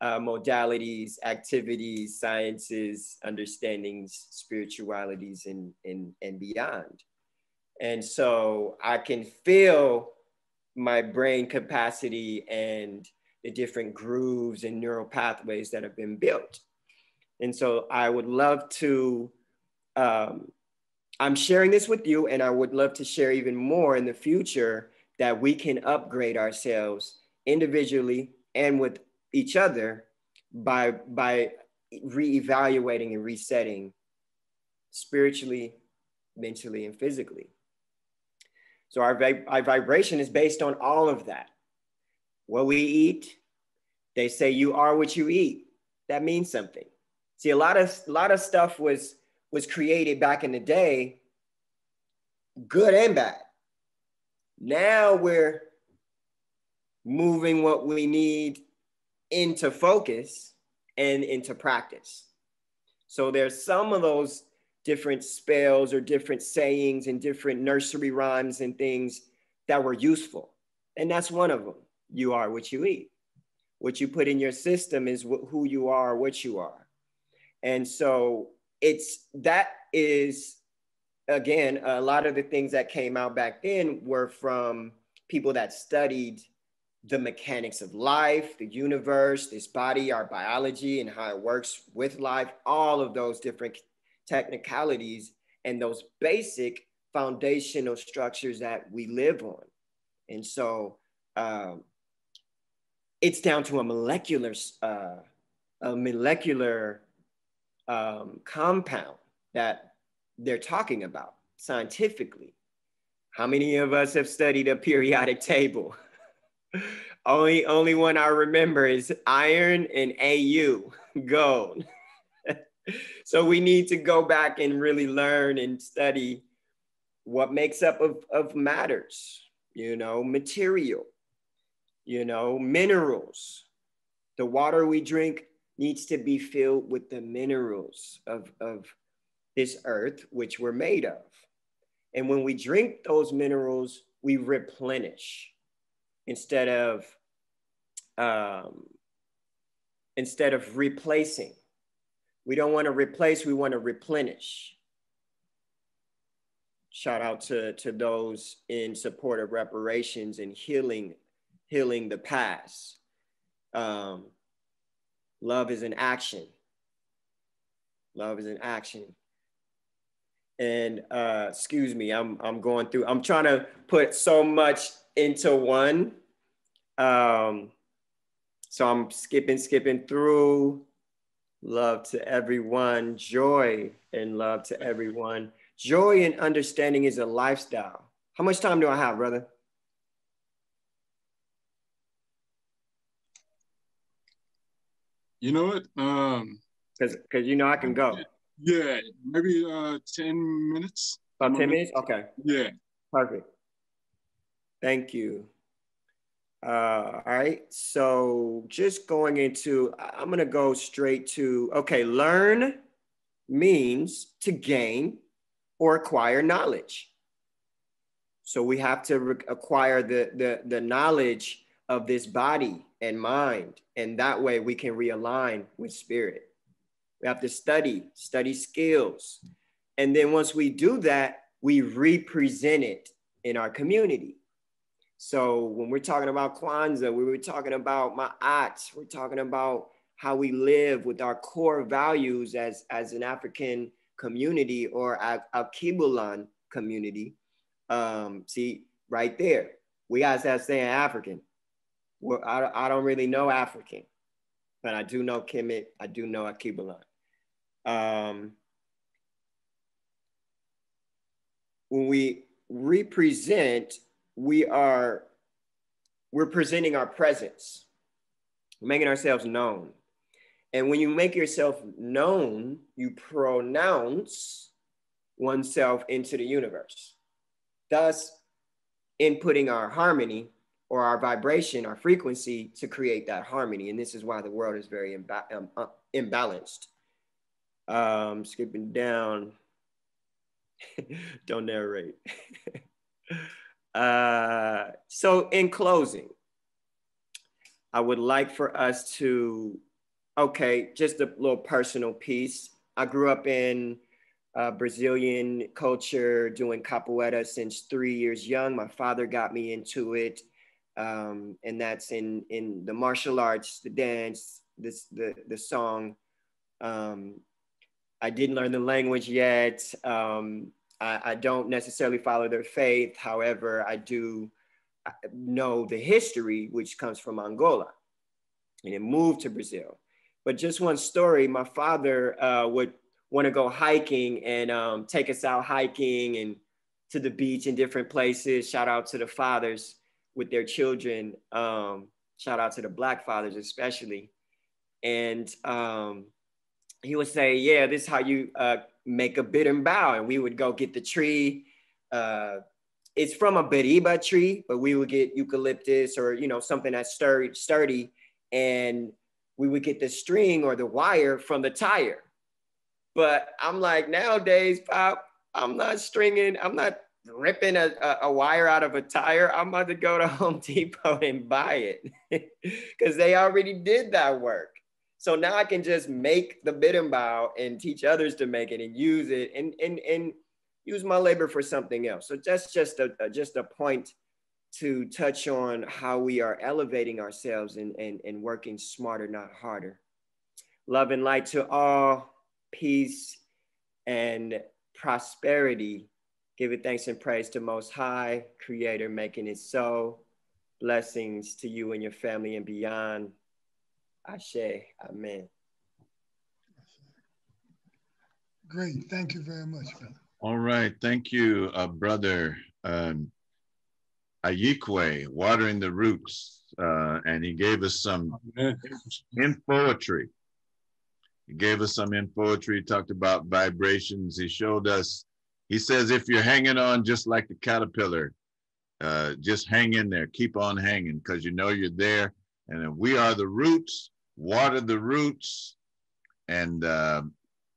modalities, activities, sciences, understandings, spiritualities, and beyond. And so I can feel my brain capacity and the different grooves and neural pathways that have been built. And so I would love to, I'm sharing this with you, and I would love to share even more in the future that we can upgrade ourselves individually and with each other by reevaluating and resetting spiritually, mentally, and physically. So our vibration is based on all of that. What we eat, they say you are what you eat. That means something. See, a lot of stuff was created back in the day, good and bad. Now we're moving what we need into focus and into practice. So there's some of those different spells or different sayings and different nursery rhymes and things that were useful. And that's one of them. You are what you eat. What you put in your system is who you are, what you are. And so that is, again, a lot of the things that came out back then were from people that studied the mechanics of life, the universe, this body, our biology, and how it works with life, all of those different technicalities and those basic foundational structures that we live on. And so it's down to a molecular compound that they're talking about scientifically. How many of us have studied a periodic table? Only one I remember is iron and AU, gold. So we need to go back and really learn and study what makes up of matters, material, minerals. The water we drink needs to be filled with the minerals of this earth, which we're made of. And when we drink those minerals, we replenish instead of replacing. We don't want to replace, we want to replenish. Shout out to those in support of reparations and healing the past. Love is an action. Love is an action. And excuse me, I'm going through, I'm trying to put so much into one. So I'm skipping through. Love to everyone, joy and love to everyone. Joy and understanding is a lifestyle. How much time do I have, brother? You know what? Because I can go. Yeah, maybe 10 minutes. About 10 minutes? Okay. Yeah. Perfect. Thank you. All right, so just going into, I'm gonna go straight to, okay, learn means to gain or acquire knowledge. So we have to acquire the knowledge of this body and mind, and that way we can realign with spirit, We have to study skills. And then once we do that, we represent it in our community. So when we're talking about Kwanzaa, we were talking about Ma'at, we're talking about how we live with our core values as an African community or a Kibulan community. See, right there, we guys have saying African. I don't really know African, but I do know Kemet, I do know Akibulan. When we represent, we're presenting our presence. We're making ourselves known. And when you make yourself known, you pronounce oneself into the universe, thus inputting our harmony or our vibration, our frequency to create that harmony. And this is why the world is very imbalanced. Skipping down, don't narrate. So in closing, I would like for us to, just a little personal piece. I grew up in Brazilian culture, doing capoeira since 3 years young. My father got me into it. And that's in the martial arts, the dance, the song. I didn't learn the language yet. I don't necessarily follow their faith. However, I do know the history, which comes from Angola, and it moved to Brazil. But just one story, my father would want to go hiking and take us out hiking and to the beach in different places. Shout out to the fathers with their children. Shout out to the Black fathers especially. And he would say, yeah, this is how you make a bidden bow. And we would go get the tree. It's from a beriba tree, but we would get eucalyptus or, something that's sturdy. And we would get the string or the wire from the tire. But I'm like, nowadays, Pop, I'm not ripping a wire out of a tire. I'm about to go to Home Depot and buy it because they already did that work. So now I can just make the bidden bow and teach others to make it and use it and use my labor for something else. So that's just a point to touch on how we are elevating ourselves and working smarter, not harder. Love and light to all, peace and prosperity. Give it thanks and praise to Most High, Creator, making it so. Blessings to you and your family and beyond. Ashe, amen. Great, thank you very much, brother. All right, thank you, brother Ayikwe, Watering the Roots, and he gave us some in poetry. He gave us some in poetry, talked about vibrations. He showed us, he says, if you're hanging on just like the caterpillar, just hang in there, keep on hanging, because you're there. And we are the roots, water the roots. And I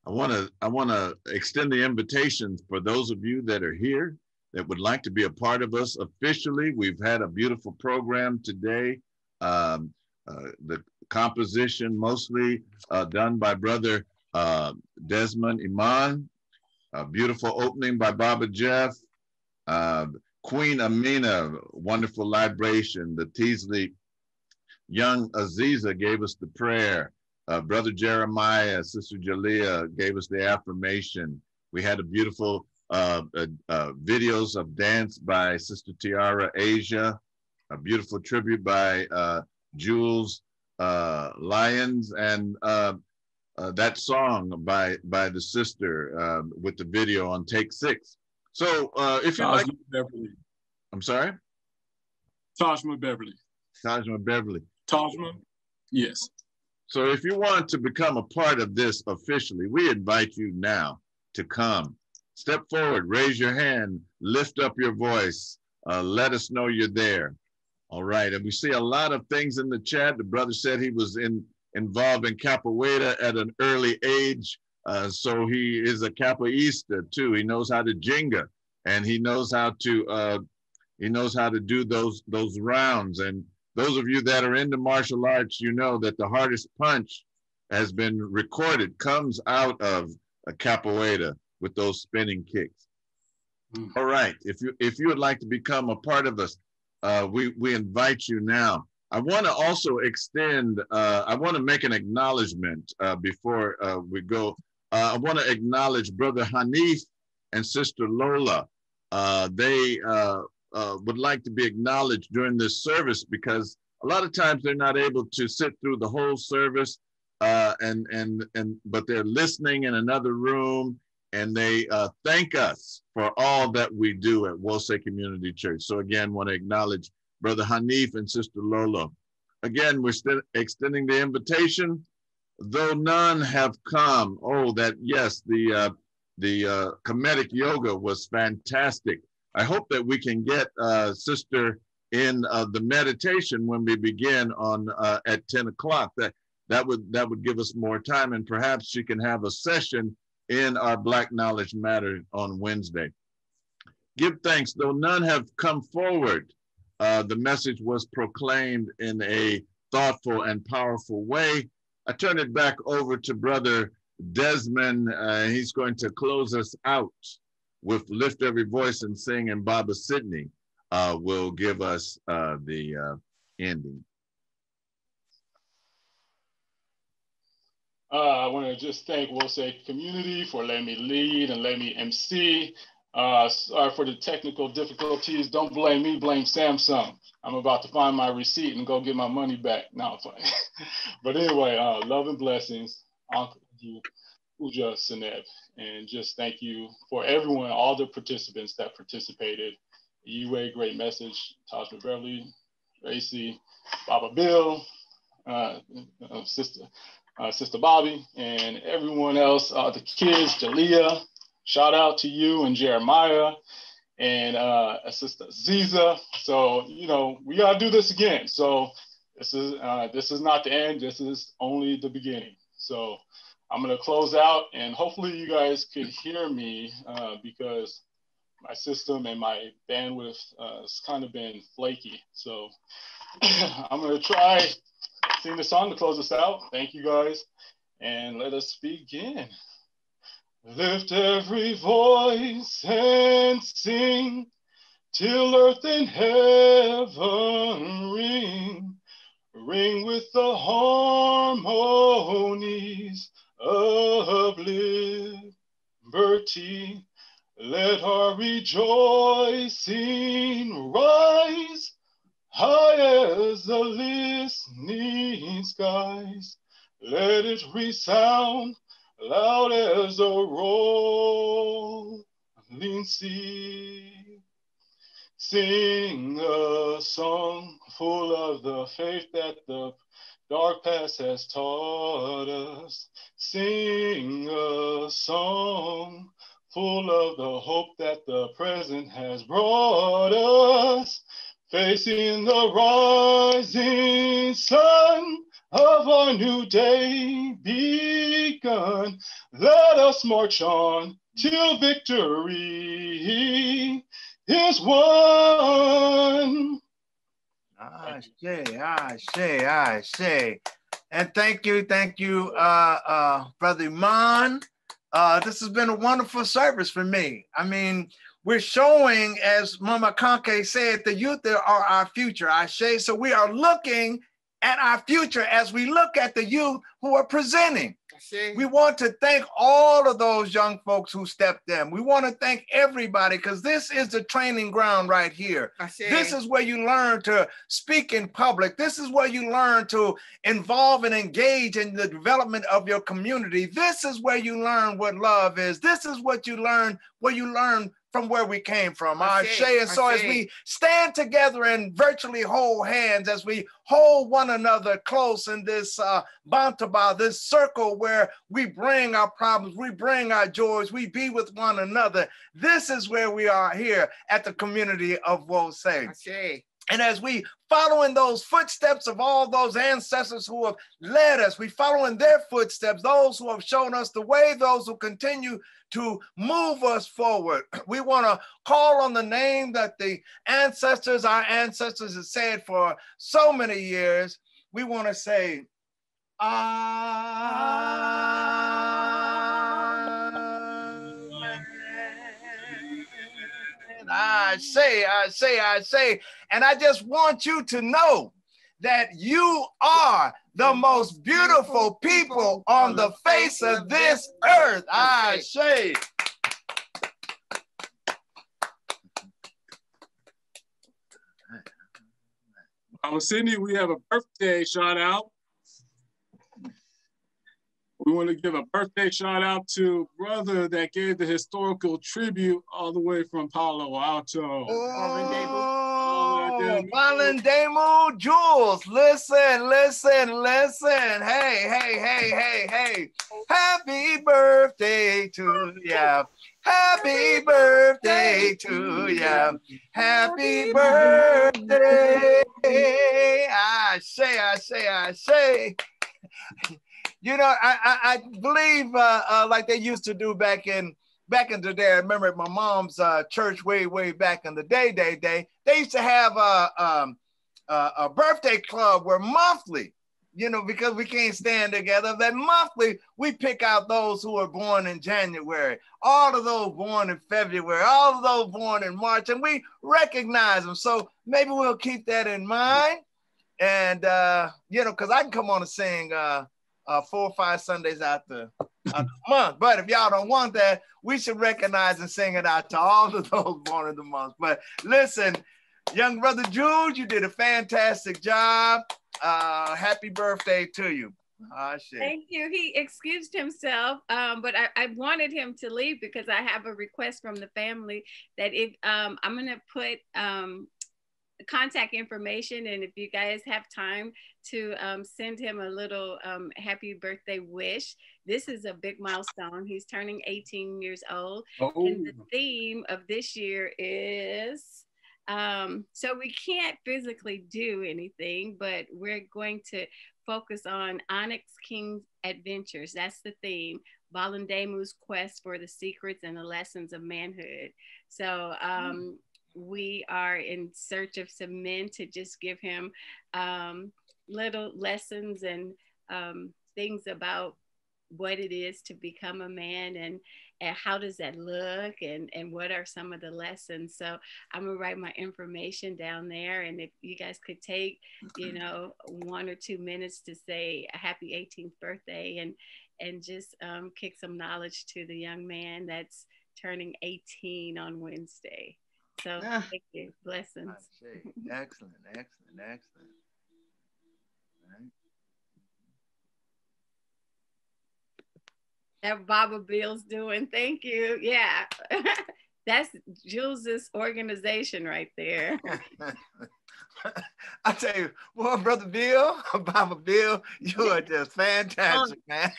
want to extend the invitation for those of you that are here that would like to be a part of us officially. We've had a beautiful program today. The composition mostly done by Brother Desmond Iman. A beautiful opening by Baba Jeff. Queen Amina, wonderful libration. The Teasley young Aziza gave us the prayer. Brother Jeremiah, Sister Jalea gave us the affirmation. We had a beautiful videos of dance by Sister Tiara Asia, a beautiful tribute by Jules Lyons, and that song by the sister with the video on Take 6. So if you like, Beverly. I'm sorry? Tajma Beverly. Tajma Beverly. Tajma, yes. So if you want to become a part of this officially, we invite you now to come. Step forward, raise your hand, lift up your voice, let us know you're there. All right, and we see a lot of things in the chat. The brother said he was involved in capoeira at an early age, so he is a capoeista too. He knows how to jinga, and he knows how to do those rounds. And those of you that are into martial arts, you know that the hardest punch has been recorded comes out of a capoeira with those spinning kicks. All right, if you would like to become a part of us, we invite you now. I want to also extend, I want to make an acknowledgement before we go. I want to acknowledge Brother Hanif and Sister Lola. They would like to be acknowledged during this service because a lot of times they're not able to sit through the whole service, but they're listening in another room, and they thank us for all that we do at Wosay Community Church. So again, want to acknowledge Brother Hanif and Sister Lola. Again, we're still extending the invitation, though none have come. Oh, that yes, the Kemetic yoga was fantastic. I hope that we can get Sister in the meditation when we begin on at 10 o'clock. That would give us more time, and perhaps she can have a session in our Black Knowledge Matter on Wednesday. Give thanks, though none have come forward. The message was proclaimed in a thoughtful and powerful way. I turn it back over to Brother Desmond. He's going to close us out with Lift Every Voice and Sing, and Baba Sidney will give us the ending. I want to just thank Wosay Community for letting me lead and letting me MC. Sorry for the technical difficulties. Don't blame me, blame Samsung. I'm about to find my receipt and go get my money back. No, I'm playing. But anyway, love and blessings, Uncle Uja Seneb. And just thank you for everyone, all the participants that participated. UA, great message. Taj Beverly, Tracy, Baba Bill, Sister Bobby, and everyone else, the kids, Jalea, shout out to you and Jeremiah, and Sister Ziza. So, you know, we gotta do this again. So this is not the end, this is only the beginning. So I'm gonna close out, and hopefully you guys could hear me because my system and my bandwidth has kind of been flaky. So I'm gonna try sing the song to close us out. Thank you guys, and let us begin. Lift every voice and sing till earth and heaven ring. Ring with the harmonies of liberty. Let our rejoicing rise high as the listening skies. Let it resound loud as a rolling sea. Sing a song full of the faith that the dark past has taught us. Sing a song full of the hope that the present has brought us. Facing the rising sun of our new day begun, let us march on till victory is won. I say. And thank you, Brother Iman. This has been a wonderful service for me. I mean, we're showing, as Mama Kanke said, the youth are our future, Ashe. So we are looking at our future as we look at the youth who are presenting. We want to thank all of those young folks who stepped in. We want to thank everybody because this is the training ground right here. This is where you learn to speak in public. This is where you learn to involve and engage in the development of your community. This is where you learn what love is. This is what you learn, where you learn from where we came from. Ashe. And so as we stand together and virtually hold hands, as we hold one another close in this Bantaba, this circle where we bring our problems, we bring our joys, we be with one another. This is where we are here at the community of Wosay. And as we follow in those footsteps of all those ancestors who have led us, we follow in their footsteps, those who have shown us the way, those who continue to move us forward. We want to call on the name that the our ancestors have said for so many years. We want to say, I say, and I just want you to know that you are the most beautiful people on the face of this earth. I say. Cindy, we have a birthday shout out. We want to give a birthday shout out to brother that gave the historical tribute all the way from Palo Alto. Balindemu Jules, listen. Hey. Happy birthday to ya. Happy birthday to ya. Happy birthday. I say. You know, I believe like they used to do back in the day. I remember at my mom's church way back in the day, they used to have a birthday club where monthly, you know, because we can't stand together, that monthly we pick out those who are born in January, all of those born in February, all of those born in March, and we recognize them. So maybe we'll keep that in mind. And, you know, because I can come on and sing 4 or 5 Sundays out the month. But if y'all don't want that, we should recognize and sing it out to all of those born in the month. But listen, young brother Jules, you did a fantastic job. Happy birthday to you. Thank you. He excused himself, but I wanted him to leave because I have a request from the family that if I'm going to put contact information, and if you guys have time to send him a little happy birthday wish. This is a big milestone. He's turning 18 years old. And the theme of this year is, so we can't physically do anything, but we're going to focus on Onyx King's Adventures. That's the theme. Balindemu's quest for the secrets and the lessons of manhood. So we are in search of some men to just give him little lessons and things about what it is to become a man, and how does that look, and what are some of the lessons. So I'm gonna write my information down there, and if you guys could take, you know, 1 or 2 minutes to say a happy 18th birthday, and just kick some knowledge to the young man that's turning 18 on Wednesday. So thank you. Blessings. Excellent. Right. That Baba Bill's doing. Thank you. Yeah. That's Jules's organization right there. I tell you, well, Brother Bill, Baba Bill, you are just fantastic, man.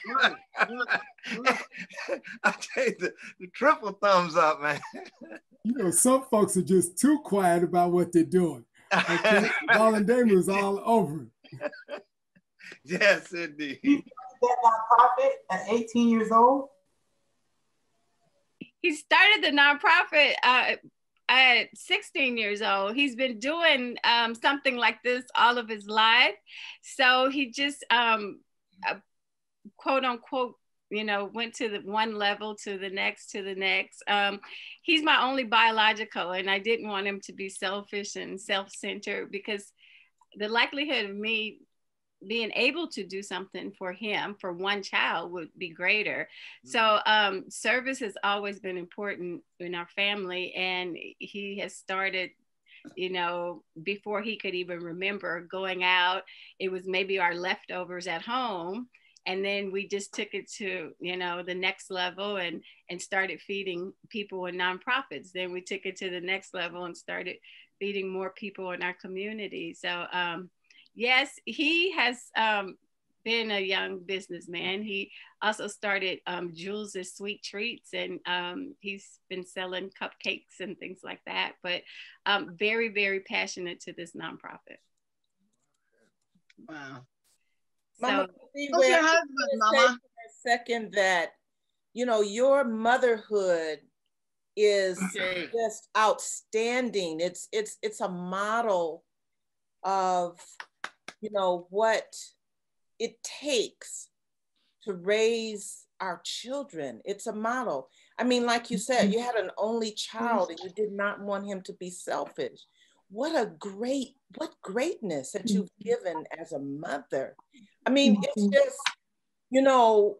I tell you, the triple thumbs up, man. You know, some folks are just too quiet about what they're doing. Okay? Balindemu is all over it. Yes, indeed. That nonprofit at 18 years old? He started the nonprofit at 16 years old. He's been doing something like this all of his life. So he just, quote unquote, you know, went to the one level to the next, he's my only biological, and I didn't want him to be selfish and self-centered, because the likelihood of me being able to do something for him, for one child, would be greater. So service has always been important in our family, and he has started, you know, before he could even remember going out. It was maybe our leftovers at home, and then we just took it to, you know, the next level and started feeding people in nonprofits. Then we took it to the next level and started feeding more people in our community. So yes, he has been a young businessman. He also started Jules' Sweet Treats, and he's been selling cupcakes and things like that, but very, very passionate to this nonprofit. Wow. So, Mama, what's your husband, Mama? For a second that, you know, your motherhood is just outstanding. It's a model of, you know, what it takes to raise our children. It's a model. I mean, like you said, you had an only child and you did not want him to be selfish. What greatness that you've given as a mother. I mean, it's just, you know,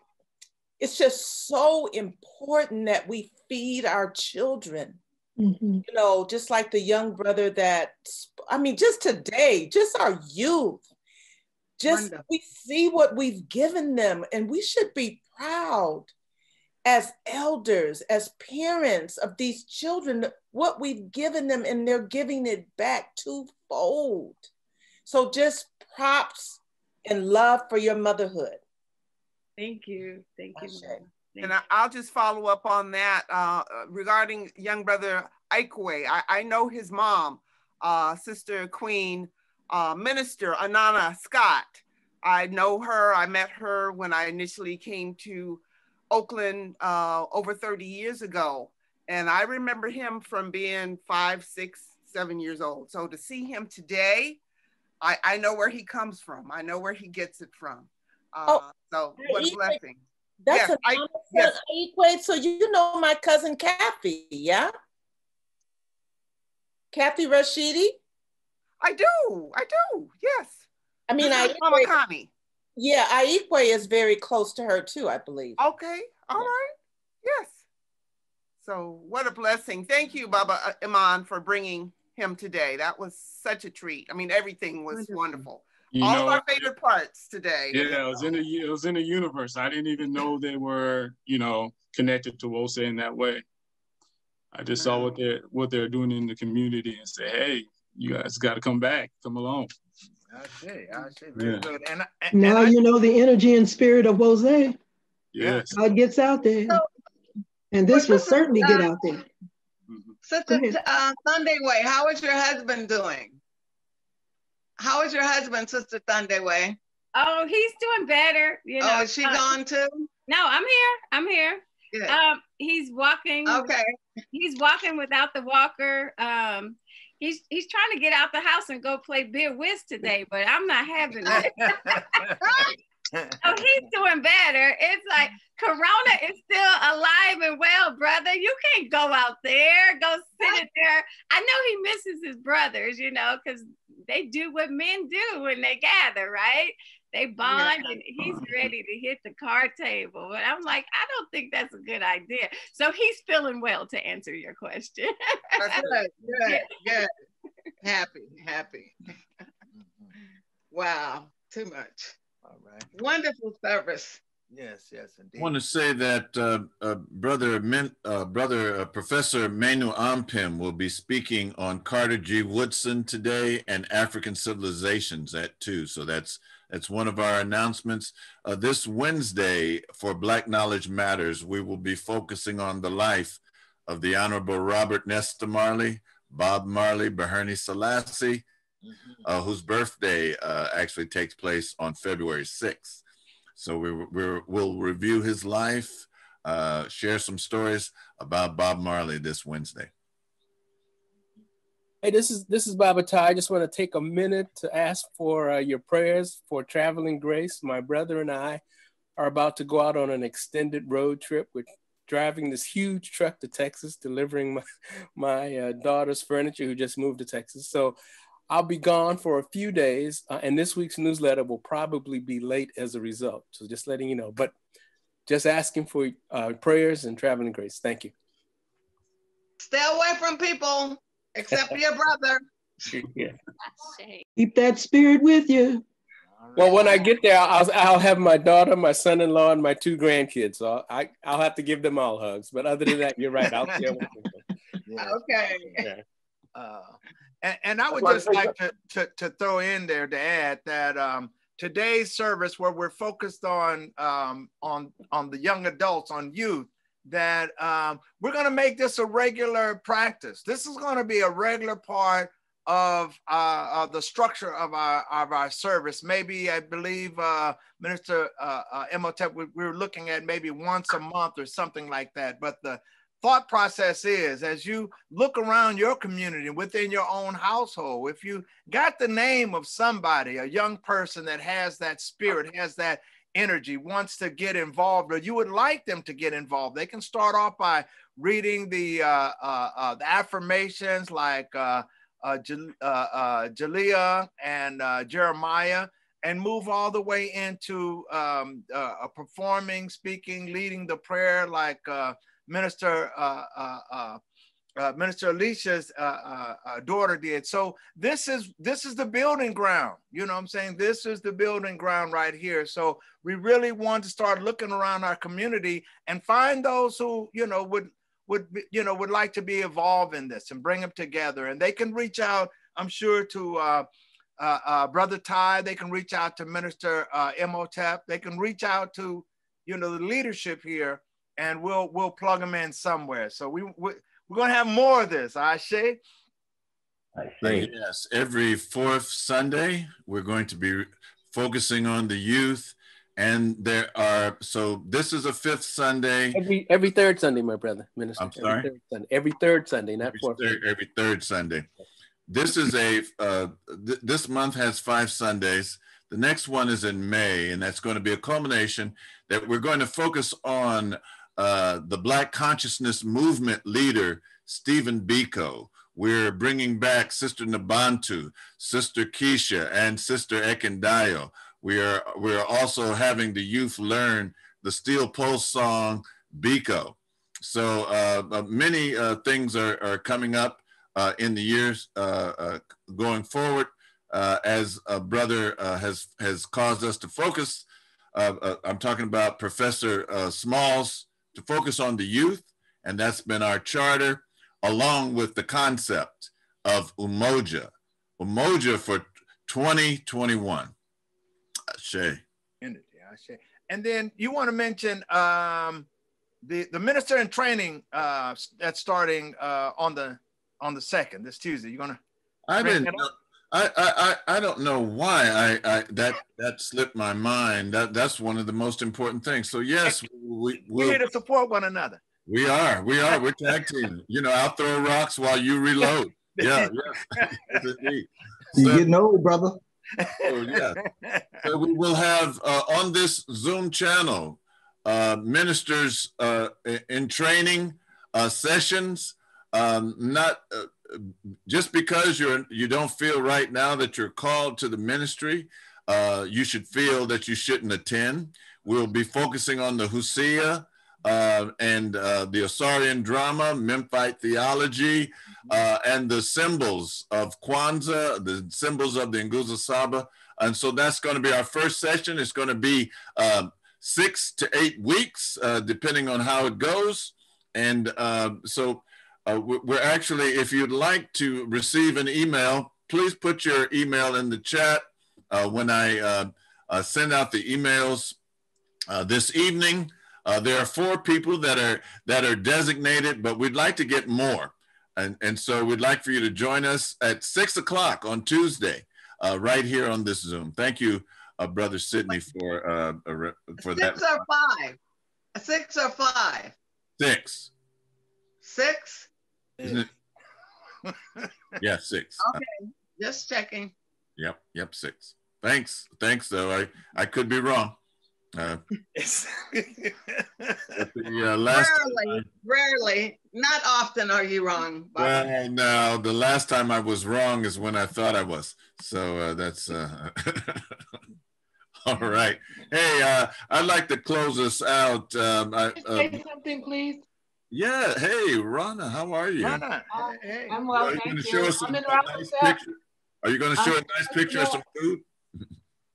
it's just so important that we feed our children. You know, just like the young brother that, I mean, just today, just our youth, just we see what we've given them, and we should be proud as elders, as parents of these children, what we've given them, and they're giving it back twofold. So just props and love for your motherhood. Thank you. Thank you. And I'll just follow up on that regarding young brother Ikwe. I know his mom, Sister Queen Minister Anana Scott. I know her. I met her when I initially came to Oakland over 30 years ago. And I remember him from being 5, 6, 7 years old. So to see him today, I know where he comes from. I know where he gets it from. So what a blessing. That's yes, Ikwe. So you know my cousin Kathy, yeah? Kathy Rashidi? I do, yes. I mean, Ikwe, yeah, Ikwe is very close to her too, I believe. Okay, all right, yes. So what a blessing. Thank you, Baba Iman, for bringing him today. That was such a treat. I mean, everything was wonderful. All of our favorite parts today. Yeah, it was in the universe. I didn't even know they were, you know, connected to WOSE in that way. I just saw what they're doing in the community and say, hey, you guys got to come back, come along. I see, very good. And now you know the energy and spirit of WOSE. Yes. How it gets out there. And this will certainly get out there. Sister Thundeyway, how is your husband doing? How is your husband, Sister Thundeyway? Oh, he's doing better. You know. Oh, is she gone too? No, I'm here. Good. He's walking. Okay. He's walking without the walker. He's trying to get out the house and go play Beer Whiz today, but I'm not having it. Oh, he's doing better. It's like Corona is still alive and well, brother. You can't go out there, go sit in there. I know he misses his brothers, you know, because they do what men do when they gather, right? They bond and he's ready to hit the card table. But I'm like, I don't think that's a good idea. So he's feeling well, to answer your question. Good. Happy. Wow, too much. All right. Wonderful service. Yes, indeed. I want to say that Professor Manu Ampim will be speaking on Carter G. Woodson today and African civilizations at 2. So that's one of our announcements. This Wednesday for Black Knowledge Matters, we will be focusing on the life of the Honorable Robert Nesta Marley, Bob Marley, Bernie Selassie, whose birthday actually takes place on February 6th. So we'll review his life, share some stories about Bob Marley this Wednesday. Hey, this is Baba Tai. I just want to take a minute to ask for your prayers for traveling grace. My brother and I are about to go out on an extended road trip. We're driving this huge truck to Texas, delivering my daughter's furniture, who just moved to Texas. So I'll be gone for a few days, and this week's newsletter will probably be late as a result. So just letting you know, but just asking for prayers and traveling grace. Thank you. Stay away from people, except for your brother. Yeah. Keep that spirit with you. Well, when I get there, I'll have my daughter, my son-in-law, and my 2 grandkids. So I'll have to give them all hugs. But other than that, you're right. I'll stay away from them. Okay. Yeah. And I would just like to throw in there to add that today's service, where we're focused on the young adults, on youth, that we're going to make this a regular practice. This is going to be a regular part of the structure of our service. Maybe, I believe, Minister Imhotep, we were looking at maybe once a month or something like that. But thought process is as you look around your community, within your own household. If you got the name of somebody, a young person that has that spirit, has that energy, wants to get involved, or you would like them to get involved, they can start off by reading the affirmations like Jalea and Jeremiah, and move all the way into performing, speaking, leading the prayer like Minister Alicia's daughter did. So this is the building ground. You know what I'm saying? This is the building ground right here. So we really want to start looking around our community and find those who, you know, would like to be involved in this and bring them together. And they can reach out, I'm sure, to Brother Ty. They can reach out to Minister Imhotep. They can reach out to, you know, the leadership here, and we'll plug them in somewhere. So we're going to have more of this, Ashe. Yes, every fourth Sunday, we're going to be focusing on the youth. And there are, so this is a fifth Sunday. Every third Sunday, my brother, Minister. I'm sorry? Every third Sunday, not fourth. Every third Sunday. This is this month has 5 Sundays. The next one is in May, and that's going to be a culmination that we're going to focus on the Black Consciousness Movement leader, Stephen Biko. We're bringing back Sister Nabantu, Sister Keisha, and Sister Ekendayo. We're also having the youth learn the Steel Pulse song, Biko. So many things are coming up in the years going forward, as a brother has caused us to focus. I'm talking about Professor Smalls, to focus on the youth, and that's been our charter, along with the concept of Umoja for 2021. Ashe. And then you want to mention the minister in training that's starting on the 2nd, this Tuesday. You're gonna. I don't know why that slipped my mind. That's one of the most important things. So yes, we're here to support one another. We are. We're tag team. You know, I'll throw rocks while you reload. Yeah. You're getting old, brother. So, yeah. So we will have on this Zoom channel ministers in training sessions. Not just because you don't feel right now that you're called to the ministry, you should feel that you shouldn't attend. We'll be focusing on the Hosea and the Osarian drama, Memphite theology, and the symbols of Kwanzaa, the symbols of the Nguzo Saba. And so that's going to be our first session. It's going to be 6 to 8 weeks, depending on how it goes. And so we're actually, if you'd like to receive an email, please put your email in the chat when I send out the emails this evening. There are 4 people that are designated, but we'd like to get more. And so we'd like for you to join us at 6 o'clock on Tuesday, right here on this Zoom. Thank you, Brother Sidney, for that. 6 or 5? 6 or 5? 6. 6? Isn't it? Yeah, 6. Okay, just checking. Yep, 6. Thanks though. I could be wrong. Rarely, not often are you wrong. Well, no, the last time I was wrong is when I thought I was. So that's all right. Hey, I'd like to close us out. Say something, please. Yeah. Hey, Rana, how are you? Rana, I'm well, thank you. I'm in nice picture. Are you going to show a nice picture of some food?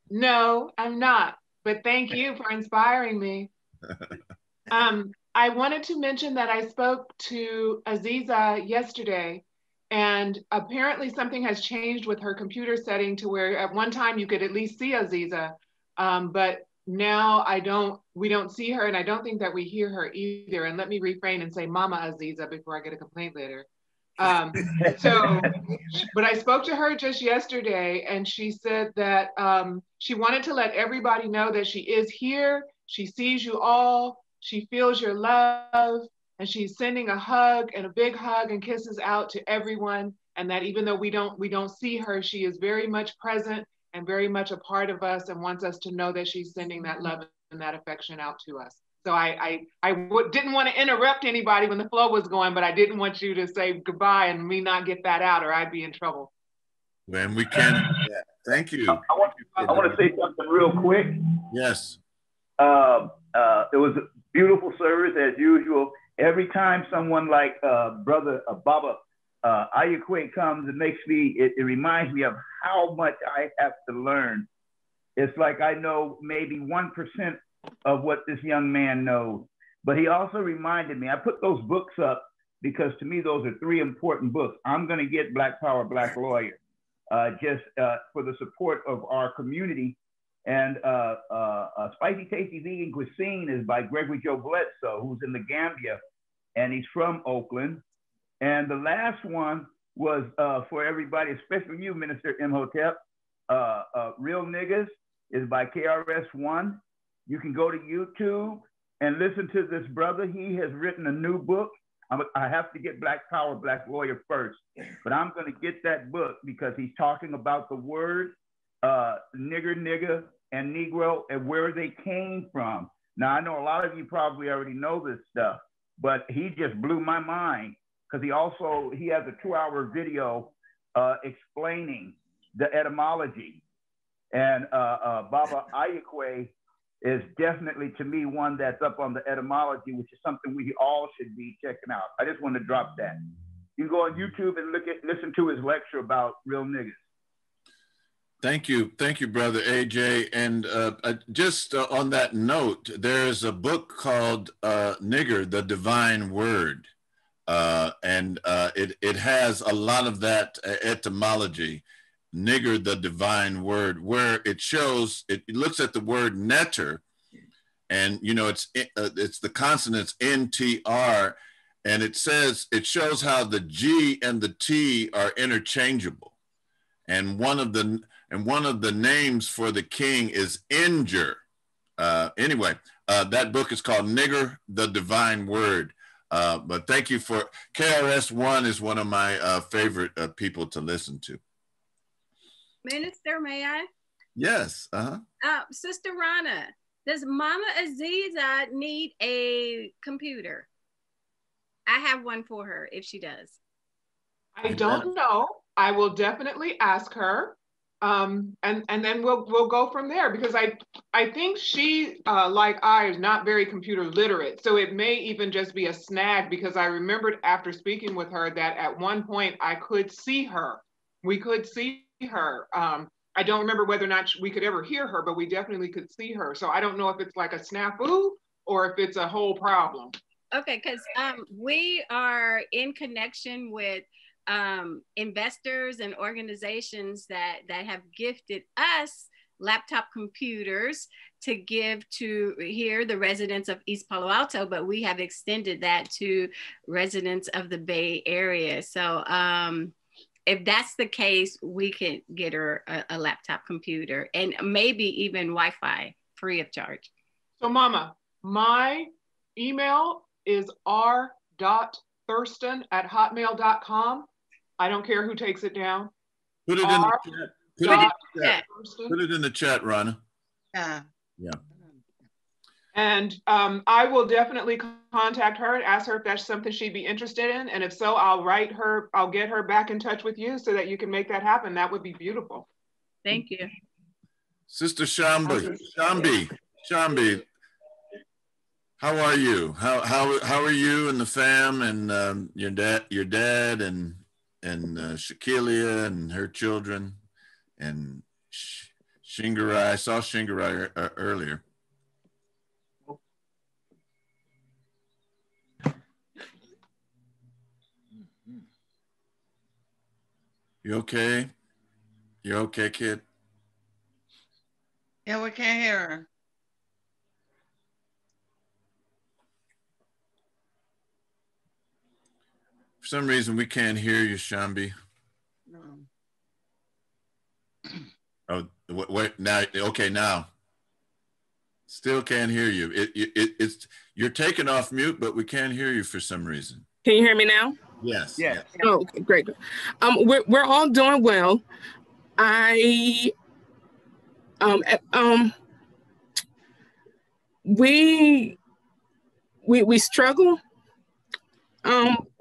No, I'm not. But thank you for inspiring me. I wanted to mention that I spoke to Aziza yesterday, and apparently something has changed with her computer setting to where at one time you could at least see Aziza, but now we don't see her, and I don't think that we hear her either. And let me refrain and say Mama Aziza before I get a complaint later. But I spoke to her just yesterday, and she said that she wanted to let everybody know that she is here. She sees you all. She feels your love. and she's sending a hug and a big hug and kisses out to everyone. And that even though we don't see her, she is very much present and very much a part of us and wants us to know that she's sending that love and that affection out to us. So I didn't want to interrupt anybody when the flow was going, but I didn't want you to say goodbye and me not get that out, or I'd be in trouble. When we can, yeah. Thank you. I want to say something real quick. Yes. It was a beautiful service as usual. Every time someone like Brother Baba Ayakwe comes, it reminds me of how much I have to learn. It's like I know maybe 1% of what this young man knows. But he also reminded me, I put those books up because to me, those are 3 important books. I'm gonna get Black Power, Black Lawyer, just for the support of our community. And Spicy Tasty Vegan Cuisine is by Gregory Joe Bledsoe, who's in the Gambia, and he's from Oakland. And the last one was for everybody, especially you, Minister Imhotep, Real Niggas is by KRS-One. You can go to YouTube and listen to this brother. He has written a new book. I have to get Black Power, Black Lawyer first, but I'm going to get that book because he's talking about the word nigger, and Negro and where they came from. Now, I know a lot of you probably already know this stuff, but he just blew my mind because he has a 2-hour video explaining the etymology. And Baba Ayakwe is definitely, to me, one that's up on the etymology, which is something we all should be checking out. I just want to drop that. You can go on YouTube and listen to his lecture about real niggas. Thank you, Brother AJ. And just on that note, there's a book called Nigger, the Divine Word. And it has a lot of that etymology, nigger, the divine word, where it shows, it looks at the word netter, and it's the consonants NTR, and it shows how the G and the T are interchangeable, and one of the names for the king is Inger. Anyway, that book is called Nigger, the Divine Word. But thank you for KRS-One is one of my favorite people to listen to. Minister, may I? Yes. Sister Rana, does Mama Aziza need a computer? I have one for her if she does. I don't know. I will definitely ask her. And then we'll go from there, because I think she, like I, is not very computer literate. So it may even just be a snag, because I remembered after speaking with her that at one point I could see her. We could see her. I don't remember whether or not we could ever hear her, but we definitely could see her. So I don't know if it's like a snafu or if it's a whole problem. Okay, because we are in connection with investors and organizations that have gifted us laptop computers to give to here, the residents of East Palo Alto, but we have extended that to residents of the Bay Area. So if that's the case, we can get her a laptop computer and maybe even Wi-Fi free of charge. So Mama, my email is r.thurston@hotmail.com. I don't care who takes it down. Put it in the chat. Put it in the chat, Rana. Yeah. And I will definitely contact her and ask her if that's something she'd be interested in. And if so, I'll get her back in touch with you so that you can make that happen. That would be beautiful. Thank you. Sister Shambi, how are you? How are you and the fam and your dad and Shakilia and her children and Shingarai? I saw Shingarai earlier. You okay? You okay, kid? Yeah, we can't hear her. For some reason, we can't hear you, Shambi. No. Oh, wait, now, okay, now. Still can't hear you. It's You're taken off mute, but we can't hear you for some reason. Can you hear me now? Yes. Yes. Oh, okay, great. We're all doing well. We struggle.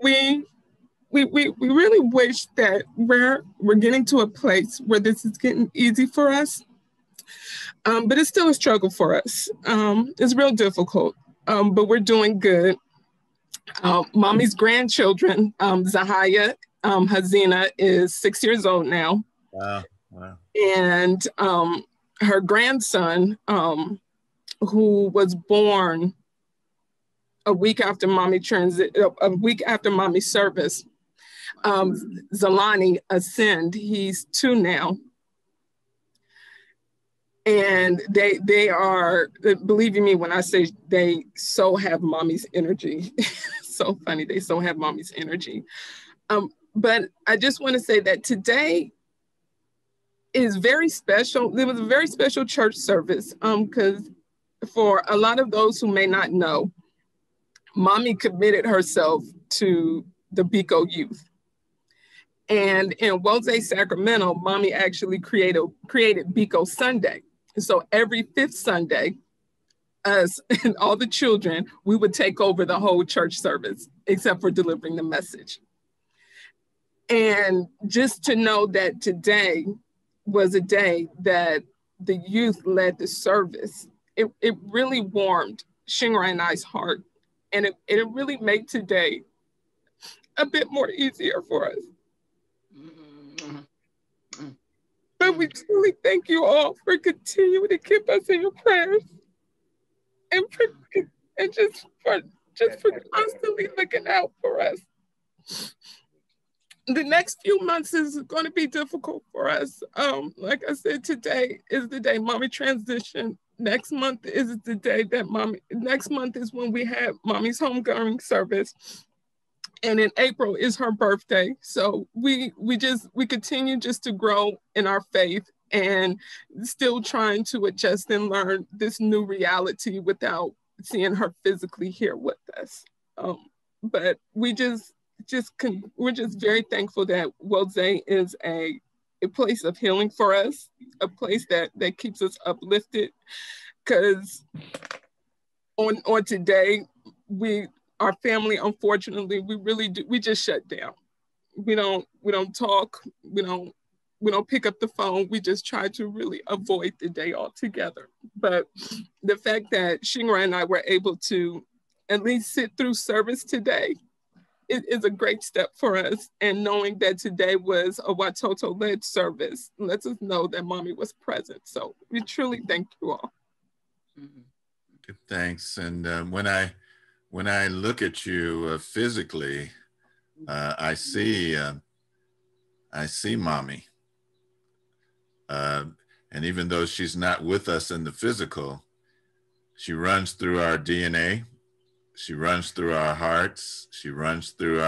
We really wish that we're getting to a place where this is getting easy for us. But it's still a struggle for us. It's real difficult, but we're doing good. Mommy's grandchildren, Zahaya Hazina is 6 years old now. Wow. Wow. And her grandson, who was born a week after mommy's service, Zalani Ascend, he's 2 now. And they are, believe you me when I say they so have mommy's energy. So funny, they so have mommy's energy. But I just want to say that today is very special. It was a very special church service because for a lot of those who may not know, mommy committed herself to the Biko youth. And in Woze, Sacramento, mommy actually created Biko Sunday. So every 5th Sunday, us and all the children, we would take over the whole church service, except for delivering the message. And just to know that today was a day that the youth led the service, it really warmed Shingra and I's heart. And it really made today a bit more easier for us. But we truly thank you all for continuing to keep us in your prayers and just for constantly looking out for us. The next few months is going to be difficult for us. Like I said, today is the day mommy transitioned. Next month is the day that next month is when we have mommy's homegoing service. And in April is her birthday. So we continue just to grow in our faith and still trying to adjust and learn this new reality without seeing her physically here with us. But we're just very thankful that Woze is a place of healing for us, a place that keeps us uplifted. Because on today, our family, unfortunately, we just shut down. We don't talk, we don't pick up the phone. We just try to really avoid the day altogether. But the fact that Shingra and I were able to at least sit through service today, it is a great step for us. And knowing that today was a Watoto-led service lets us know that mommy was present. So we truly thank you all. Good, thanks. And when I look at you physically, I see mommy. And even though she's not with us in the physical, she runs through our DNA. She runs through our hearts. She runs through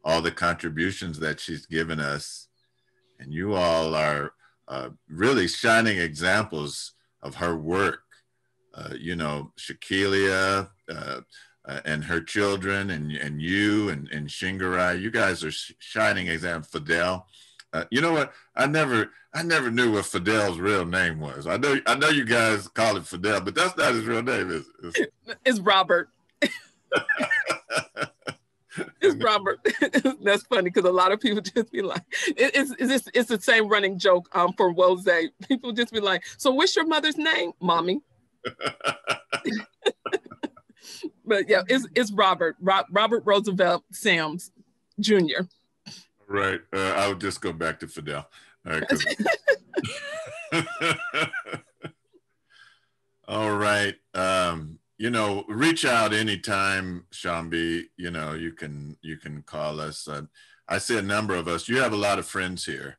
all the contributions that she's given us. And you all are really shining examples of her work. Shakilia, and her children, and you, and Shingarai, you guys are shining examples. Fidel, you know what? I never knew what Fidel's real name was. I know you guys call it Fidel, but that's not his real name, is it? It's Robert. It's Robert. That's funny because a lot of people just be like, it's the same running joke for Woze. People just be like, so what's your mother's name? Mommy. But yeah, it's Robert Roosevelt Sams Jr. Right. I would just go back to Fidel. All right. Reach out anytime, Shambi. You can call us. I see a number of us. You have a lot of friends here,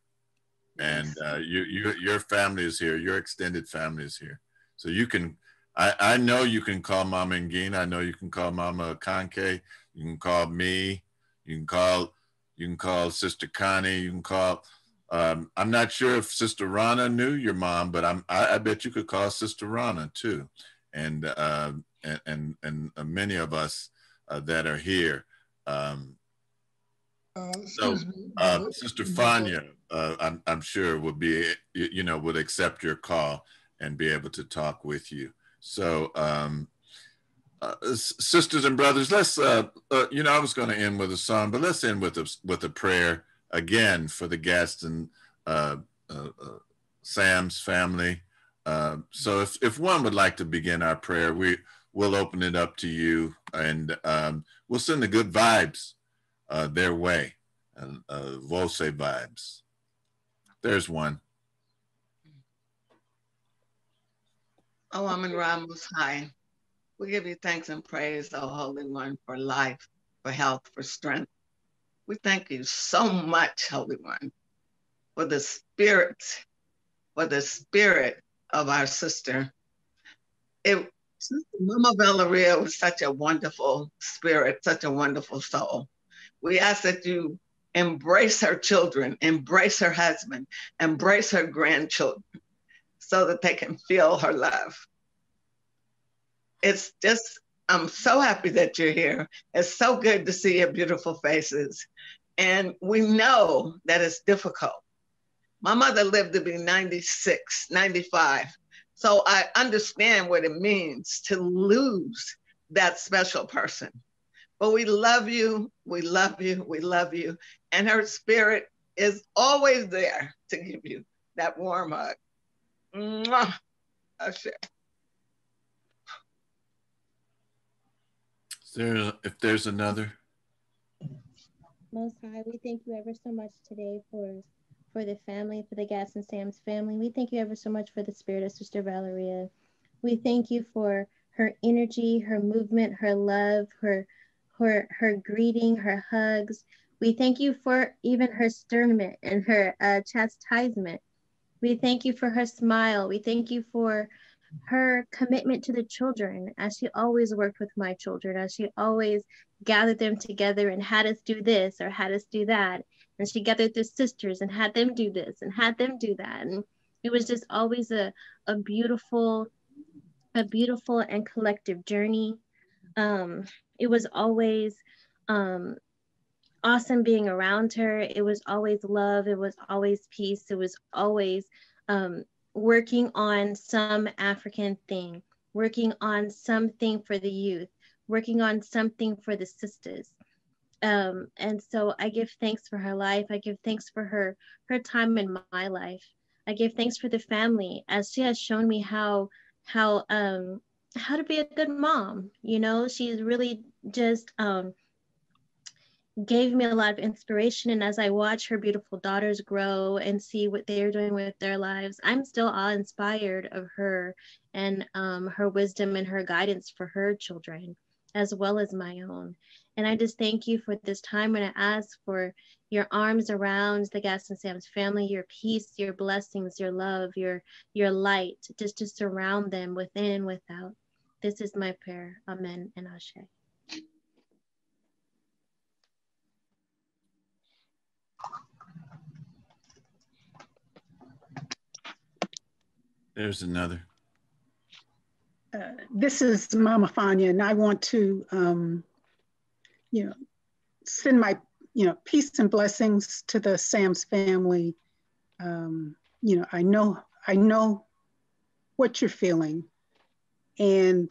and your family is here. Your extended family is here. So you can. I know you can call Mama Ngine. I know you can call Mama Kanke. You can call me. You can call Sister Connie. You can call. I'm not sure if Sister Rana knew your mom, but I bet you could call Sister Rana too. and many of us that are here. Sister Fania, I'm sure would be, would accept your call and be able to talk with you. So, sisters and brothers, let's, I was going to end with a song, but let's end with a prayer again for the Gaston Sam's family. So if one would like to begin our prayer, we'll open it up to you, and we'll send the good vibes their way, Vose vibes. There's one. Oh, Amen Ra Most High, we give you thanks and praise, O Holy One, for life, for health, for strength. We thank you so much, Holy One, for the spirit of our sister. Mama Valeria was such a wonderful spirit, such a wonderful soul. We ask that you embrace her children, embrace her husband, embrace her grandchildren, so that they can feel her love. It's just, I'm so happy that you're here. It's so good to see your beautiful faces. And we know that it's difficult. My mother lived to be 96, 95. So I understand what it means to lose that special person. But we love you, we love you, we love you. And her spirit is always there to give you that warm hug. Mwah. If there's another. Most High, we thank you ever so much today for the family, for the Gaston Sam's family. We thank you ever so much for the spirit of Sister Valeria. We thank you for her energy, her movement, her love, her greeting, her hugs. We thank you for even her sternment and her chastisement. We thank you for her smile. We thank you for her commitment to the children, as she always worked with my children, as she always gathered them together and had us do this or had us do that. And she gathered the sisters and had them do this and had them do that. And it was just always a beautiful and collective journey. It was always awesome being around her. It was always love. It was always peace. It was always working on some African thing, working on something for the youth, working on something for the sisters. And so I give thanks for her life. I give thanks for her time in my life. I give thanks for the family, as she has shown me how to be a good mom. You know, she's really just gave me a lot of inspiration. And as I watch her beautiful daughters grow and see what they're doing with their lives, I'm still awe-inspired of her and her wisdom and her guidance for her children, as well as my own. And I just thank you for this time, and I ask for your arms around the Gaston Sam's family, your peace, your blessings, your love, your light, just to surround them within and without. This is my prayer. Amen and Ashe. There's another. This is Mama Fania, and I want to, send my, peace and blessings to the Sam's family. I know what you're feeling, and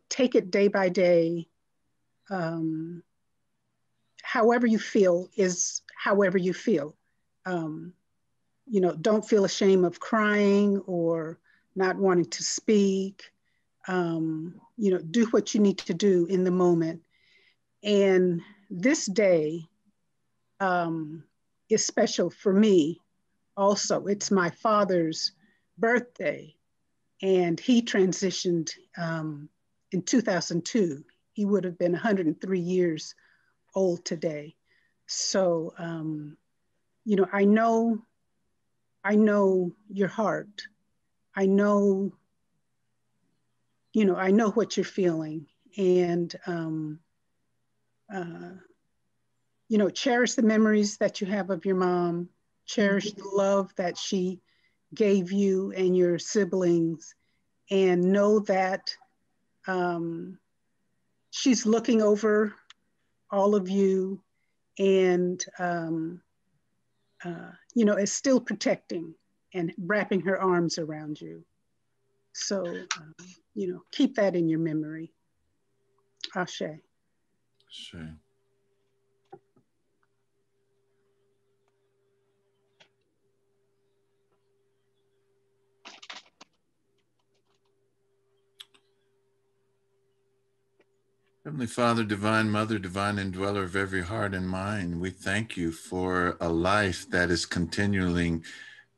take it day by day. However you feel is however you feel. Don't feel ashamed of crying or not wanting to speak. Do what you need to do in the moment. And this day is special for me also. It's my father's birthday, and he transitioned in 2002. He would have been 103 years old today. So, I know your heart. I know what you're feeling, and, cherish the memories that you have of your mom, cherish the love that she gave you and your siblings, and know that she's looking over all of you and, you know, is still protecting and wrapping her arms around you. So, you know, keep that in your memory. Ashe. Sure. Heavenly Father, Divine Mother, Divine Indweller of every heart and mind, we thank you for a life that is continually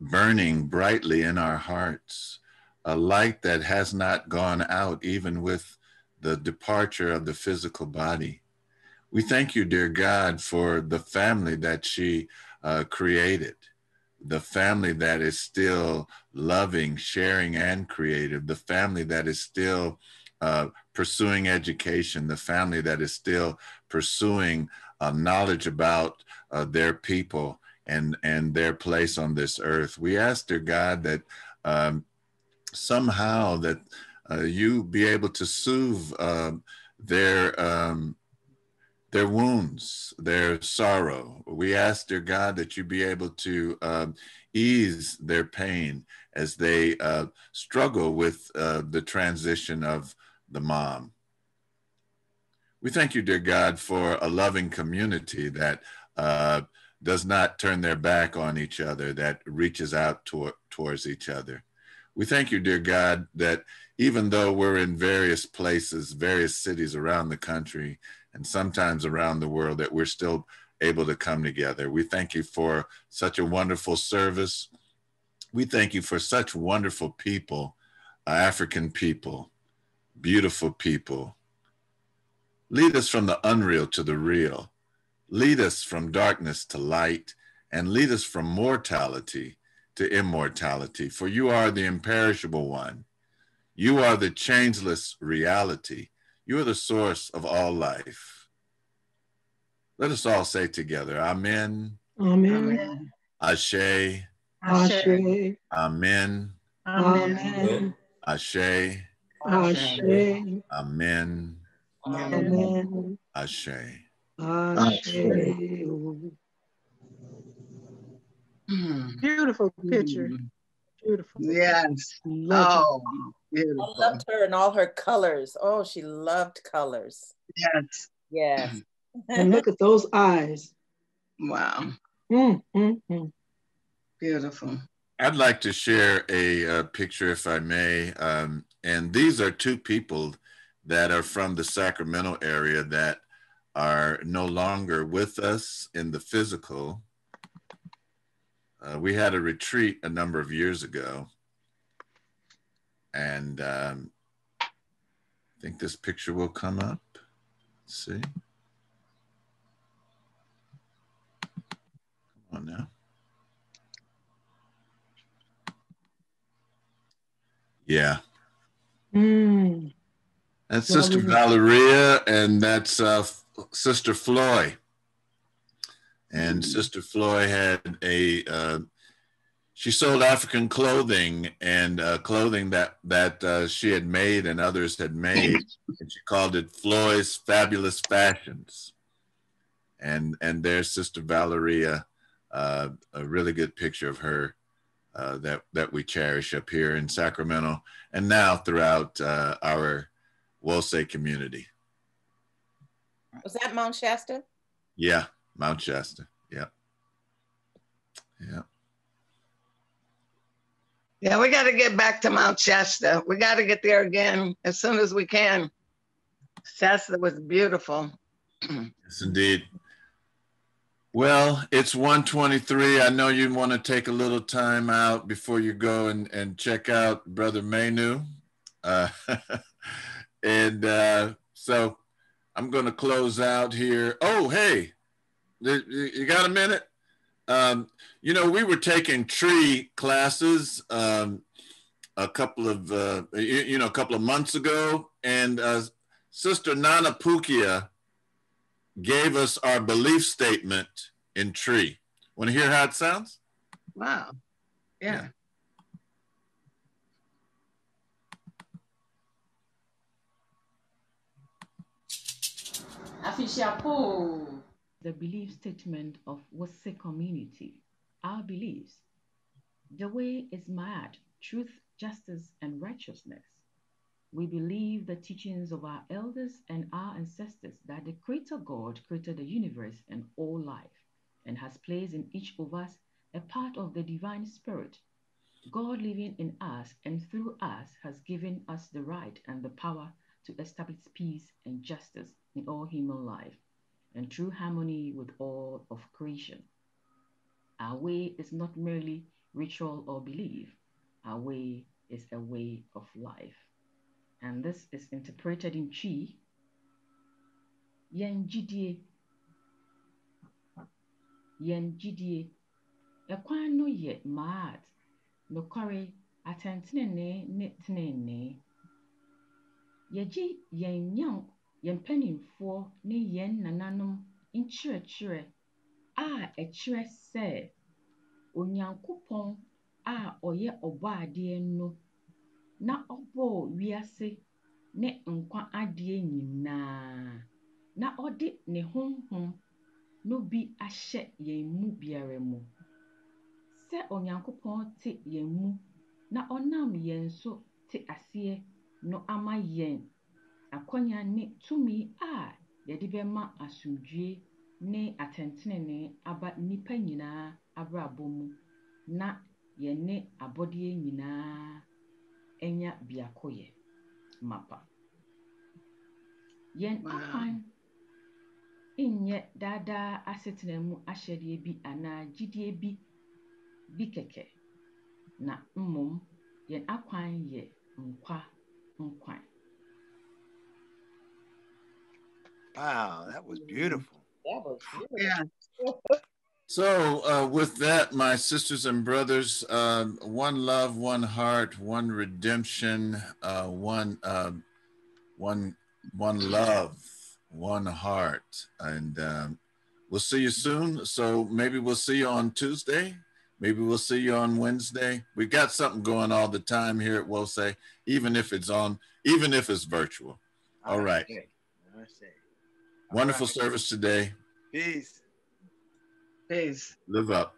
burning brightly in our hearts, a light that has not gone out even with the departure of the physical body. We thank you, dear God, for the family that she created, the family that is still loving, sharing, and creative, the family that is still pursuing education, the family that is still pursuing knowledge about their people and their place on this earth. We ask, dear God, that somehow that you be able to soothe their wounds, their sorrow. We ask, dear God, that you be able to ease their pain as they struggle with the transition of the mom. We thank you, dear God, for a loving community that does not turn their back on each other, that reaches out towards each other. We thank you, dear God, that even though we're in various places, various cities around the country, and sometimes around the world, that we're still able to come together. We thank you for such a wonderful service. We thank you for such wonderful people, African people, beautiful people. Lead us from the unreal to the real. Lead us from darkness to light, and lead us from mortality to immortality. For you are the imperishable one. You are the changeless reality. You are the source of all life. Let us all say together, Amen. Amen. Ashe. Ashe. Amen. Amen. Ashe. Ashe. Amen. Amen. Ashe. Ashe. Beautiful picture. Beautiful. Yes. Legend. Oh, beautiful. I loved her in all her colors. Oh, she loved colors. Yes. Yes. And look at those eyes. Wow. Beautiful. I'd like to share a picture, if I may. And these are two people that are from the Sacramento area that are no longer with us in the physical. We had a retreat a number of years ago. And I think this picture will come up. Let's see. Come on now. Yeah. That's Sister Valeria, and that's Sister Floy. And Sister Floy had she sold African clothing and clothing that she had made and others had made, and she called it Floy's Fabulous Fashions. And there's Sister Valeria, a really good picture of her that we cherish up here in Sacramento and now throughout our Wose community. Was that Mount Shasta? Yeah, Mount Shasta. Yeah. Yeah. Yeah, we got to get back to Mount Shasta. We got to get there again as soon as we can. Shasta was beautiful. Yes, indeed. Well, it's 1:23. I know you want to take a little time out before you go and check out Brother Manu. So I'm going to close out here. Oh, hey, you got a minute? You know, we were taking tree classes a couple of months ago, and Sister Nana Pukia gave us our belief statement in tree. Want to hear how it sounds? Wow. Yeah. The belief statement of Wose community. Our beliefs. The way is Ma'at, truth, justice, and righteousness. We believe the teachings of our elders and our ancestors that the Creator God created the universe and all life and has placed in each of us a part of the divine spirit. God living in us and through us has given us the right and the power to establish peace and justice in all human life and true harmony with all of creation. Our way is not merely ritual or belief. Our way is a way of life. And this is interpreted in Chi. Yen jidie. Yen jidie. Ekwan no ye maat. No kore atentene ne tenene. Yeji yen nyam yen penimfo ne yen nananom inchire a echire se Onyankopon a oye obade no na obo wiase ne nkwa ade nyinaa na ode ne honhom no bi ahye yen mu biare mu se Onyankopon te yen mu na onam yen so te ase no ama yen akonya ne tumi a yede bema asumdwie ne atentene aba nipa nyinaa abrabɔ mu na yene abɔdeɛ nyinaa enya biakoye mapa. Yen akwan inye dada asetena mu ahyɛdeɛ bi anaa gyidie bi kɛkɛ na mmom yen akwan ye nkwa nkwan. Wow, that was beautiful. That was beautiful. Yeah. So with that, my sisters and brothers, one love, one heart, one redemption, one love, one heart. And we'll see you soon. So maybe we'll see you on Tuesday. Maybe we'll see you on Wednesday. We got something going all the time here at Wose, even if it's virtual. All right. Wonderful service today. Peace. Live up.